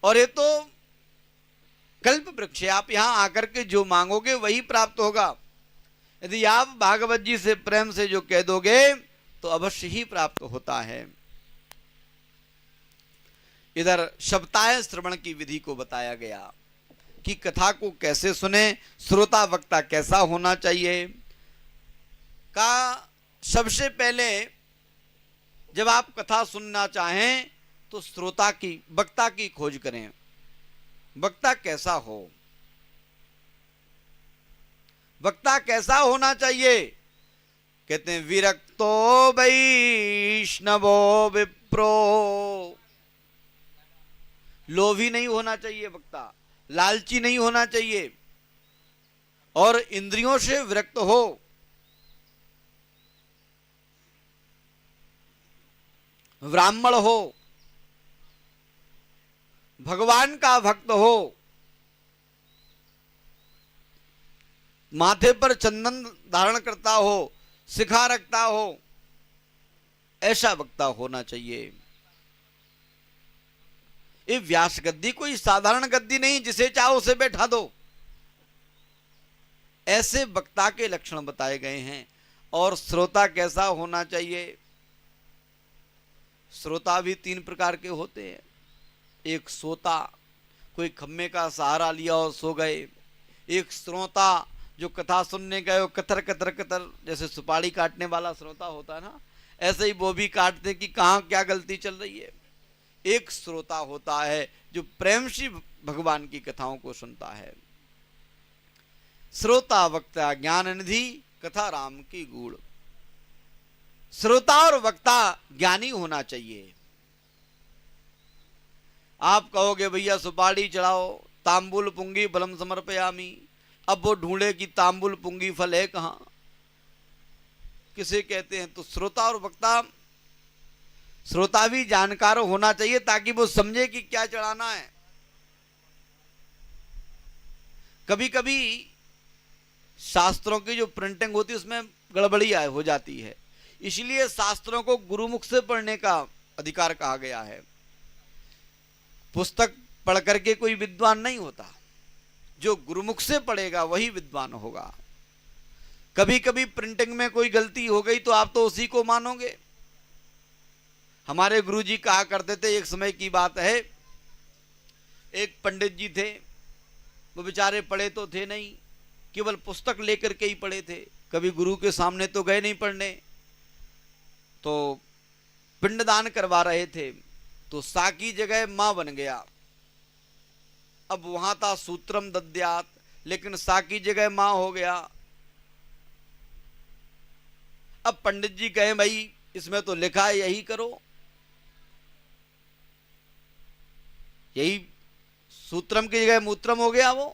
और ये तो कल्प वृक्ष है, आप यहां आकर के जो मांगोगे वही प्राप्त होगा। यदि आप भागवत जी से प्रेम से जो कह दोगे तो अवश्य ही प्राप्त होता है। इधर शब्दाय श्रवण की विधि को बताया गया कि कथा को कैसे सुने, श्रोता वक्ता कैसा होना चाहिए। का सबसे पहले जब आप कथा सुनना चाहें तो श्रोता की, वक्ता की खोज करें। वक्ता कैसा हो, वक्ता कैसा होना चाहिए? कहते हैं विरक्तो वैष्णवो विप्रो, लोभी नहीं होना चाहिए वक्ता, लालची नहीं होना चाहिए, और इंद्रियों से विरक्त हो। ब्राह्मण हो, भगवान का भक्त हो, माथे पर चंदन धारण करता हो, शिखा रखता हो, ऐसा वक्ता होना चाहिए। ये व्यास गद्दी कोई साधारण गद्दी नहीं जिसे चाहो उसे बैठा दो। ऐसे वक्ता के लक्षण बताए गए हैं। और श्रोता कैसा होना चाहिए? श्रोता भी तीन प्रकार के होते हैं। एक सोता, कोई खम्मे का सहारा लिया और सो गए। एक श्रोता जो कथा सुनने गए हो, कतर कतर कतर जैसे सुपारी काटने वाला श्रोता होता है ना, ऐसे ही वो भी काटते कि कहाँ क्या गलती चल रही है। एक श्रोता होता है जो प्रेम से भगवान की कथाओं को सुनता है। श्रोता वक्ता ज्ञान निधि, कथा राम की गूढ़। श्रोता और वक्ता ज्ञानी होना चाहिए। आप कहोगे भैया सुपारी चढ़ाओ, तांबुल पुंगी फलम समर्पयामी। अब वो ढूंढे कि तांबुल पुंगी फल है कहां, किसे कहते हैं? तो श्रोता और वक्ता, श्रोता भी जानकार होना चाहिए ताकि वो समझे कि क्या चढ़ाना है। कभी कभी शास्त्रों की जो प्रिंटिंग होती है उसमें गड़बड़ी हो जाती है, इसलिए शास्त्रों को गुरुमुख से पढ़ने का अधिकार कहा गया है। पुस्तक पढ़ करके कोई विद्वान नहीं होता, जो गुरुमुख से पढ़ेगा वही विद्वान होगा। कभी कभी प्रिंटिंग में कोई गलती हो गई तो आप तो उसी को मानोगे। हमारे गुरुजी कहा करते थे, एक समय की बात है, एक पंडित जी थे, वो बेचारे पढ़े तो थे नहीं, केवल पुस्तक लेकर के ही पढ़े थे, कभी गुरु के सामने तो गए नहीं पढ़ने। तो पिंडदान करवा रहे थे तो सा की जगह मां बन गया। अब वहां था सूत्रम दद्यात, लेकिन सा की जगह मां हो गया। अब पंडित जी कहे भाई इसमें तो लिखा है यही करो, यही सूत्रम की जगह मूत्रम हो गया वो।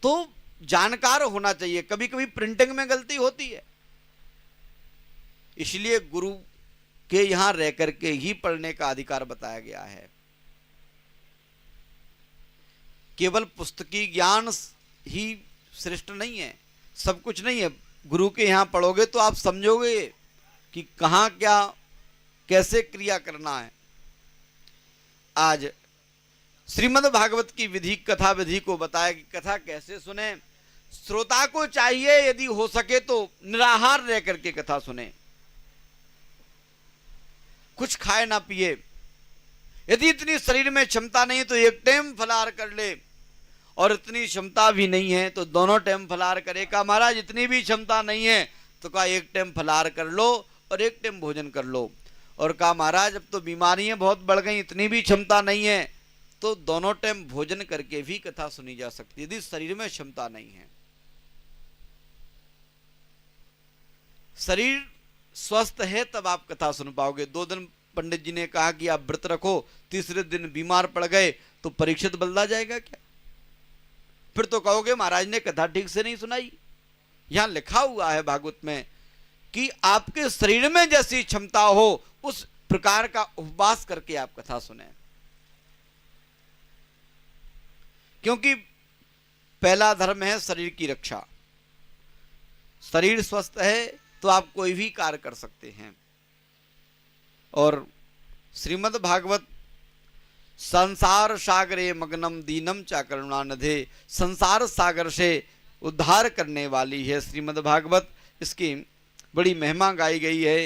तो जानकार होना चाहिए, कभी कभी प्रिंटिंग में गलती होती है, इसलिए गुरु के यहां रह करके ही पढ़ने का अधिकार बताया गया है। केवल पुस्तकी ज्ञान ही श्रेष्ठ नहीं है, सब कुछ नहीं है। गुरु के यहां पढ़ोगे तो आप समझोगे कि कहां क्या कैसे क्रिया करना है। आज श्रीमद् भागवत की विधि, कथा विधि को बताया कि कथा कैसे सुने। श्रोता को चाहिए यदि हो सके तो निराहार रह करके कथा सुने, कुछ खाए ना पिए। यदि इतनी शरीर में क्षमता नहीं तो एक टाइम फलाहार कर ले, और इतनी क्षमता भी नहीं है तो दोनों टाइम फलाहार करे। का महाराज इतनी भी क्षमता नहीं है तो कहा एक टाइम फलाहार कर लो और एक टाइम भोजन कर लो। और कहा महाराज अब तो बीमारियां बहुत बढ़ गई, इतनी भी क्षमता नहीं है तो दोनों टाइम भोजन करके भी कथा सुनी जा सकती है, यदि शरीर में क्षमता नहीं है। शरीर स्वस्थ है तब आप कथा सुन पाओगे। 2 दिन पंडित जी ने कहा कि आप व्रत रखो, तीसरे दिन बीमार पड़ गए तो परीक्षित बदला जाएगा क्या? फिर तो कहोगे महाराज ने कथा ठीक से नहीं सुनाई। यहां लिखा हुआ है भागवत में कि आपके शरीर में जैसी क्षमता हो उस प्रकार का उपवास करके आप कथा सुने, क्योंकि पहला धर्म है शरीर की रक्षा। शरीर स्वस्थ है तो आप कोई भी कार्य कर सकते हैं। और श्रीमद् भागवत संसार सागरे मग्नम दीनम चा करुणानिधे, संसार सागर से उद्धार करने वाली है श्रीमद् भागवत। इसकी बड़ी महिमा गाई गई है।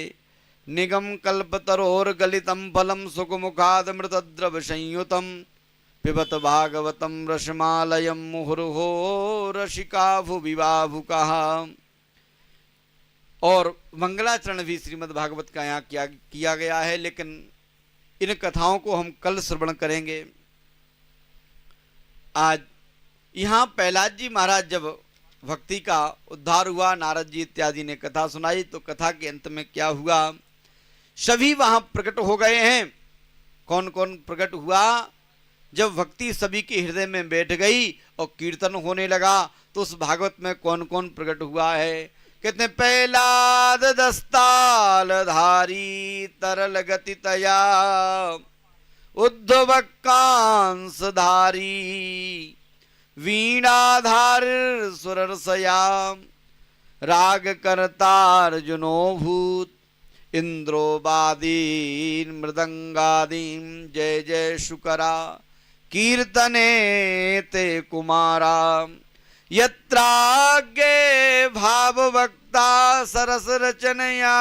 निगम कल्पतरोर गलितम फलम सुखमुखाद मृतद्रव संयुतम पिबत भागवतम रसमालयम मुहुर्हो रसिका भुविभावुका। और मंगलाचरण भी श्रीमद् भागवत का यहाँ किया गया है, लेकिन इन कथाओं को हम कल श्रवण करेंगे। आज यहाँ प्रहलाद जी महाराज जब भक्ति का उद्धार हुआ, नारद जी इत्यादि ने कथा सुनाई, तो कथा के अंत में क्या हुआ, सभी वहां प्रकट हो गए हैं। कौन कौन प्रकट हुआ, जब भक्ति सभी के हृदय में बैठ गई और कीर्तन होने लगा, तो उस भागवत में कौन कौन प्रकट हुआ है। कहते हैं प्रहलाद दस्ताल धारी तरल गति तया उद्धव कांस धारी वीणाधार सुरसया राग करतार्जुनो भूत इंद्रो वादीन मृदंगादीन जय जय शुकरा कीर्तने ते कुमारा यत्राग्ये भाववक्ता सरस रचनया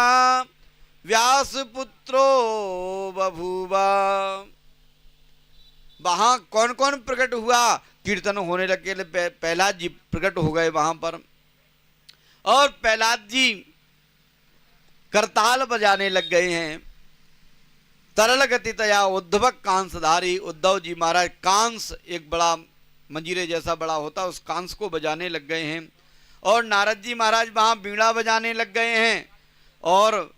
व्यास पुत्रो बभूवा। वहां कौन कौन प्रकट हुआ, कीर्तन होने लगे, प्रहलाद जी प्रकट हो गए वहां पर। और प्रहलाद जी करताल बजाने लग गए हैं। तरल गति तया उद्धव कांसधारी, उद्धव जी महाराज कांस एक बड़ा मंजीरे जैसा बड़ा होता, उस कांस को बजाने लग गए हैं। और नारद जी महाराज वहां बीड़ा बजाने लग गए हैं। और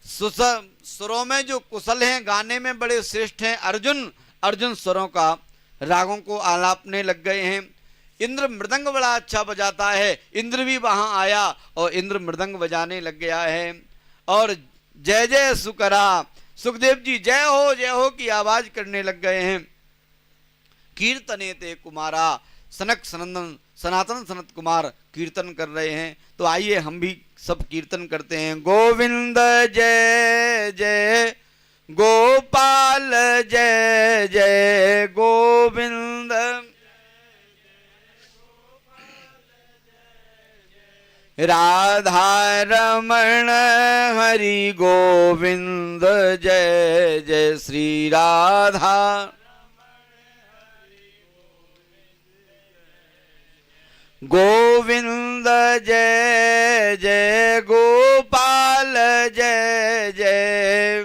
सुरों में जो कुशल हैं, गाने में बड़े श्रेष्ठ हैं, अर्जुन स्वरों का रागों को आलापने लग गए हैं। इंद्र मृदंग बड़ा अच्छा बजाता है, इंद्र भी वहां आया और इंद्र मृदंग बजाने लग गया है। और जय जय सुकरा, सुखदेव जी जय हो की आवाज करने लग गए हैं। कीर्तने ते कुमारा, सनक सनंदन सनातन सनत कुमार कीर्तन कर रहे हैं। तो आइए हम भी सब कीर्तन करते हैं। गोविंद जय जय गोपाल जय जय गोविंद, राधा रमण हरि गोविंद जय जय श्री राधा, गोविंद जय जय गोपाल जय जय,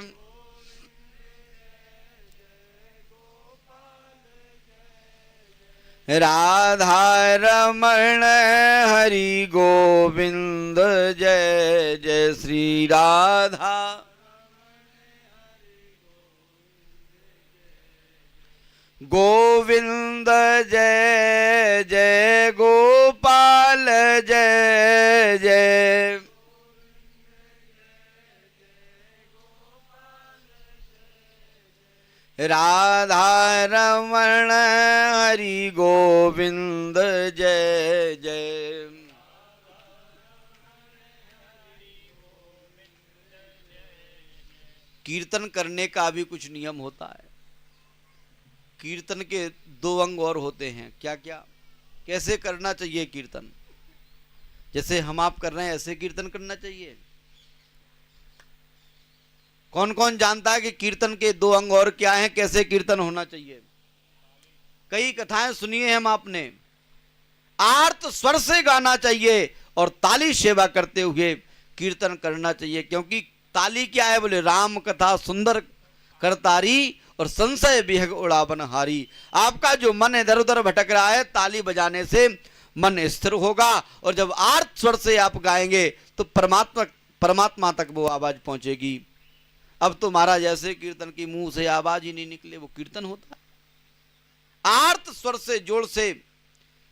राधा रमण हरि गोविंद जय जय श्री राधा, गोविंद जय जय गोपाल जय जय, राधा रमण हरि गोविंद जय जय। कीर्तन करने का भी कुछ नियम होता है। कीर्तन के दो अंग और होते हैं। क्या क्या, कैसे करना चाहिए कीर्तन? जैसे हम आप कर रहे हैं ऐसे कीर्तन करना चाहिए। कौन कौन जानता है कि कीर्तन के दो अंग और क्या हैं, कैसे कीर्तन होना चाहिए? कई कथाएं सुनी है हम आपने। आर्त स्वर से गाना चाहिए और ताली सेवा करते हुए कीर्तन करना चाहिए। क्योंकि ताली क्या है, बोले राम कथा सुंदर करतारी और संशय विहग उड़ावन हारी। आपका जो मन इधर उधर भटक रहा है, ताली बजाने से मन स्थिर होगा। और जब आर्त स्वर से आप गाएंगे तो परमात्मा तक वो आवाज पहुंचेगी। अब तो महाराज ऐसे कीर्तन की मुंह से आवाज ही नहीं निकले, वो कीर्तन होता है? आर्त स्वर से जोर से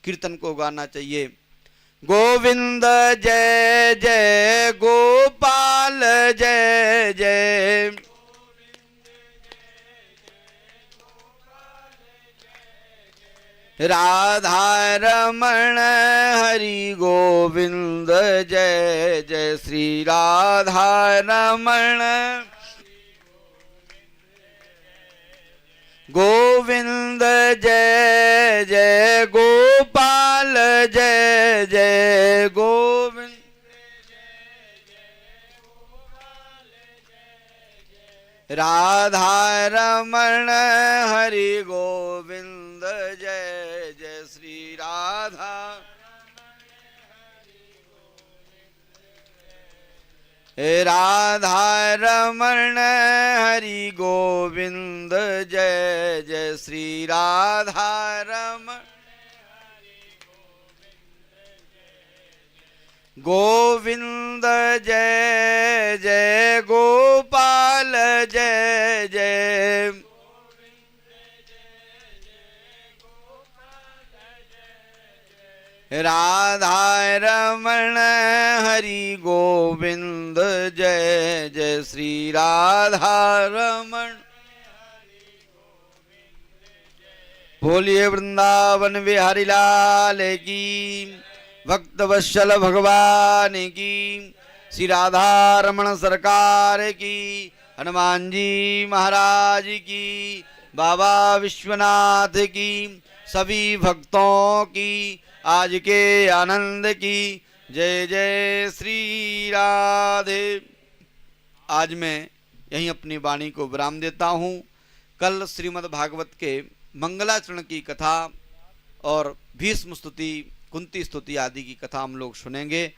कीर्तन को गाना चाहिए। गोविंद जय जय गोपाल जय जय, राधा रमण हरि गोविंद जय जय श्री राधा रमण गोविंद जय जय गोपाल जय जय गोविंद राधा रमण हरि गोविंद जय जय श्री राधा राधा रमण हरि गोविंद जय जय श्री राधा रमण गोविंद जय जय गोपाल जय जय राधा रमण हरि गोविंद जय जय श्री राधा रमण बोलिए वृंदावन बिहारी लाल की भक्तवत्सल भगवान की श्री राधा रमण सरकार की हनुमान जी महाराज की बाबा विश्वनाथ की सभी भक्तों की आज के आनंद की जय जय श्री राधे। आज मैं यहीं अपनी वाणी को विराम देता हूँ। कल श्रीमद् भागवत के मंगलाचरण की कथा और भीष्म स्तुति कुंती स्तुति आदि की कथा हम लोग सुनेंगे।